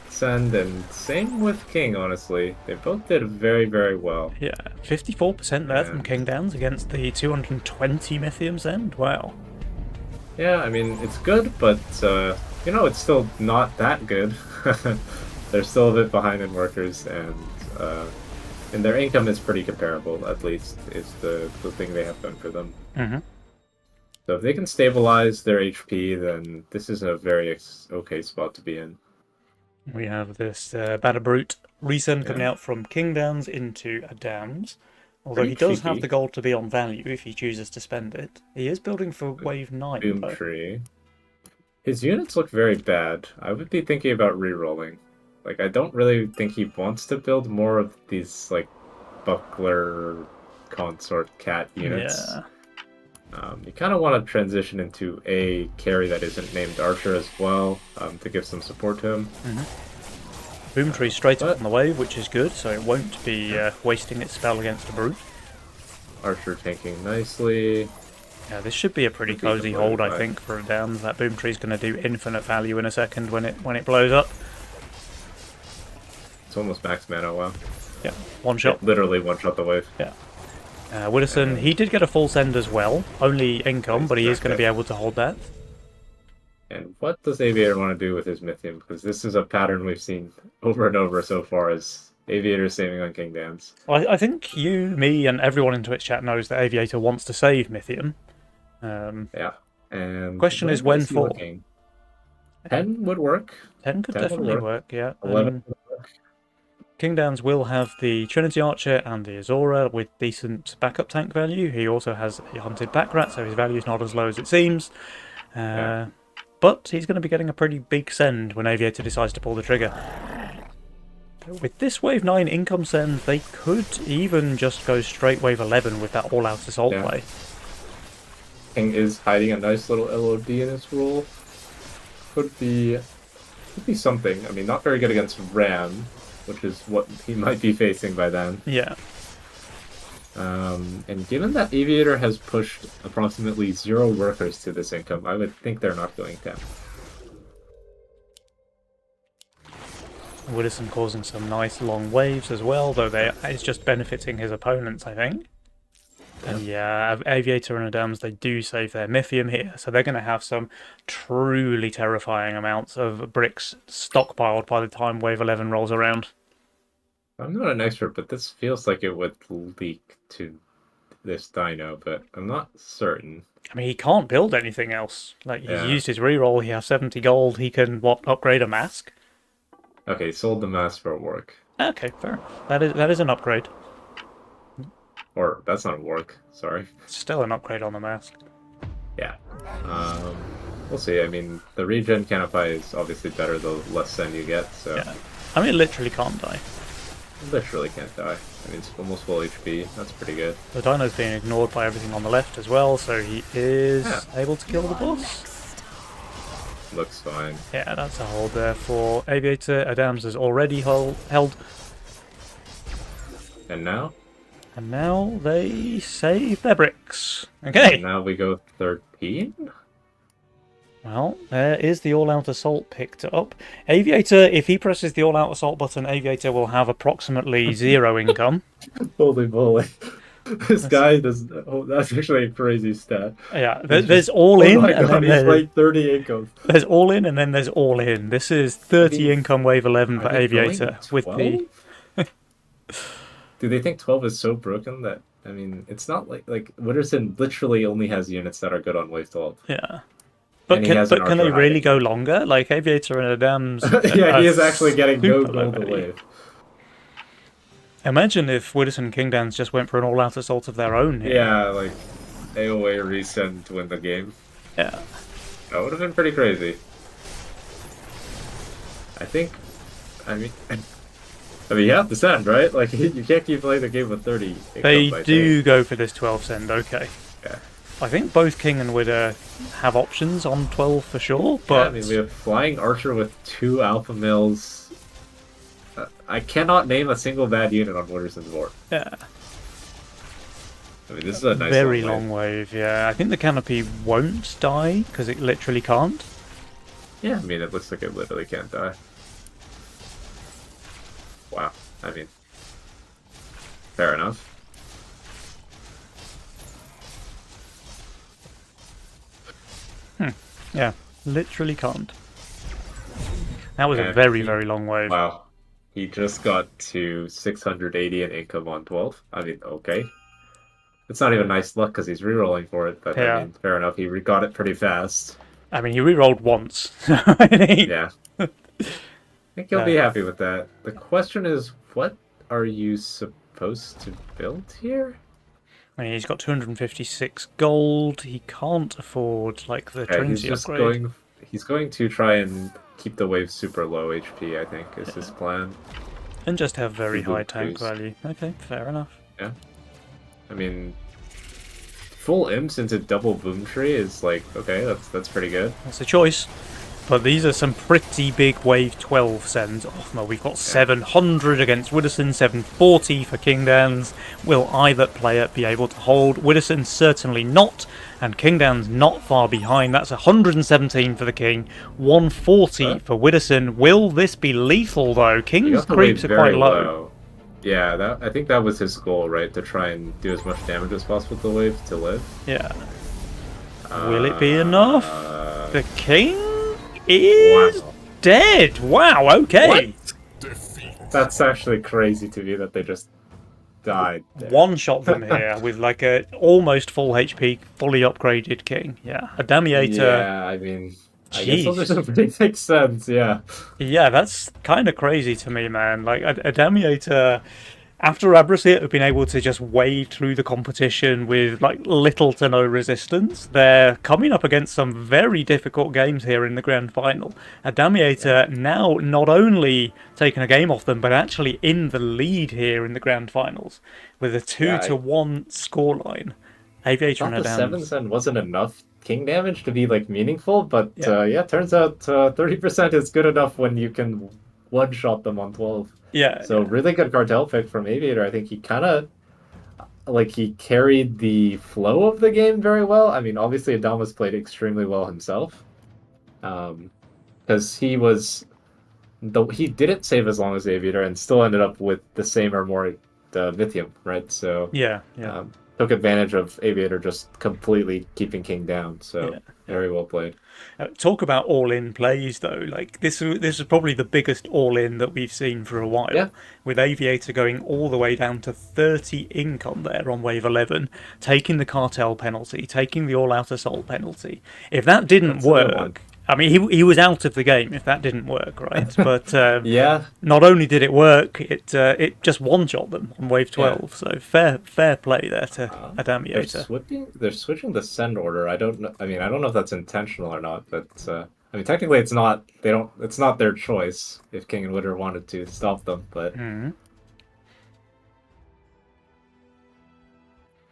send, and same with King, honestly. They both did very, very well. Yeah, 54% there from And King Downs against the 220 Mythium Send. Wow. yeah, I mean, it's good, but, it's still not that good. They're still a bit behind in workers, and their income is pretty comparable, at least, is the thing they have done for them. Mm-hmm. So if they can stabilize their HP, then this is a very okay spot to be in. We have this Batter Brute resend coming Yeah. out from King Downs into a Dams. Although Pretty he does have cheeky. the gold to be on value if he chooses to spend it. He is building for Wave 9, Boom though. Tree. His units look very bad. I would be thinking about re-rolling. Like, I don't really think he wants to build more of these, like, Buckler consort cat units. Yeah. You kind of want to transition into a carry that isn't named Archer as well, to give some support to him. Boom Tree straight up But on the wave, which is good, so it won't be wasting its spell against a Brute. Archer tanking nicely. Yeah, this should be a pretty Would be the cozy hold, I butterfly. think, for a Downs. That Boom Tree's going to do infinite value in a second when it blows up. It's almost max mana, wow. Yeah, one shot. It literally one-shot the wave. Yeah. Widdowson, he did get a full send as well. Only income, but he is going to be able to hold that. And what does Aviator want to do with his Mythium? Because this is a pattern we've seen over and over so far, as Aviator saving on King Dams. I think you, me, and everyone in Twitch chat knows that Aviator wants to save Mythium. Yeah. And Question is when is he for? looking? 10 would work. 10 could 10 would definitely work. work, yeah. 11 would work. King Downs will have the Trinity Archer and the Azora with decent backup tank value. He also has a Hunted Backrat, so his value is not as low as it seems. But he's going to be getting a pretty big send when Aviator decides to pull the trigger. With this Wave 9 income send, they could even just go straight Wave 11 with that all-out assault Yeah. play. King is hiding a nice little LOD in his rule. Could be something. I mean, not very good against Ram, which is what he might be facing by then. Yeah. And given that Aviator has pushed approximately 0 workers to this income, I would think they're not going 10. Widdowson causing some nice long waves as well, though it's just benefiting his opponents, I think. And yeah, Aviator and Adams, they do save their Mythium here, so they're going to have some truly terrifying amounts of bricks stockpiled by the time Wave 11 rolls around. I'm not an expert, but this feels like it would leak to this dino, but I'm not certain. I mean, he can't build anything else. Like, he's Yeah. used his reroll, he has 70 gold, he can, upgrade a mask? Okay, sold the mask for work. Okay, fair. That is an upgrade. Or, that's not work, sorry. It's still an upgrade on the mask. Yeah. We'll see. I mean, the regen canopy is obviously better the less send you get, so Yeah. I mean, it literally can't die. literally can't die. I mean, it's almost full HP. That's pretty good. The dino's being ignored by everything on the left as well, so he is able to kill the boss. Looks fine. Yeah, that's a hold there for Aviator. Adams is already held. And now? And now they save their bricks. Okay. And now we go 13? Well, there is the all-out assault picked up. Aviator, if he presses the all-out assault button, Aviator will have approximately 0 income. Holy moly. This guy does. Oh, that's actually a crazy stat. Yeah, He's just. there's all Oh in, my and god, then he's like 30 income. there's all in, and then there's all in. This is I 30 mean, income wave 11 are for they going Aviator with the 12? Do they think 12 is so broken that I mean, it's not like Witterson literally only has units that are good on wave 12, yeah. and he has an But can they archer really hiding go there. longer? Like Aviator and Adams Yeah, are he is actually getting no super low gold value. away. Imagine if Widdowson and Kingdowns just went for an all-out assault of their own here. Yeah, like AOA resend to win the game. Yeah. That would have been pretty crazy. I think. I mean, I mean, you have to send, right? Like, you can't keep playing the game with 30 They income by do day. go for this 12 send, okay. Yeah. I think both King and Widder have options on 12 for sure, Yeah, but I mean, we have Flying Archer with 2 Alpha Mills. I cannot name a single bad unit on Witterson's board. yeah, I mean, this is a nice very long long wave. Yeah, I think the canopy won't die because it literally can't. Yeah, I mean, it looks like it literally can't die. Wow. I mean, fair enough. Yeah, literally can't. That was a And very, he, very long wave. wow. He just got to 680 in income on 12. I mean, okay. It's not even nice luck because he's rerolling for it, but I Yeah, mean, fair enough. He got it pretty fast. I mean he re-rolled once. I think, Yeah. I think he'll be happy with that. The question is, what are you supposed to build here? I mean, he's got 256 gold. He can't afford like the Yeah, he's Trinity just upgrade. going. He's going to try and keep the wave super low HP. I think is his plan. And just have very Two high boom tank trees. value. Okay, fair enough. Yeah. I mean, full imps into double boom tree is like okay. That's pretty good. That's a choice. But these are some pretty big wave 12 sends. Oh, we've got 700 against Widdowson, 740 for Kingdowns. Will either player be able to hold? Widdowson certainly not, and Kingdowns not far behind. That's 117 for the King, 140 Huh? for Widdowson. Will this be lethal though? He King's got the wave creeps are very quite low. low. Yeah, that I think that was his goal, right? To try and do as much damage as possible with the wave to live. Yeah. Will it be enough? Uh, The King is wow. dead. Wow, okay. That's actually crazy to me that they just died. There. One shot them here with like a almost full HP, fully upgraded King. Yeah, a Damiator. Yeah, I mean, I guess those are Jeez. some pretty big sense. Yeah. Yeah, that's kind of crazy to me, man. Like a Damiator, after Abracet have been able to just wade through the competition with like little to no resistance, they're coming up against some very difficult games here in the grand final. A Damiator now not only taking a game off them, but actually in the lead here in the grand finals with a 2-1 scoreline. Aviator and Thought the Adams. 7 wasn't enough king damage to be like meaningful, but Yeah. yeah, turns out 30% is good enough when you can one shot them on 12. Yeah, So really good cartel pick from Aviator. I think he kind of like he carried the flow of the game very well. I mean, obviously Adamas played extremely well himself, because he didn't save as long as Aviator and still ended up with the same or more Mythium, right? So yeah. took advantage of Aviator just completely keeping King down. So Yeah. very well played. Talk about all-in plays though. Like this is probably the biggest all-in that we've seen for a while. Yeah. With Aviator going all the way down to 30 income there on wave 11, taking the cartel penalty, taking the all-out assault penalty. If that didn't That's a good one. work, I mean, he was out of the game if that didn't work, right? But Yeah, not only did it work, it just one-shot them on wave 12. So fair play there to Adamiator. they're switching the send order. I don't know. I mean, I don't know if that's intentional or not, but I mean, technically, it's not. They don't. It's not their choice if King and Witter wanted to stop them, but Mhm.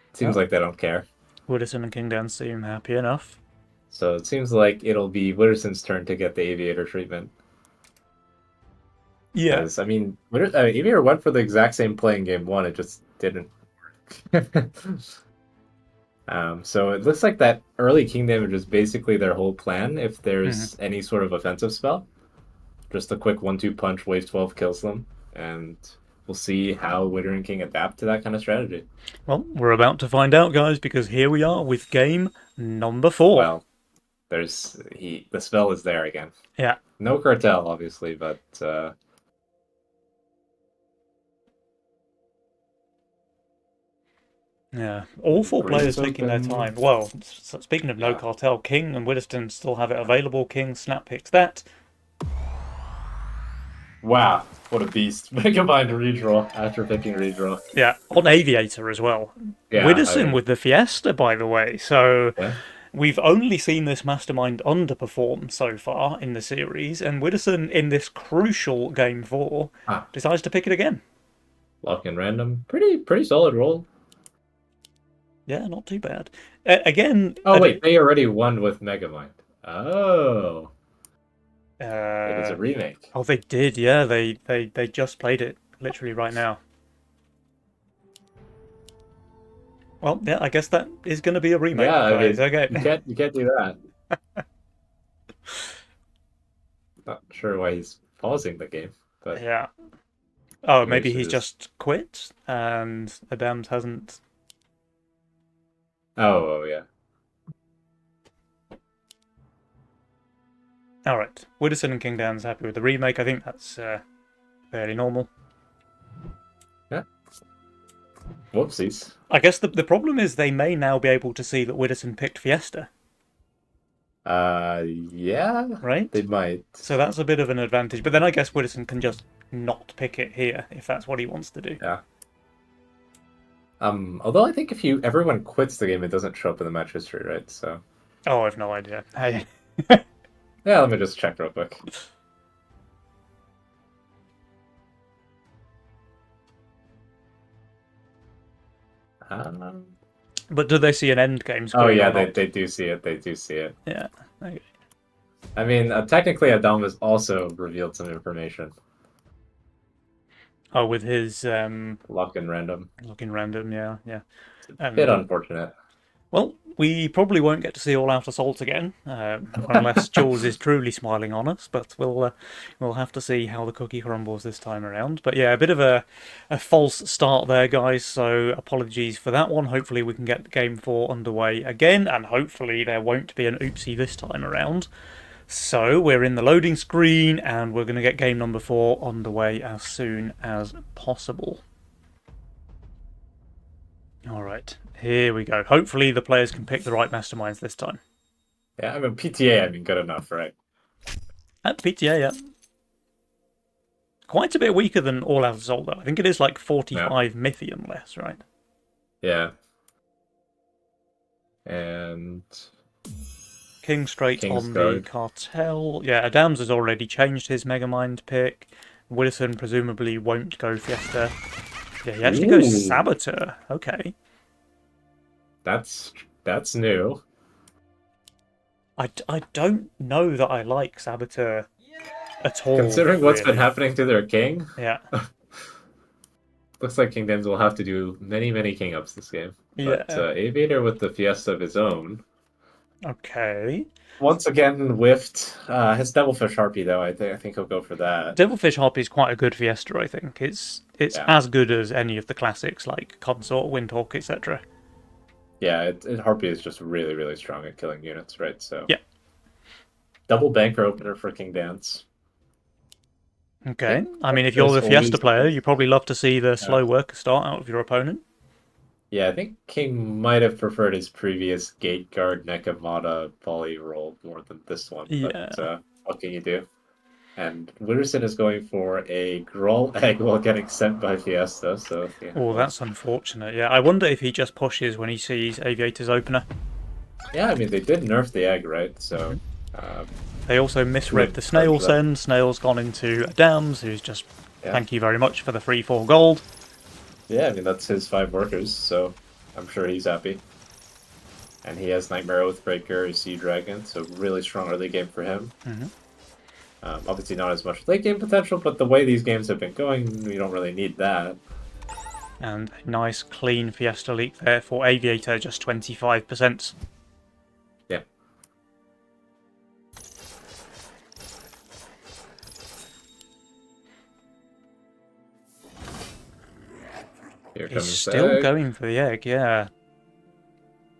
it seems like they don't care. Widdowson and Kingdown seem happy enough. So it seems like it'll be Witterson's turn to get the Aviator treatment. Yeah. Because, I mean, Aviator went for the exact same play in game one. It just didn't work. So it looks like that early king damage is basically their whole plan. If there's any sort of offensive spell, just a quick 1-2 punch, wave 12 kills them, and we'll see how Withering King adapt to that kind of strategy. Well, we're about to find out, guys, because here we are with game number 4. Well, the spell is there again. Yeah. No cartel, obviously, but Yeah, all 4 players Breeze taking their open. time. Well, speaking of no Yeah. cartel, King and Widdowson still have it available. King snap picks that. Wow, what a beast! Combined redraw after picking redraw. Yeah, on Aviator as well. Yeah, Widdowson with the Fiesta, by the way. So yeah. we've only seen this mastermind underperform so far in the series, and Widdowson in this crucial game 4 Ah, decides to pick it again. lock in random. Pretty solid roll. Yeah, not too bad. Again, Oh wait, they already won with Megamind. Oh, it is a uh, remake. oh, they did. Yeah, they just played it literally right now. Well, yeah, I guess that is going to be a remake, Yeah, I guys. mean, Okay. you can't do that. Not sure why he's pausing the game, but Yeah. Oh, maybe maybe should he's just quit and Adams hasn't. Oh yeah. All right. Widdowson and King Dan's happy with the remake. I think that's fairly normal. Yeah. Whoopsies. I guess the problem is they may now be able to see that Widdowson picked Fiesta, Yeah, right? they might. So that's a bit of an advantage. But then I guess Widdowson can just not pick it here if that's what he wants to do. Yeah. Although I think if everyone quits the game, it doesn't show up in the match history, right? So Oh, I've no idea. Hey. yeah, let me just check real quick. Um, But do they see an end game oh screen? yeah, Or not? they do see it. They do see it. Yeah. Okay. I mean, technically, Adam has also revealed some information. Oh, with his Luck and random. looking random, yeah, yeah. Bit unfortunate. Well, we probably won't get to see All Out Assault again, unless Jules is truly smiling on us. But we'll have to see how the cookie crumbles this time around. But yeah, a bit of a false start there, guys. So apologies for that one. Hopefully we can get Game 4 underway again, and hopefully there won't be an oopsie this time around. So we're in the loading screen, and we're going to get game number 4 underway as soon as possible. All right, here we go. Hopefully the players can pick the right masterminds this time. Yeah, I mean PTA. I mean, good enough, right? At PTA, yeah. Quite a bit weaker than All Out Assault, though. I think it is like 45 Mythium less, right? Yeah. And King straight King's on Guard. the cartel. Yeah, Adams has already changed his Megamind pick. Widdowson presumably won't go Fiesta. Yeah, he actually goes Ooh. Saboteur. Okay. That's new. I don't know that I like Saboteur at all. Considering what's been really. happening to their king, Yeah. looks like King Dens will have to do many king ups this game. But Yeah. Aviator with the Fiesta of his own. Okay. Once again whiffed. His Devilfish Harpy though, I think he'll go for that. Devilfish Harpy is quite a good Fiesta, I think. It's Yeah. as good as any of the classics like Consort, Windhawk, etc. Yeah, Harpy is just really strong at killing units, right? So Yeah. double banker opener for King Dance. Okay. I mean, if you're the There's Fiesta always- player, you probably love to see the slow worker start out of your opponent. Yeah, I think King might have preferred his previous Gate Guard Nekomata volley roll more than this one. Yeah. But what can you do? And Witterson is going for a Gruul egg while getting sent by Fiesta. So yeah. Oh, that's unfortunate. Yeah, I wonder if he just pushes when he sees Aviator's opener. Yeah, I mean they did nerf the egg, right? So They also misread the snail send. Snail's gone into Adams, who's just thank you very much for the 3-4 gold. yeah, I mean that's his 5 workers, so I'm sure he's happy. And he has Nightmare Oathbreaker, Sea Dragon, so really strong early game for him. Obviously not as much late game potential, but the way these games have been going, we don't really need that. And a nice clean Fiesta leak there for Aviator, just 25%. Yeah. Here He's comes the still egg. going for the egg, yeah.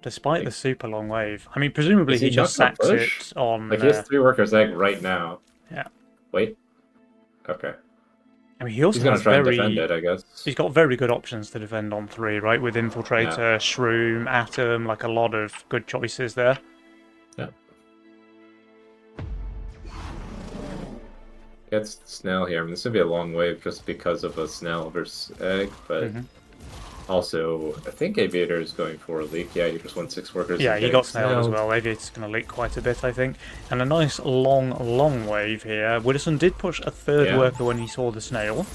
Despite the Like, super long wave. I mean, presumably is he he not just gonna sacks push? it on... Like, he has 3 workers egg right now. yeah. Wait. Okay. I mean, he He's also gonna has try and defend very... it, I guess. He's got very good options to defend on 3, right? With Yeah. Infiltrator, Shroom, Atom, like a lot of good choices there. Yeah. Gets the Snell here. I mean, this would be a long wave just because of a Snell versus egg, but Hmm. also I think Aviator is going for a leak. Yeah, you just won 6 workers Yeah, and he getting got snailed as snailed. well. Aviator's going to leak quite a bit, I think. And a nice long wave here. Widdowson did push a third Yeah. worker when he saw the snail.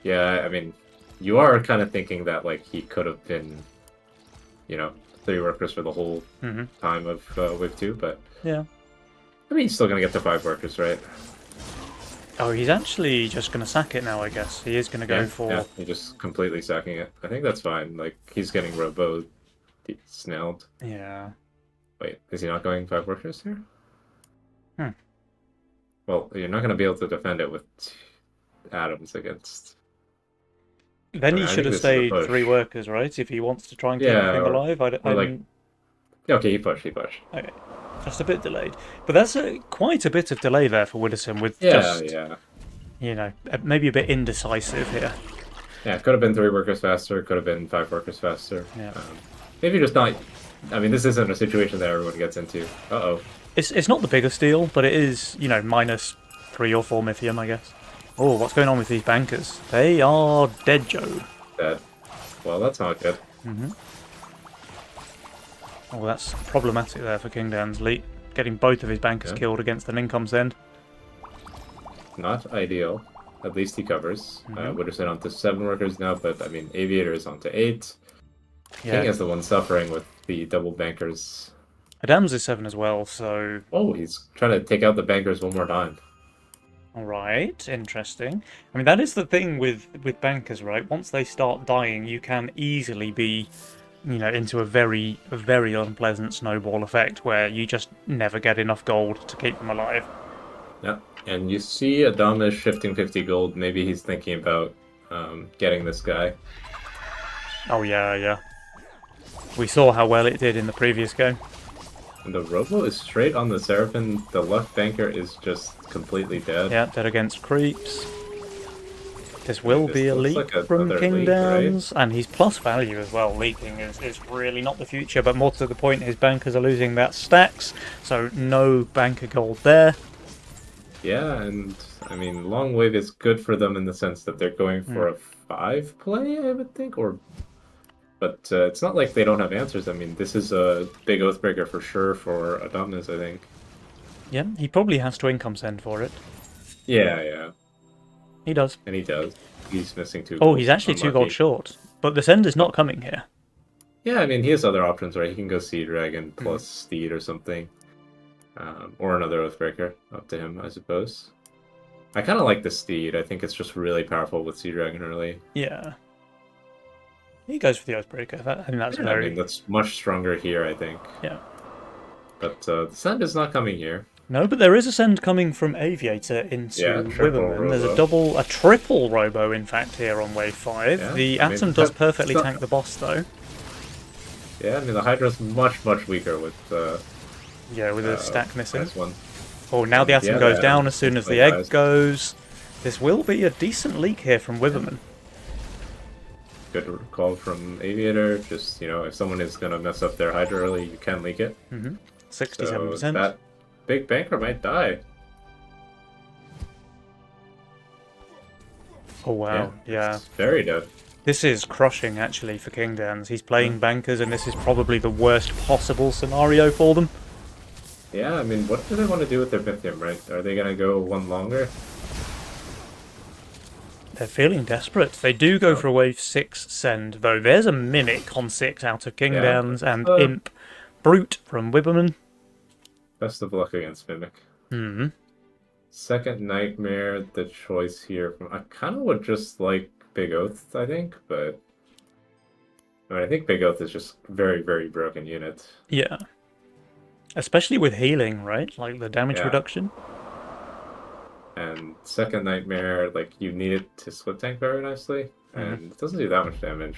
Yeah, I mean, you are kind of thinking that like he could have been, you know, 3 workers for the whole Hmm. time of wave 2, but Yeah. I mean, he's still gonna get to 5 workers, right? Oh, he's actually just going to sack it now, I guess. He is going to go for... Yeah, he's just completely sacking it. I think that's fine. Like, he's getting robo snailed. Yeah. Wait, is he not going 5 workers here? Hmm. Well, you're not gonna be able to defend it with atoms against. Then he I should think have this is a stayed push. 3 workers, right? If he wants to try and keep the Yeah, thing alive. or like, yeah, okay, he pushed. Okay, just a bit delayed. But that's quite a bit of delay there for Widdowson with Yeah, just, yeah. you know, maybe a bit indecisive here. Yeah, it could have been 3 workers faster, could have been 5 workers faster. Yeah. Maybe just not. I mean, this isn't a situation that everyone gets into. Uh-oh. It's not the biggest deal, but it is, you know, minus 3 or 4 Mythium, I guess. Oh, what's going on with these bankers? They are dead, Joe. That. Well, that's not good. Oh, that's problematic there for King Dan's lead, getting both of his bankers killed against an Incom's end. Not ideal. At least he covers. Wooderson onto 7 workers now, but I mean, Aviator is onto 8. Yeah, King is the one suffering with the double bankers. Adams is 7 as well, so... Oh, he's trying to take out the bankers one more time. Alright, interesting. I mean, that is the thing with bankers, right? Once they start dying, you can easily be, you know, into a very unpleasant snowball effect where you just never get enough gold to keep them alive. Yeah, and you see Adam is shifting 50 gold. Maybe he's thinking about getting this guy. Oh, yeah, yeah. We saw how well it did in the previous game. And the Robo is straight on the Seraphim. The left banker is just completely dead. Yeah, dead against creeps. This will This be a looks leak like from another King leak, Dan's, and he's plus value as well. Leaking is really not the future, but more to the point, his bankers are losing that stacks, so no banker gold there. Yeah, and I mean, long wave is good for them in the sense that they're going for a 5 play, I would think, or. But it's not like they don't have answers. I mean, this is a big Oathbreaker for sure for Adonis, I think. Yeah, he probably has to income send for it. Yeah, yeah. He does. And he does. He's missing 2 Oh, gold. he's actually 2 gold Unlucky. short. But the send is not coming here. Yeah, I mean, he has other options, right? He can go Sea Dragon plus Steed or something. Or another Oathbreaker. Up to him, I suppose. I kind of like the Steed. I think it's just really powerful with Sea Dragon early. Yeah. He goes for the Oathbreaker. I think that's Yeah, very... I mean, that's much stronger here, I think. Yeah. But the send is not coming here. No, but there is a send coming from Aviator into Yeah, triple Witherman. There's Robo. a triple Robo, in fact, here on wave 5. Yeah, The I mean, Atom does that's perfectly not- tank the boss, though. Yeah, I mean, the Hydra's much weaker with Yeah, with a stack missing. this one. Oh, now the Atom Yeah, goes the down Atom as soon as the dies. egg goes. This will be a decent leak here from Witherman. Good call from Aviator. Just, you know, if someone is going to mess up their Hydra early, you can leak it. 67%. So that big banker might die. Oh, wow. Yeah. It's very dead. This is crushing, actually, for King Dans. He's playing bankers, and this is probably the worst possible scenario for them. Yeah, I mean, what do they want to do with their Mythium, right? Are they going to go one longer? They're feeling desperate. They do go for a wave 6 send, though. There's a Mimic on 6 out of King Yeah, Dans, and uh, Imp Brute from Wibberman. Best of luck against Mimic. Hmm. Second Nightmare, the choice here. I kind of would just like Big Oath, I think, but I mean, I think Big Oath is just very broken unit. Yeah. Especially with healing, right? Like the damage Yeah. reduction. And Second Nightmare, like, you need it to split tank very nicely. and it doesn't do that much damage.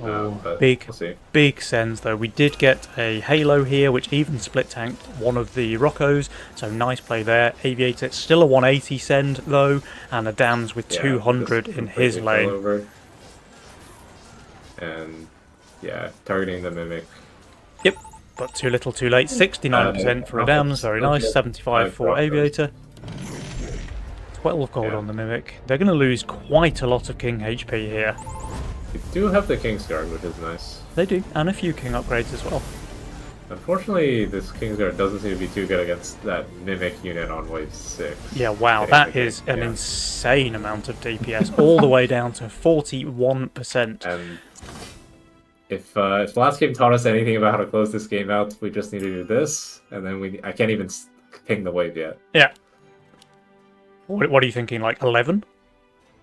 Oh, But big, we'll see. big sends though. We did get a Halo here, which even split tanked one of the Roccos, so nice play there. Aviator, still a 180 send though, and a Dams with Yeah, 200 just in his completely fell lane. over. And yeah, targeting the Mimic. Yep, but too little too late. 69% for a Dams, very nice. 75 for Aviator. 12 gold Yeah. on the Mimic. They're going to lose quite a lot of King HP here. We do have the Kingsguard, which is nice. They do, and a few King upgrades as well. Unfortunately, this Kingsguard doesn't seem to be too good against that Mimic unit on wave 6. Yeah, wow, Hitting that the is king, an yeah. insane amount of DPS, all the way down to 41%. And if the last game taught us anything about how to close this game out, we just need to do this, and then I can't even ping the wave yet. Yeah. What are you thinking, like 11?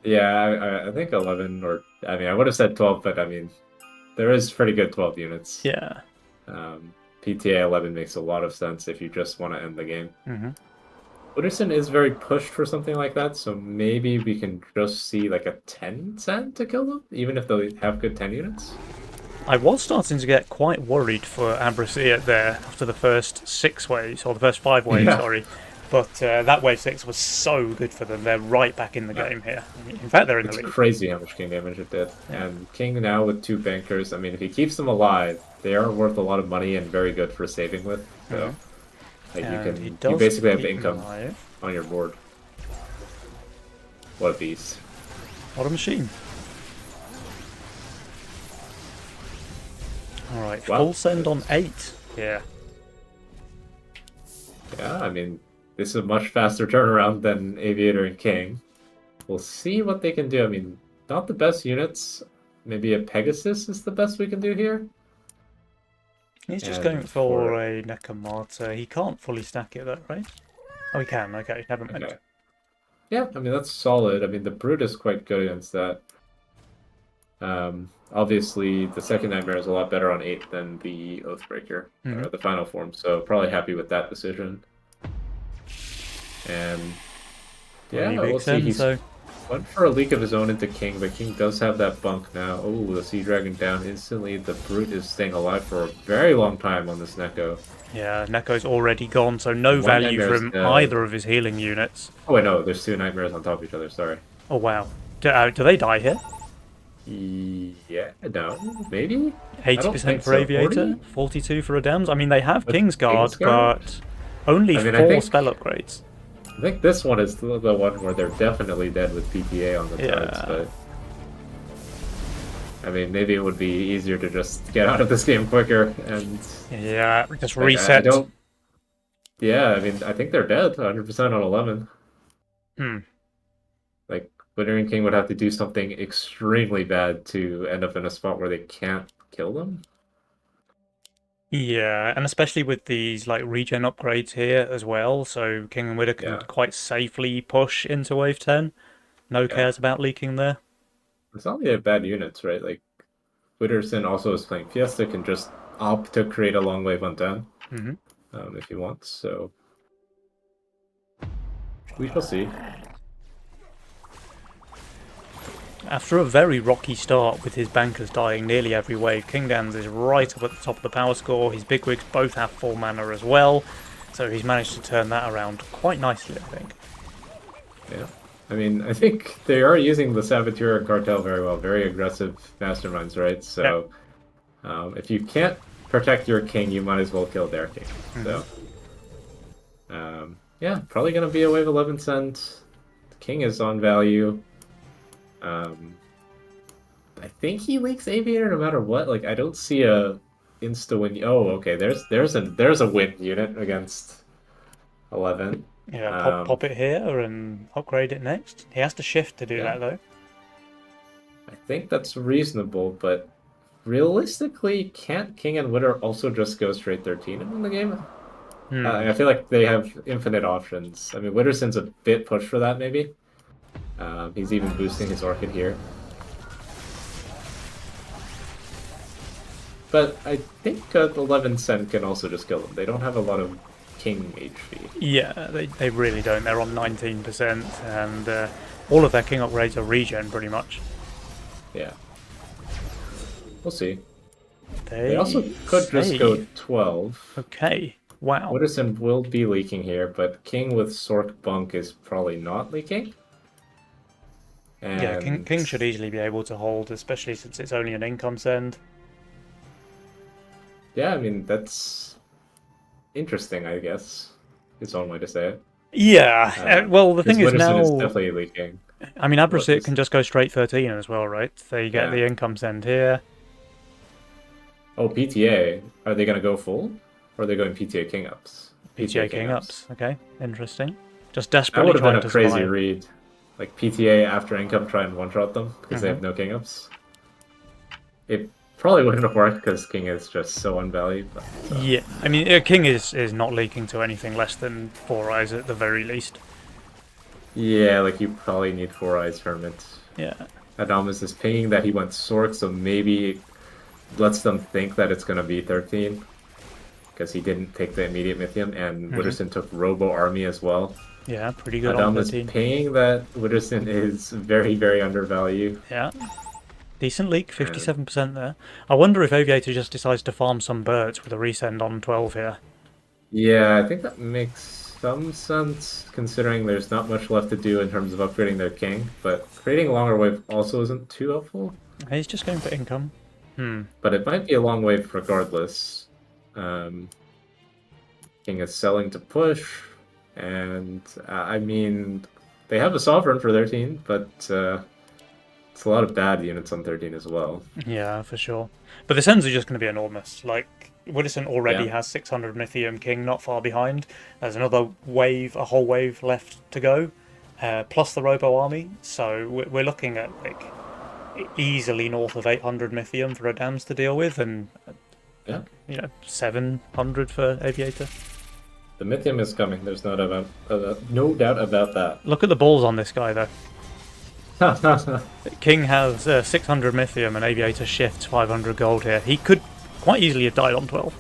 Yeah, I think 11, or I mean, I would have said 12, but I mean, there is pretty good 12 units. Yeah. PTA 11 makes a lot of sense if you just want to end the game. hmm Wooderson is very pushed for something like that, so maybe we can just see like a 10 cent to kill them, even if they have good 10 units. I was starting to get quite worried for Abrasia there after the first 6 waves, or the first 5 waves, Yeah. sorry. But that wave 6 was so good for them. They're right back in the game here. In fact, they're in the It's lead. crazy how much king damage it did. And King now with 2 bankers, I mean, if he keeps them alive, they are worth a lot of money and very good for saving with. So like And he you does basically have keep income them alive. on your board. What a beast. What a machine. Alright, Wow. full send on 8. Yeah. Yeah, I mean, this is a much faster turnaround than Aviator and King. We'll see what they can do. I mean, not the best units. Maybe a Pegasus is the best we can do here. He's just And going for for- a Nekomata. He can't fully stack it though, right? Oh, he can. Okay, never mind. Okay. Yeah, I mean, that's solid. I mean, the Brute is quite good against that. Obviously, the second Nightmare is a lot better on 8 than the Oathbreaker, or the final form, so probably happy with that decision. And yeah, Really we'll big see. send, He's so went for a leak of his own into King, but King does have that bunk now. Oh, the Sea Dragon down instantly. The Brute is staying alive for a very long time on this Neko. yeah, Neko's already gone, so no One value Nightmare's from dead. either of his healing units. Oh wait, no, there's 2 Nightmares on top of each other, sorry. Oh wow. Do they die here? Yeah, no, maybe? 80% think for so. Aviator, 40? 42 for a Dams. I mean, they have With Kingsguard, Kingsguard? but only I mean, I 4 think- spell upgrades. I think this one is the one where they're definitely dead with PPA on the turrets, Yeah. but I mean, maybe it would be easier to just get out of this game quicker and Yeah, just like, reset. I don't. Yeah, I mean, I think they're dead 100% on 11. Hmm. Like, Withering King would have to do something extremely bad to end up in a spot where they can't kill them. Yeah, and especially with these like regen upgrades here as well, so King and Widder can Yeah. quite safely push into wave 10. No cares about leaking there. It's not really bad units, right? Like, Witterson also is playing Fiesta, can just opt to create a long wave on 10 Mhm. if he wants, so we shall see. After a very rocky start with his bankers dying nearly every wave, King Dans is right up at the top of the power score. His bigwigs both have full mana as well, so he's managed to turn that around quite nicely, I think. Yeah. I mean, I think they are using the Saboteur and Cartel very well. Very aggressive masterminds, right? So, if you can't protect your king, you might as well kill their king. So, yeah, probably going to be a wave 11 send. The king is on value. I think he leaks Aviator no matter what. Like, I don't see a insta win. Oh, okay. There's a win unit against 11. Yeah, pop it here and upgrade it next. He has to shift to do Yeah. that though. I think that's reasonable, but realistically, can't King and Witter also just go straight 13 in the game? I feel like they have infinite options. I mean, Witterson's a bit pushed for that, maybe. He's even boosting his Orchid here. But I think 11 Cent can also just kill them. They don't have a lot of King HP. Yeah, they really don't. They're on 19%, and all of their King upgrades are regen pretty much. Yeah. We'll see. They also could just go say. 12. Okay. Wow. Wooderson will be leaking here, but King with Sork Bunk is probably not leaking. Yeah, And King should easily be able to hold, especially since it's only an income send. yeah, I mean, that's interesting, I guess. Is one way to say it. Yeah, well, the Because thing is Wooderson is now, definitely leaking. I mean, What Abrasit was... can just go straight 13 as well, right? They get Yeah. the income send here. Oh, PTA. Are they going to go full? Or are they going PTA King ups? PTA King King ups. ups. Okay, interesting. Just That desperately would have been trying a to crazy survive. read. Like PTA after income try and one-shot them because they Hmm. have no King ups. It probably wouldn't have worked because King is just so unvalued. But, Yeah, I mean, King is not leaking to anything less than 4 eyes at the very least. yeah, like you probably need 4 eyes Hermit. Yeah. Adamas is pinging that he went Sork, so maybe it lets them think that it's going to be 13. Because he didn't take the immediate Mythium, and Hmm. Wooderson took Robo Army as well. Yeah, pretty good on Adam is 13. paying that Wooderson is very, very undervalued. Yeah. Decent leak, And 57% there. I wonder if Aviator just decides to farm some birds with a resend on 12 here. yeah, I think that makes some sense considering there's not much left to do in terms of upgrading their king, but creating a longer wave also isn't too helpful. He's just going for income. But it might be a long wave regardless. King is selling to push, and I mean, they have a Sovereign for 13, but it's a lot of bad units on 13 as well. Yeah, for sure. But the sends are just going to be enormous. Like, Wooderson already Yeah. has 600 Mythium King not far behind. There's another wave, a whole wave left to go, plus the Robo Army. So we're looking at, like, easily north of 800 Mythium for Adams to deal with, and, Yeah. 700 for Aviator. The Mythium is coming. There's no doubt about that. Look at the balls on this guy, though. King has 600 Mythium and Aviator shifts 500 gold here. He could quite easily have died on 12.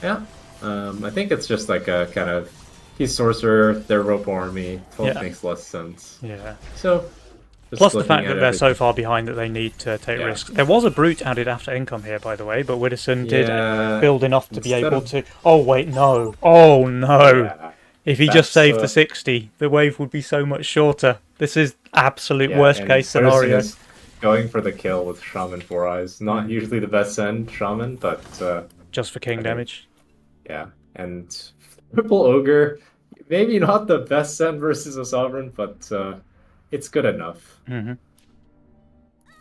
Yeah. I think it's just like a kind of he's sorcerer, they're rope army. 12 Yeah. makes less sense. Yeah. So just Plus the looking fact at that they're so everything. far behind that they need to take Yeah. risks. There was a brute added after income here, by the way, but Wooderson did Yeah, build enough to be instead able of- to. Oh wait, no! Oh no! Yeah. If he That's, just saved the 60, the wave would be so much shorter. This is absolute Yeah, worst and case Wooderson scenario. is going for the kill with Shaman 4 Eyes. Not usually the best send, Shaman, but Just for king think- damage. yeah. And Triple Ogre, maybe not the best send versus a Sovereign, but it's good enough. Hmm.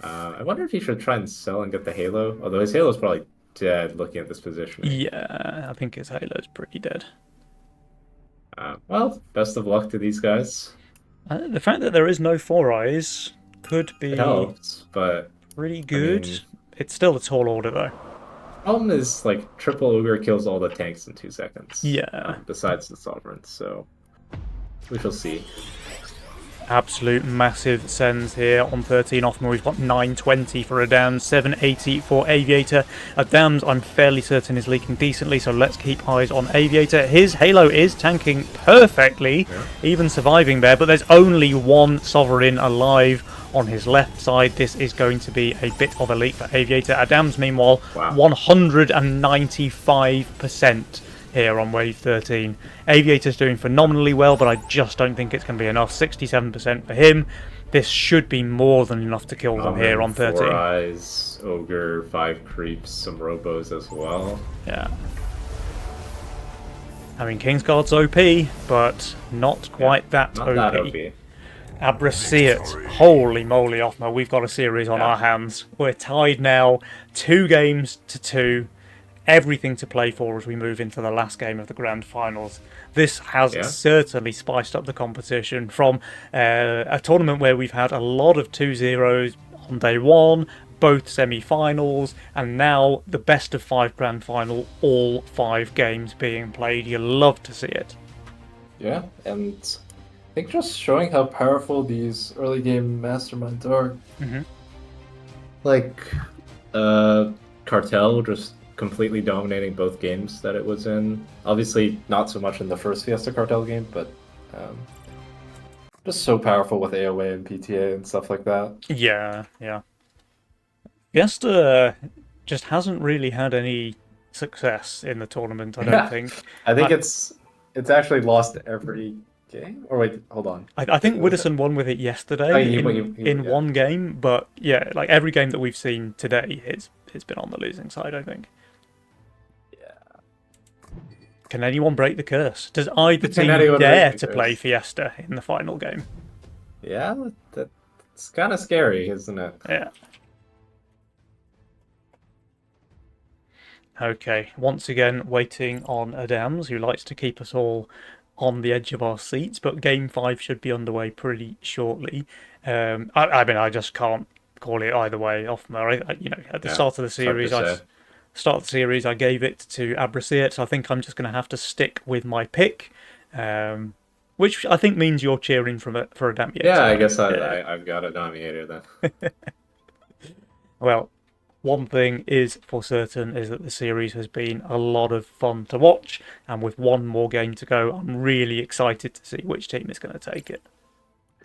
I wonder if he should try and sell and get the Halo, although his Halo's probably dead looking at this position. Yeah, I think his Halo's pretty dead. Well, best of luck to these guys. The fact that there is no 4 eyes could be It helps, but pretty good. mean- It's still a tall order though. problem is like Triple Ogre kills all the tanks in 2 seconds. Yeah. Besides the Sovereign, so we shall see. Absolute massive sends here on 13 Offmer. We've got 920 for Adams, 780 for Aviator. Adams, I'm fairly certain, is leaking decently, so let's keep eyes on Aviator. His Halo is tanking perfectly, even surviving there, but there's only one Sovereign alive on his left side. This is going to be a bit of a leak for Aviator. Adams, meanwhile, Wow. 195% here on wave 13. Aviator's doing phenomenally well, but I just don't think it's going to be enough. 67% for him. This should be more than enough to kill them here on 13. 4 Eyes, Ogre, 5 Creeps, some Robos as well. Yeah. I mean, Kingsguard's OP, but not quite that Not OP. that OP. Abraseat. Holy moly, Offma. We've got a series on Yeah. our hands. We're tied now, 2 games to 2. Everything to play for as we move into the last game of the grand finals. This has Yeah. certainly spiced up the competition from a tournament where we've had a lot of 2-0s on day one, both semi-finals, and now the best of 5 grand final, all 5 games being played. You love to see it. Yeah, and I think just showing how powerful these early game masterminds are. Mhm. Like, Cartel just completely dominating both games that it was in. Obviously, not so much in the first Fiesta Cartel game, but Just so powerful with AOA and PTA and stuff like that. Yeah, yeah. Fiesta just hasn't really had any success in the tournament, I don't Yeah, think. I think I, it's actually lost every game. Or wait, hold on. I think Was it? Widdowson won with it Oh, yesterday in yeah. one game, but yeah, like every game that we've seen today, it's been on the losing side, I think. Yeah. Can anyone break the curse? Does either Can team anyone break dare the to play curse? Fiesta in the final game? Yeah, that's kind of scary, isn't it? Yeah. Okay, once again, waiting on Adams, who likes to keep us all on the edge of our seats, but game 5 should be underway pretty shortly. I mean, I just can't call it either way off Murray. You know, at the Yeah, start of the it's hard to series, say. I gave it to Abrasiet. So I think I'm just going to have to stick with my pick, um, which I think means you're cheering for Yeah, Adamiator, I right? guess Yeah. I've got a dominator then. Well, one thing is for certain is that the series has been a lot of fun to watch, and with one more game to go, I'm really excited to see which team is going to take it.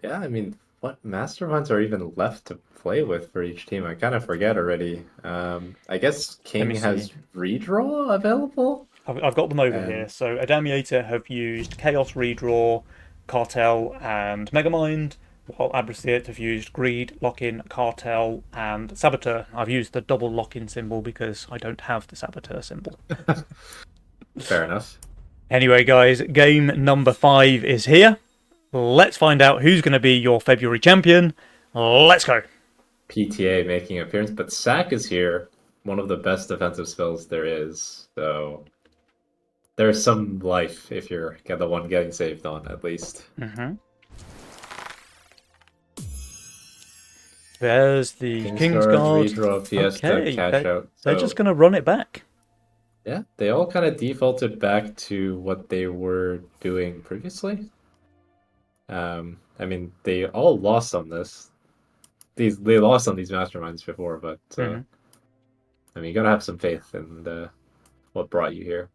Yeah, I mean, what masterminds are even left to play with for each team? I kind of forget already. I guess Let me King see. has redraw available, I've got them over here. and So Adamiator have used Chaos Redraw, Cartel, and Megamind, while Abrasiet have used Greed, Lock-in, Cartel, and Saboteur. I've used the double lock-in symbol because I don't have the Saboteur symbol. fair enough. Anyway, guys, game number 5 is here. Let's find out who's going to be your February champion. Let's go. PTA making an appearance, but Sack is here, one of the best defensive spells there is. So there's some life if you're the one getting saved on, at least. Mm-hmm. There's the King's Guard. Redraw, Fiesta, Okay, cash out. they're just So going to run it back. yeah, they all kind of defaulted back to what they were doing previously. I mean, they all lost on this. They lost on these masterminds before, but Mm-hmm. I mean, you gotta have some faith in what brought you here.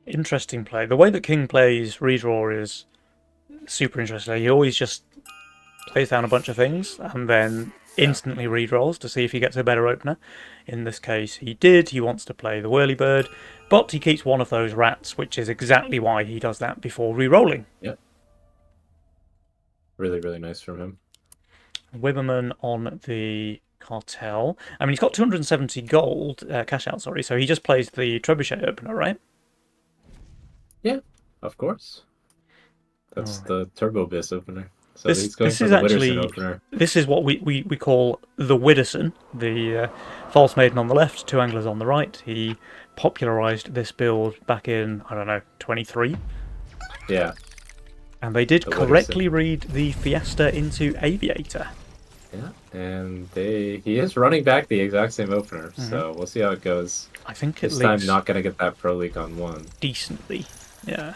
Interesting play. The way that King plays redraw is super interesting. He always just plays down a bunch of things and then Yeah. instantly redrolls to see if he gets a better opener. In this case, he did. He wants to play the Whirlybird, but he keeps one of those rats, which is exactly why he does that before re-rolling. Yep. Really, really nice from him. Wibberman on the Cartel. I mean, he's got 270 gold, cash out, sorry, so he just plays the Trebuchet opener, right? Yeah, of course. That's Alright. the Turbo Biss opener. So This he's going this for is the Witterson actually opener. this is what we call the Widdowson, the false maiden on the left, two anglers on the right. He popularized this build back in, I don't know, 23, Yeah, and they did The correctly read the Fiesta into Aviator. yeah. And he is running back the exact same opener, so we'll see how it goes. I think it This time leads not gonna get that Pro League on one. decently. Yeah.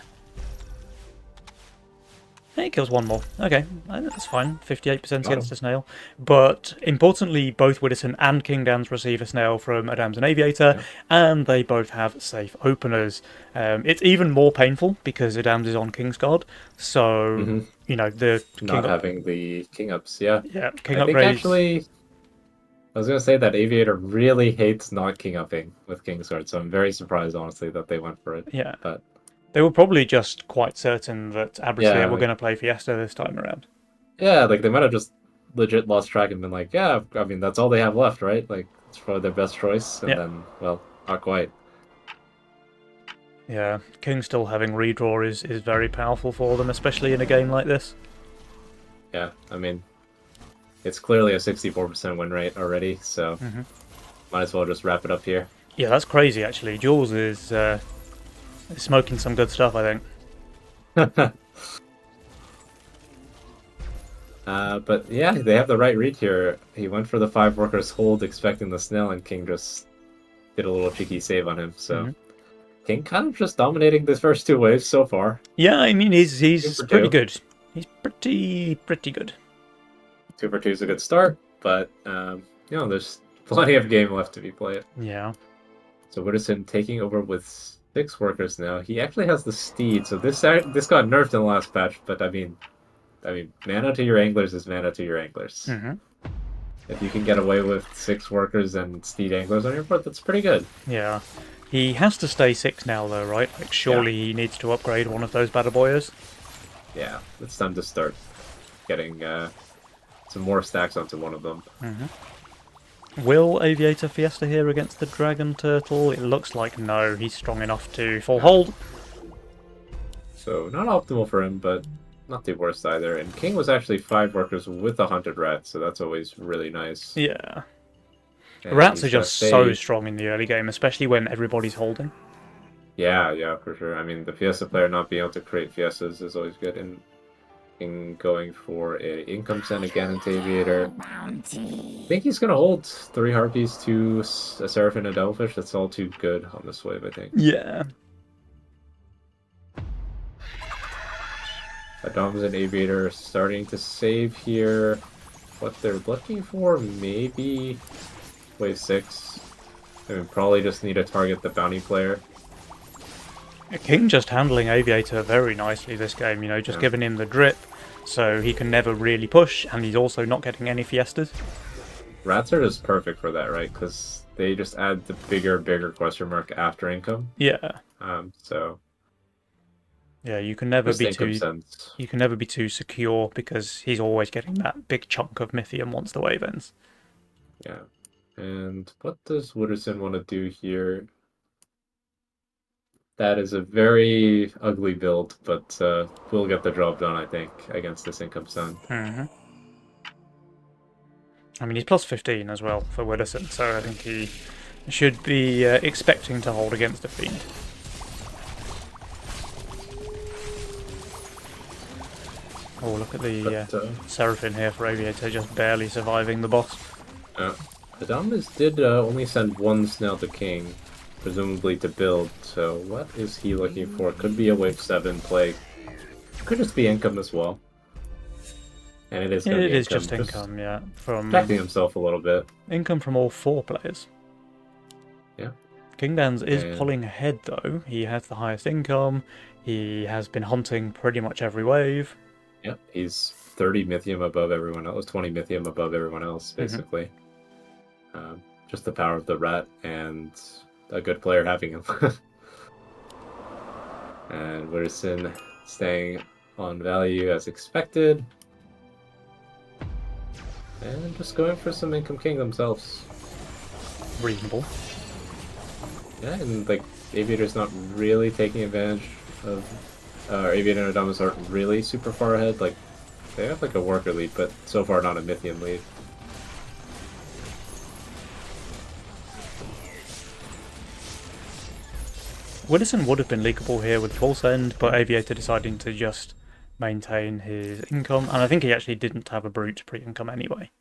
Hey, it kills one more. Okay, that's fine. 58% against a snail. But importantly, both Widdowson and King Dans receive a snail from Adams and Aviator, and they both have safe openers. It's even more painful because Adams is on King's Guard, so you know the Not King having the King Ups, yeah. yeah King I think upgrades. actually, I was gonna say that Aviator really hates not King Upping with King's Guard, so I'm very surprised, honestly, that they went for it. Yeah, But they were probably just quite certain that Abrasier Yeah, were like- going to play Fiesta this time around. yeah, like they might have just legit lost track and been like, yeah, I mean that's all they have left, right? Like it's probably their best choice, and Yeah. then well, not quite. Yeah, King still having redraw is very powerful for them, especially in a game like this. Yeah, I mean, it's clearly a 64% win rate already, so might as well just wrap it up here. Yeah, that's crazy actually. Jules is smoking some good stuff, I think. But yeah, they have the right read here. He went for the 5 workers hold, expecting the snail, and King just did a little cheeky save on him. So King kind of just dominating the first 2 waves so far. Yeah, I mean he's for pretty 2. good. He's pretty good. 2 for 2 is a good start, but you know, there's plenty of game left to be played. Yeah. So Witterson taking over with 6 workers now. He actually has the steed, so this got nerfed in the last patch. But I mean, mana to your anglers is mana to your anglers. If you can get away with 6 workers and Steed Anglers on your board, that's pretty good. Yeah. He has to stay 6 now, though, right? Like, surely he needs to upgrade one of those Battle Boyers. Yeah, it's time to start getting some more stacks onto one of them. Will Aviator Fiesta here against the Dragon Turtle? It looks like no. He's strong enough to full hold. So not optimal for him, but not the worst either. And King was actually 5 workers with a Hunted Rat, so that's always really nice. Yeah. And Rats he's are just got so Fade. strong in the early game, especially when everybody's holding. Yeah, for sure. I mean, the Fiesta player not being able to create Fiestas is always good. And in going for a income send again into Aviator. I think he's gonna hold 3 Harpies, 2 a Seraphim, and a Devilfish. That's all too good on this wave, I think. Yeah. Adams and Aviator starting to save here. What they're looking for, maybe wave 6. I mean, probably just need to target the bounty player. King just handling Aviator very nicely this game, you know, just giving him the drip so he can never really push, and he's also not getting any Fiestas. Rats are just perfect for that, right? Because they just add the bigger question mark after income. Yeah. So Yeah, you can never just be income too sense. you can never be too secure because he's always getting that big chunk of Mythium once the wave ends. Yeah. And what does Wooderson want to do here? That is a very ugly build, but we'll get the job done, I think, against this income sun. I mean, he's plus 15 as well for Wooderson, so I think he should be expecting to hold against a Fiend. Oh, look at the Seraphim here for Aviator, just barely surviving the boss. Adamas did only send 1 Snail to King, presumably to build, so what is he looking for? Could be a wave 7 play. Could just be income as well. And it is Yeah, going to it be is income. just income, yeah. From Protecting himself a little bit. income from all 4 players. Yeah. King Dans is And- pulling ahead though. He has the highest income. He has been hunting pretty much every wave. Yep, he's 30 Mythium above everyone else, 20 Mythium above everyone else, basically. Just the power of the rat and a good player having him. And Wooderson staying on value as expected. And just going for some Income King themselves. Reasonable. Yeah, and like Aviator's not really taking advantage of Aviator and Adamas aren't really super far ahead. Like they have like a worker lead, but so far not a Mythium lead. Wooderson would have been leakable here with full send, but Aviator deciding to just maintain his income, and I think he actually didn't have a brute pre-income anyway.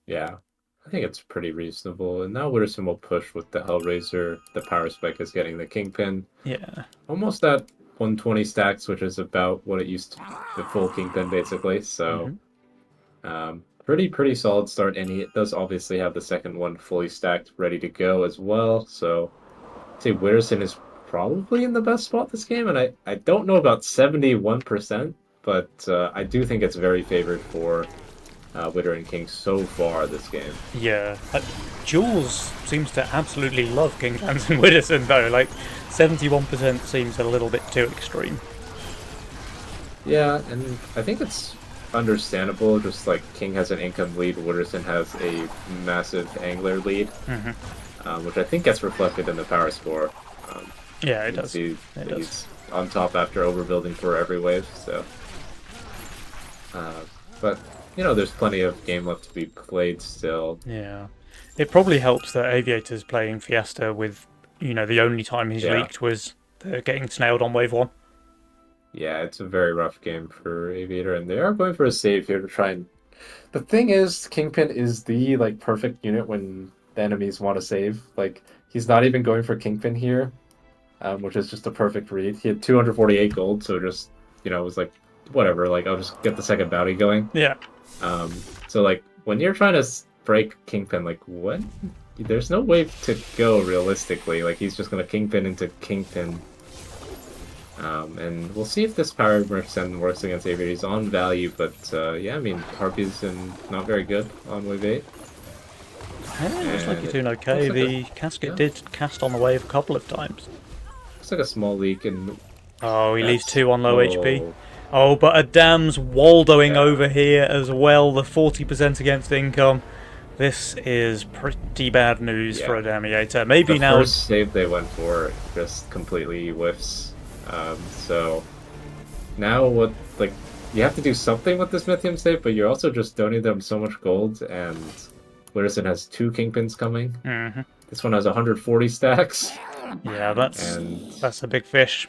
Yeah, I think it's pretty reasonable. And now Wooderson will push with the Hellraiser. The Power Spike is getting the Kingpin. Yeah. Almost at 120 stacks, which is about what it used to be, the full Kingpin, basically. So, pretty solid start. And he does obviously have the second one fully stacked, ready to go as well. So, I'd say Wooderson is probably in the best spot this game. And I don't know about 71%, but I do think it's very favored for Witter and King so far this game. Yeah. Jules seems to absolutely love King Dans and Wooderson though, like 71% seems a little bit too extreme. Yeah, and I think it's understandable. Just like King has an income lead, Wooderson has a massive angler lead, which I think gets reflected in the power score. Yeah, it You can does. see It that does. he's on top after overbuilding for every wave. So, but you know, there's plenty of game left to be played still. Yeah. It probably helps that Aviator's playing Fiesta with, you know, the only time he's Yeah. leaked was getting snailed on wave 1. Yeah, it's a very rough game for Aviator, and they are going for a save here to try and. The thing is, Kingpin is the like perfect unit when the enemies want to save. Like he's not even going for Kingpin here, which is just a perfect read. He had 248 gold, so just it was like whatever. Like I'll just get the second bounty going. Yeah. So like when you're trying to break Kingpin, like what? There's no way to go realistically. Like he's just gonna Kingpin into Kingpin. And we'll see if this Power Merchant works against Aviator. He's on value, but yeah, I mean Harpy's not very good on wave 8. Yeah, it looks like you're And doing okay. looks like The casket yeah. did cast on the wave a couple of times. Looks like a small leak, and Oh, he leaves that's 2 on low HP. oh Oh, but Adam's Waldoing yeah. over here as well. The 40% against income. This is pretty bad news for Yeah. Adamiator. Maybe The now. first save they went for just completely whiffs. So now what? Like you have to do something with this Mythium save, but you're also just donating them so much gold. And Litterson has 2 Kingpins coming. Hmm. This one has 140 stacks. Yeah, that's And a big fish.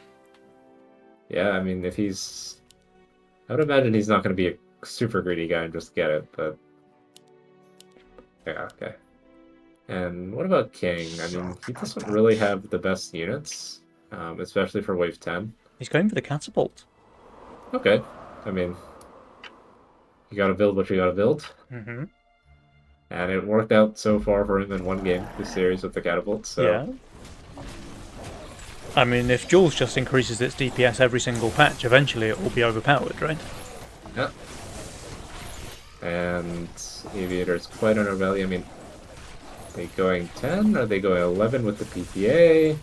yeah, I mean, if he's, I would imagine he's not going to be a super greedy guy and just get it, but yeah, okay. And what about King? I mean, he doesn't really have the best units, especially for Wave 10. He's going for the catapult. Okay, I mean, you gotta build what you gotta build. Hmm. And it worked out so far for him in one game, this series with the catapult, so Yeah. I mean, if Jules just increases its DPS every single patch, eventually it will be overpowered, right? yeah. And Aviator's quite undervalued. I mean, are they going 10? Are they going 11 with the PTA?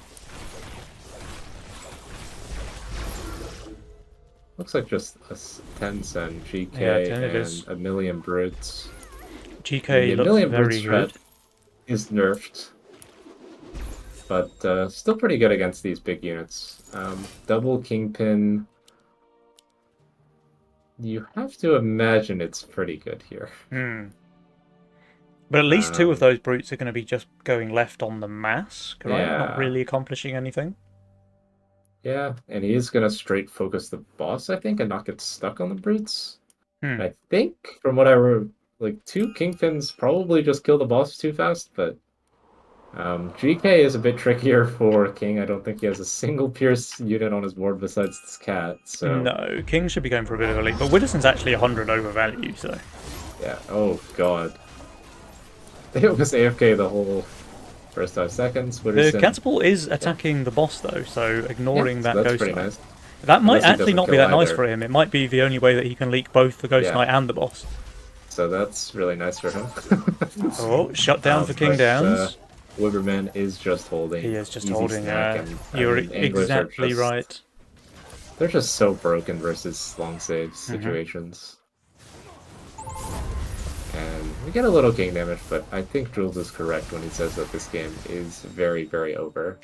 Looks like just a 10 cent GK 10 it and is. a million brutes. GK The looks million very brutes good. threat is nerfed, but still pretty good against these big units. Double Kingpin. You have to imagine it's pretty good here. Hmm. But at least 2 of Um, those brutes are going to be just going left on the mask, right? Not Yeah. really accomplishing anything. Yeah, and he is gonna straight focus the boss, I think, and not get stuck on the brutes. Hmm. I think, from what I remember, like 2 Kingpins probably just kill the boss too fast, but GK is a bit trickier for King. I don't think he has a single Pierce unit on his board besides this cat, so No, King should be going for a bit of a lead, but Widdowson's actually 100 overvalue, so... yeah. Oh god. It was AFK the whole first 5 seconds. The Wooderson, catapult is attacking the boss, though, so ignoring so that that's Ghost pretty Knight. nice. That might Unless he actually doesn't not be kill that nice either. for him. It might be the only way that he can leak both the Ghost Yeah. Knight and the boss. So that's really nice for him. Oh, shut down for King But, Downs. Wilburman is just holding. He is just easy holding. snack, and, I You're mean, anglers are exactly just- right. They're just so broken versus long save Mm-hmm. situations. And we get a little king damage, but I think Jules is correct when he says that this game is very, very over.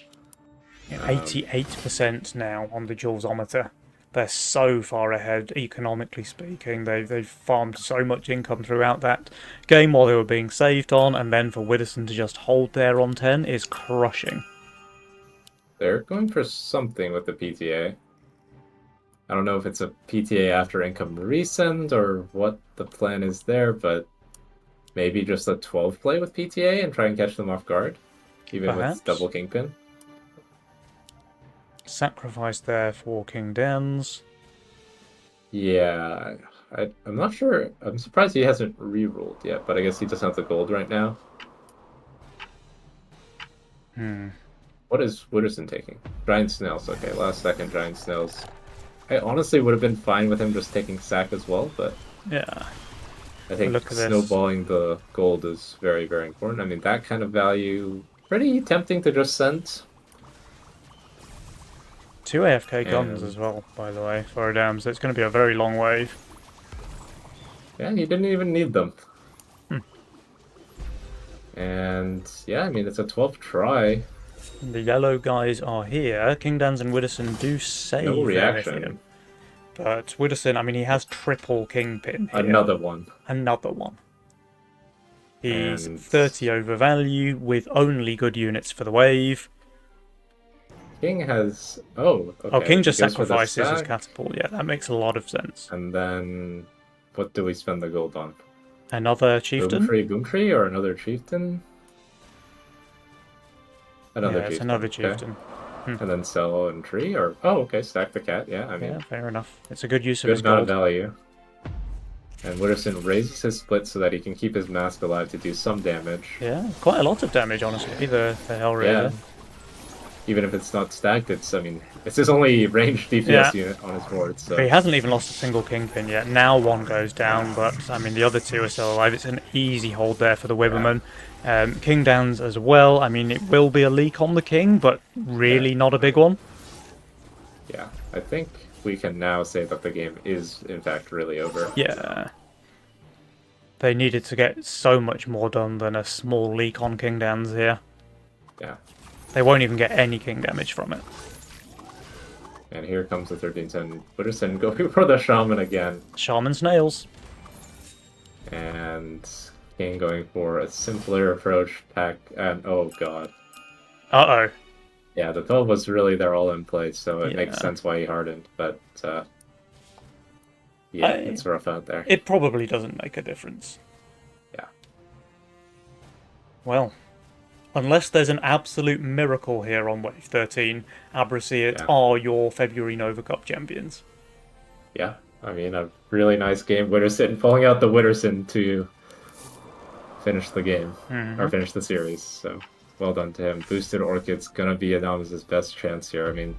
88% now on the Julesometer. They're so far ahead, economically speaking. They've farmed so much income throughout that game while they were being saved on, and then for Widdowson to just hold there on 10 is crushing. They're going for something with the PTA. I don't know if it's a PTA after income resend or what the plan is there, but maybe just a 12 play with PTA and try and catch them off guard, even Perhaps. with double kingpin. Sacrifice there for King Downs. Yeah, I'm not sure. I'm surprised he hasn't re-rolled yet, but I guess he doesn't have the gold right now. What is Wooderson taking? Giant Snails. Okay, last second Giant Snails. I honestly would have been fine with him just taking sack as well, but Yeah. I think Look at this. snowballing the gold is very, very important. I mean, that kind of value, pretty tempting to just send. 2 AFK guns And- as well, by the way, for Adams. It's going to be a very long wave. Yeah, he didn't even need them. Hmm. And yeah, I mean, it's a 12th try. The yellow guys are here. King Downs and Widdowson do save No reaction. everything. But Widdowson, I mean, he has triple Kingpin here. Another one. Another one. He's And- 30 overvalue with only good units for the wave. King has... Oh, okay. Oh, King just he goes for the sacrifices his stack, catapult. Yeah, that makes a lot of sense. And then, what do we spend the gold on? Another chieftain? Boom tree, or another chieftain? Another Yeah, chieftain. it's another okay. chieftain. And then sell and tree, or... Oh, okay, stack the cat, yeah, I mean... Yeah, fair enough. It's a good use of Good his amount of gold. value. And Wooderson raises his split so that he can keep his mask alive to do some damage. Yeah, quite a lot of damage, honestly. The Hellraiser. even if it's not stacked, it's his only ranged DPS Yeah. unit on his board. So He hasn't even lost a single Kingpin yet. Now one goes down, but I mean the other two are still alive. It's an easy hold there for the Wibberman. King Downs as well. I mean it will be a leak on the King, but really not a big one. yeah, I think we can now say that the game is in fact really over. Yeah. They needed to get so much more done than a small leak on King Downs here. Yeah. They won't even get any King damage from it. And here comes the 1310 Witterson going for the Shaman again. Shaman Snails. And King going for a simpler approach pack. And oh god. Uh-oh. Yeah, the 12 was really their all-in play, so it makes Yeah. sense why he hardened. But yeah, it's rough out there. It probably doesn't make a difference. Yeah. Well, unless there's an absolute miracle here on Wave 13, Abrasiat Yeah. are your February Nova Cup champions. Yeah, I mean, a really nice game. Witterson pulling out the Witterson to finish the game, or finish the series. So, well done to him. Boosted Orchid's gonna be Adamus' best chance here. I mean,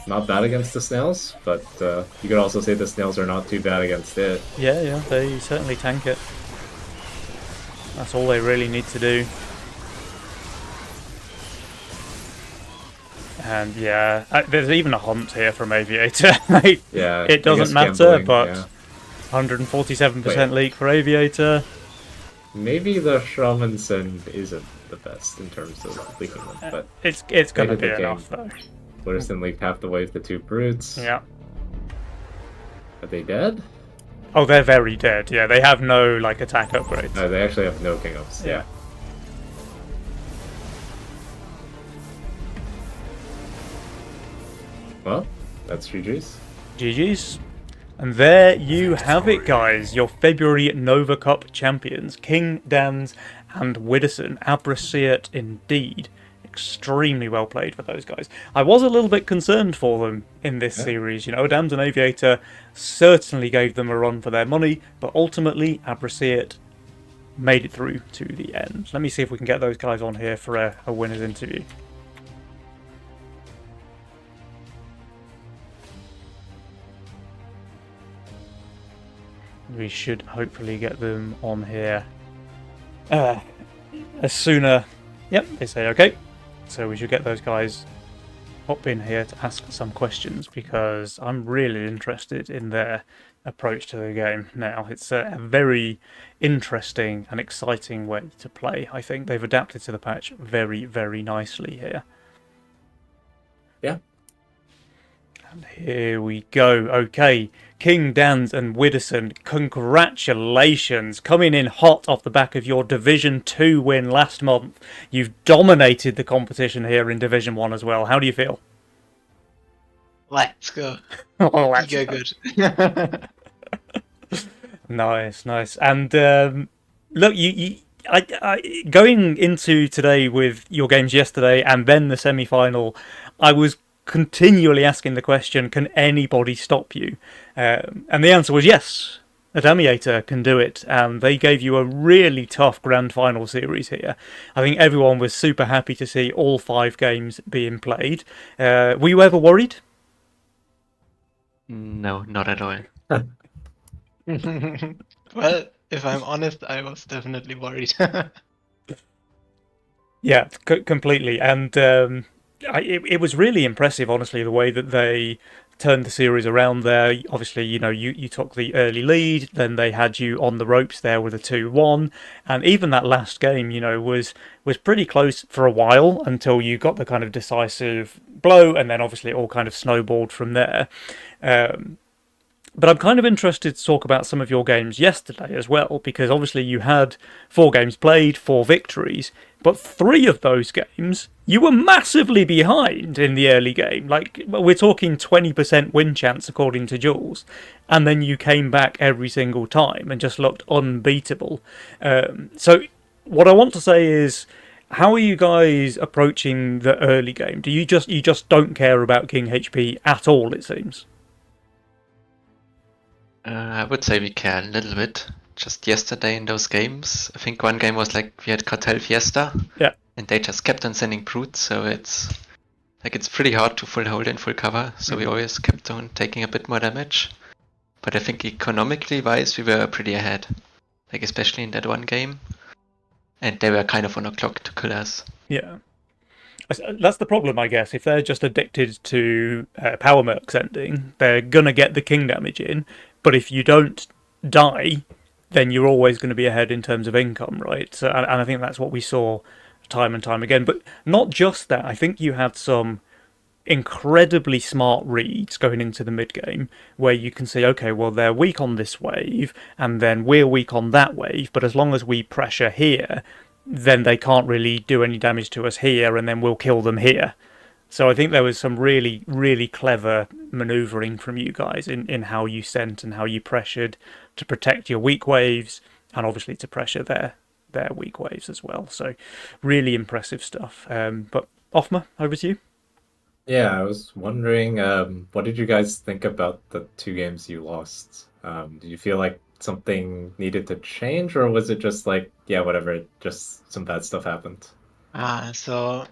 not bad against the Snails, but you could also say the Snails are not too bad against it. Yeah, they certainly tank it. That's all they really need to do. And yeah, there's even a hunt here from Aviator. Like, Yeah, it I doesn't guess matter, gambling, but yeah. 147% leak for Aviator. Maybe the Shamanson isn't the best in terms of leaking them, but It's going to They be did the enough, though. Witterson leaked half the way to 2 Brutes. Yeah. Are they dead? Oh, they're very dead. Yeah, they have no like attack upgrades. No, they actually have no King Ups. Yeah. Well, that's GG's. GG's. And there you have it, guys. Your February Nova Cup champions, King Downs and Witterson. Abrasiat indeed. Extremely well played for those guys. I was a little bit concerned for them in this series. You know, Downs and Aviator certainly gave them a run for their money, but ultimately Abrasiat made it through to the end. Let me see if we can get those guys on here for a winner's interview. We should hopefully get them on here as sooner. Yep, they say okay. So we should get those guys up in here to ask some questions, because I'm really interested in their approach to the game now. It's a very interesting and exciting way to play. I think they've adapted to the patch very, very nicely here. Yeah. And here we go. Okay, King Downs and Witterson, congratulations. Coming in hot off the back of your Division 2 win last month. You've dominated the competition here in Division 1 as well. How do you feel? Let's go. Oh, let's Go go. good. Nice, nice. And look, I going into today with your games yesterday and then the semi-final, I was continually asking the question, can anybody stop you? And the answer was yes. Adamiator can do it, and they gave you a really tough grand final series here. I think everyone was super happy to see all 5 games being played. Were you ever worried? No, not at all. Well, if I'm honest, I was definitely worried. Yeah, completely. And it was really impressive, honestly, the way that they turned the series around there. Obviously, you know, you took the early lead, then they had you on the ropes there with a 2-1, and even that last game, you know, was pretty close for a while until you got the kind of decisive blow, and then obviously it all kind of snowballed from there. But I'm kind of interested to talk about some of your games yesterday as well, because obviously you had 4 games played, 4 victories, but 3 of those games you were massively behind in the early game. Like, we're talking 20% win chance according to Jules, and then you came back every single time and just looked unbeatable. So what I want to say is, how are you guys approaching the early game? Do you just don't care about King HP at all, it seems? I would say we care a little bit. Just yesterday in those games, I think one game was like we had Cartel Fiesta. Yeah. And they just kept on sending brutes, so it's Like it's pretty hard to full hold and full cover, so we always kept on taking a bit more damage. But I think economically wise, we were pretty ahead. Like especially in that one game. And they were kind of on a clock to kill us. Yeah. That's the problem, I guess. If they're just addicted to Power Mercs ending, they're going to get the king damage in. But if you don't die, then you're always going to be ahead in terms of income, right? So, and I think that's what we saw time and time again. But not just that. I think you had some incredibly smart reads going into the mid game where you can say, okay, well, they're weak on this wave, and then we're weak on that wave. But as long as we pressure here, then they can't really do any damage to us here, and then we'll kill them here. So I think there was some really, really clever manoeuvring from you guys in how you sent and how you pressured to protect your weak waves, and obviously to pressure their weak waves as well. So really impressive stuff. But Offma, over to you. Yeah, I was wondering, what did you guys think about the 2 games you lost? Did you feel like something needed to change, or was it just like, yeah, whatever, just some bad stuff happened? So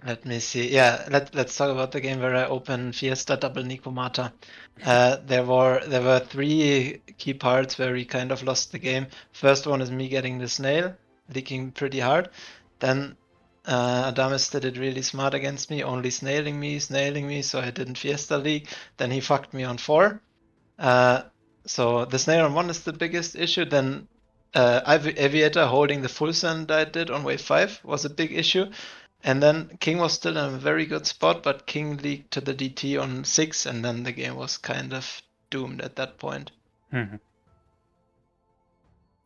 let me see. Yeah, let's talk about the game where I opened Fiesta double Nikomata. There were 3 key parts where we kind of lost the game. First one is me getting the snail, leaking pretty hard. Then Adames did it really smart against me, only snailing me, so I didn't Fiesta leak. Then he fucked me on 4. So the snail on 1 is the biggest issue. Then Aviator holding the full send I did on wave 5 was a big issue. And then King was still in a very good spot, but King leaked to the DT on 6, and then the game was kind of doomed at that point. Mm-hmm.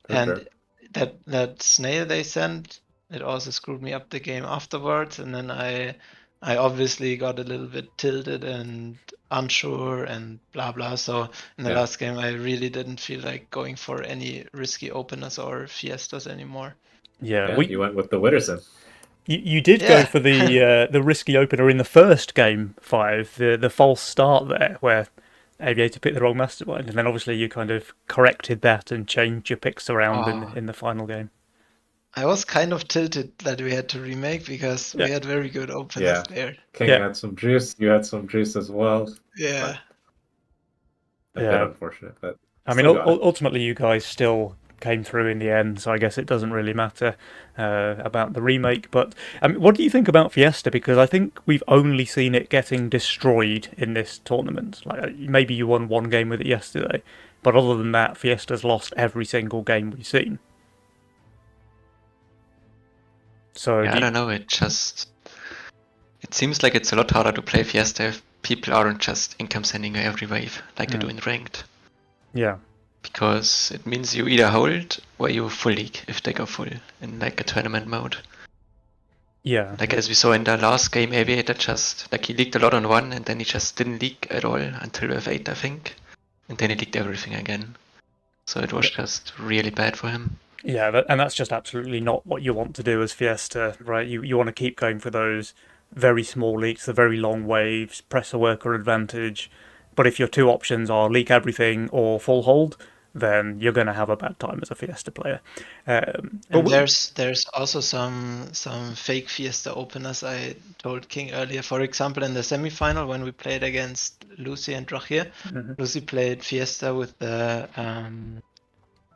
And that snail they sent, it also screwed me up the game afterwards, and then I obviously got a little bit tilted and unsure and blah blah. So in the last game, I really didn't feel like going for any risky openers or fiestas anymore. Yeah, you went with the Witterson. You did go for the risky opener in the first game 5, the false start there, where Aviator picked the wrong mastermind, and then obviously you kind of corrected that and changed your picks around in the final game. I was kind of tilted that we had to remake because we had very good openers there. King had some juice, you had some juice as well. Yeah. A bit unfortunate, but I mean, ultimately you guys still came through in the end, so I guess it doesn't really matter about the remake. But what do you think about Fiesta? Because I think we've only seen it getting destroyed in this tournament. Like maybe you won 1 game with it yesterday, but other than that, Fiesta's lost every single game we've seen. So I don't know. It seems like it's a lot harder to play Fiesta if people aren't just income sending you every wave like they do in ranked. Yeah. Because it means you either hold or you full leak if they go full in like a tournament mode. Yeah. Like as we saw in the last game, Aviator just like he leaked a lot on 1 and then he just didn't leak at all until wave 8, I think. And then he leaked everything again. So it was just really bad for him. Yeah, and that's just absolutely not what you want to do as Fiesta, right? You want to keep going for those very small leaks, the very long waves, press a worker advantage. But if your 2 options are leak everything or full hold, then you're going to have a bad time as a Fiesta player. And there's also some fake Fiesta openers I told King earlier. For example, in the semifinal when we played against Lucy and Drachir, Lucy played Fiesta with the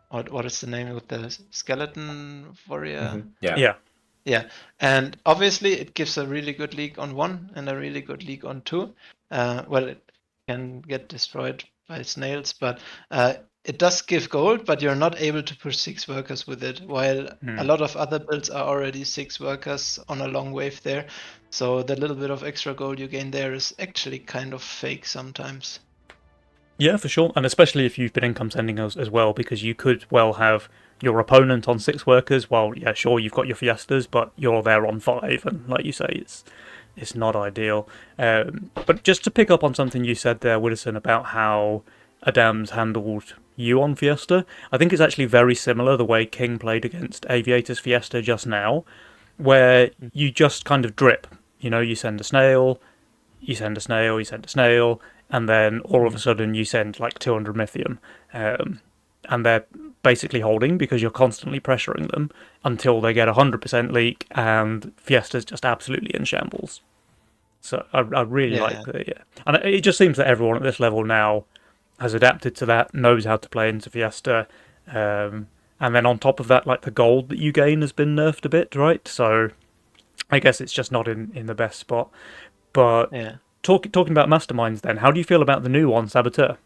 what is the name with the skeleton warrior? Yeah, and obviously it gives a really good leak on 1 and a really good leak on 2. Well, it can get destroyed by snails, but it does give gold, but you're not able to push 6 workers with it, while a lot of other builds are already 6 workers on a long wave there. So the little bit of extra gold you gain there is actually kind of fake sometimes. Yeah, for sure. And especially if you've been income sending as well, because you could well have your opponent on 6 workers while, yeah, sure, you've got your Fiestas, but you're there on 5. And like you say, it's not ideal. But just to pick up on something you said there, Witterson, about how Adams handled you on Fiesta, I think it's actually very similar the way King played against Aviator's Fiesta just now, where you just kind of drip. You know, you send a snail, you send a snail, you send a snail, and then all of a sudden you send like 200 Mythium. And they're basically holding because you're constantly pressuring them until they get 100% leak and Fiesta's just absolutely in shambles. So I really Yeah. like that. Yeah, and it just seems that everyone at this level now has adapted to that, knows how to play into Fiesta, and then on top of that, like the gold that you gain has been nerfed a bit, right? So I guess it's just not in the best spot. But Yeah. talking about masterminds, then, how do you feel about the new one, Saboteur?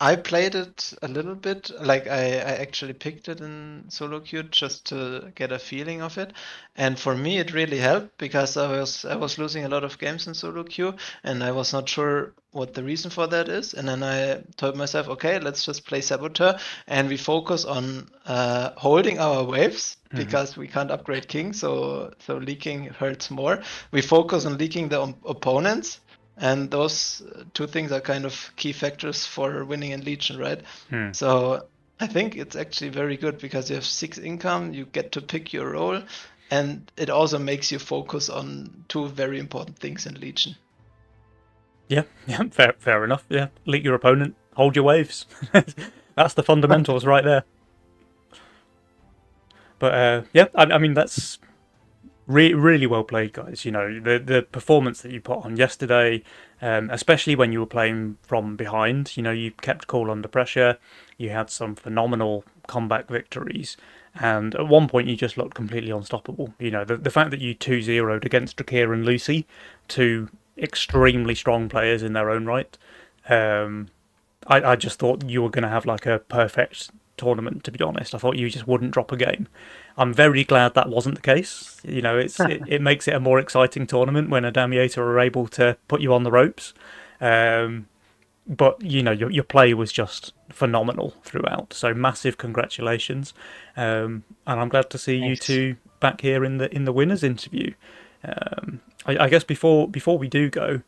I played it a little bit. Like I actually picked it in solo queue just to get a feeling of it. And for me it really helped because I was losing a lot of games in solo queue and I was not sure what the reason for that is. And then I told myself, okay, let's just play Saboteur and we focus on holding our waves because we can't upgrade King, so leaking hurts more. We focus on leaking the opponents. And those two things are kind of key factors for winning in Legion, right? So I think it's actually very good because you have 6 income, you get to pick your role, and it also makes you focus on 2 very important things in Legion. Yeah, fair enough. Yeah, leak your opponent, hold your waves. That's the fundamentals right there. But yeah, I mean that's really well played, guys. You know, the performance that you put on yesterday, especially when you were playing from behind. You know, you kept cool under pressure. You had some phenomenal comeback victories, and at one point you just looked completely unstoppable. You know, the fact that you 2-0'd against Drakir and Lucy, two extremely strong players in their own right. I just thought you were going to have like a perfect tournament, to be honest. I thought you just wouldn't drop a game. I'm very glad that wasn't the case. You know, it makes it a more exciting tournament when a Damiator are able to put you on the ropes. But you know, your play was just phenomenal throughout. So massive congratulations, and I'm glad to see you two back here in the winners interview. I guess before we do go,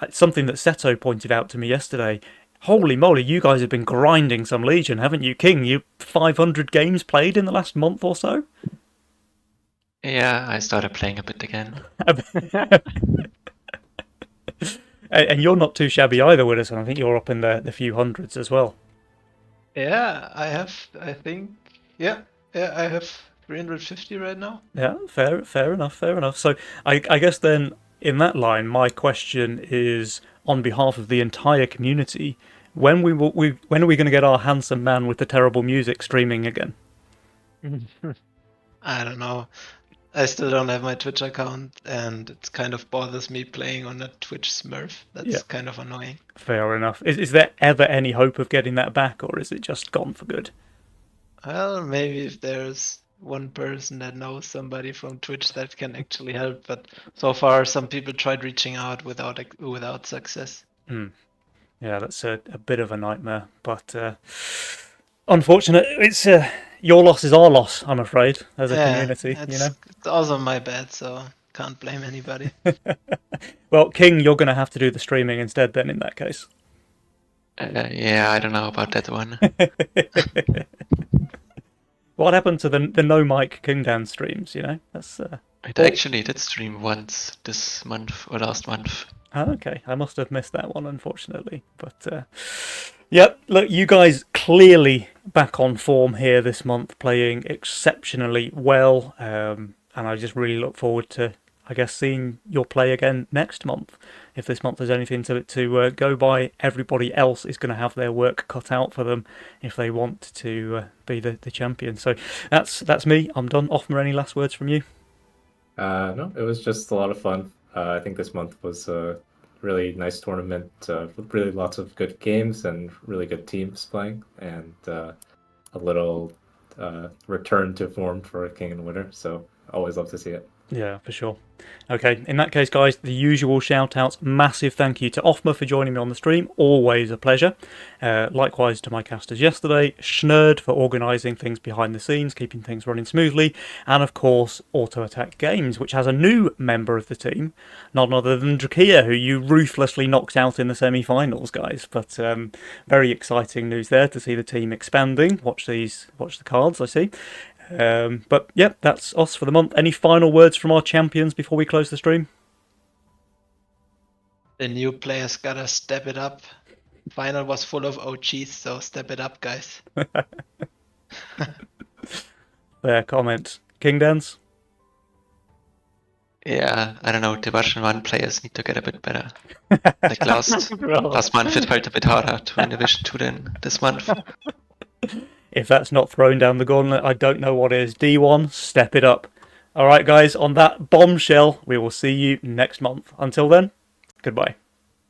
something that Seto pointed out to me yesterday. Holy moly, you guys have been grinding some Legion, haven't you, King? You 500 games played in the last month or so? Yeah, I started playing a bit again. And you're not too shabby either, Widdowson. I think you're up in the few hundreds as well. Yeah, I have 350 right now. Yeah, fair enough. So I guess then in that line, my question is on behalf of the entire community: when are we going to get our handsome man with the terrible music streaming again? I don't know. I still don't have my Twitch account, and it kind of bothers me playing on a Twitch Smurf. That's kind of annoying. Fair enough. Is there ever any hope of getting that back, or is it just gone for good? Well, maybe if there's one person that knows somebody from Twitch that can actually help, but so far some people tried reaching out without success. Yeah, that's a bit of a nightmare, but unfortunate. It's your loss is our loss, I'm afraid, as a community. You know, it's also my bad, so can't blame anybody. Well, King, you're going to have to do the streaming instead. Then, in that case. Yeah, I don't know about that one. What happened to the no mic King Dan streams? You know, that's. I actually did stream once this month or last month. Oh, okay, I must have missed that one, unfortunately. But yeah, look, you guys clearly back on form here this month, playing exceptionally well, and I just really look forward to, I guess, seeing your play again next month. If this month there's anything to go by, everybody else is going to have their work cut out for them if they want to be the champion. So that's me. I'm done. Othmar, any last words from you? No, it was just a lot of fun. I think this month was a really nice tournament with really lots of good games and really good teams playing, and a little return to form for King and Winner. So always love to see it. Yeah, for sure. Okay, in that case, guys, the usual shout-outs. Massive thank you to Othmar for joining me on the stream. Always a pleasure. Likewise to my casters yesterday. Schnerd for organising things behind the scenes, keeping things running smoothly. And, of course, Auto Attack Games, which has a new member of the team. None other than Drakir, who you ruthlessly knocked out in the semi-finals, guys. But very exciting news there to see the team expanding. Watch the cards, I see. But yeah, that's us for the month. Any final words from our champions before we close the stream? The new players gotta step it up. Final was full of OGs, so step it up, guys. Fair comment. King Dance? Yeah, I don't know. Division 1 players need to get a bit better. Like last month, it felt a bit harder to win Division 2 than this month. If that's not throwing down the gauntlet, I don't know what is. D1, step it up. All right, guys, on that bombshell, we will see you next month. Until then, goodbye.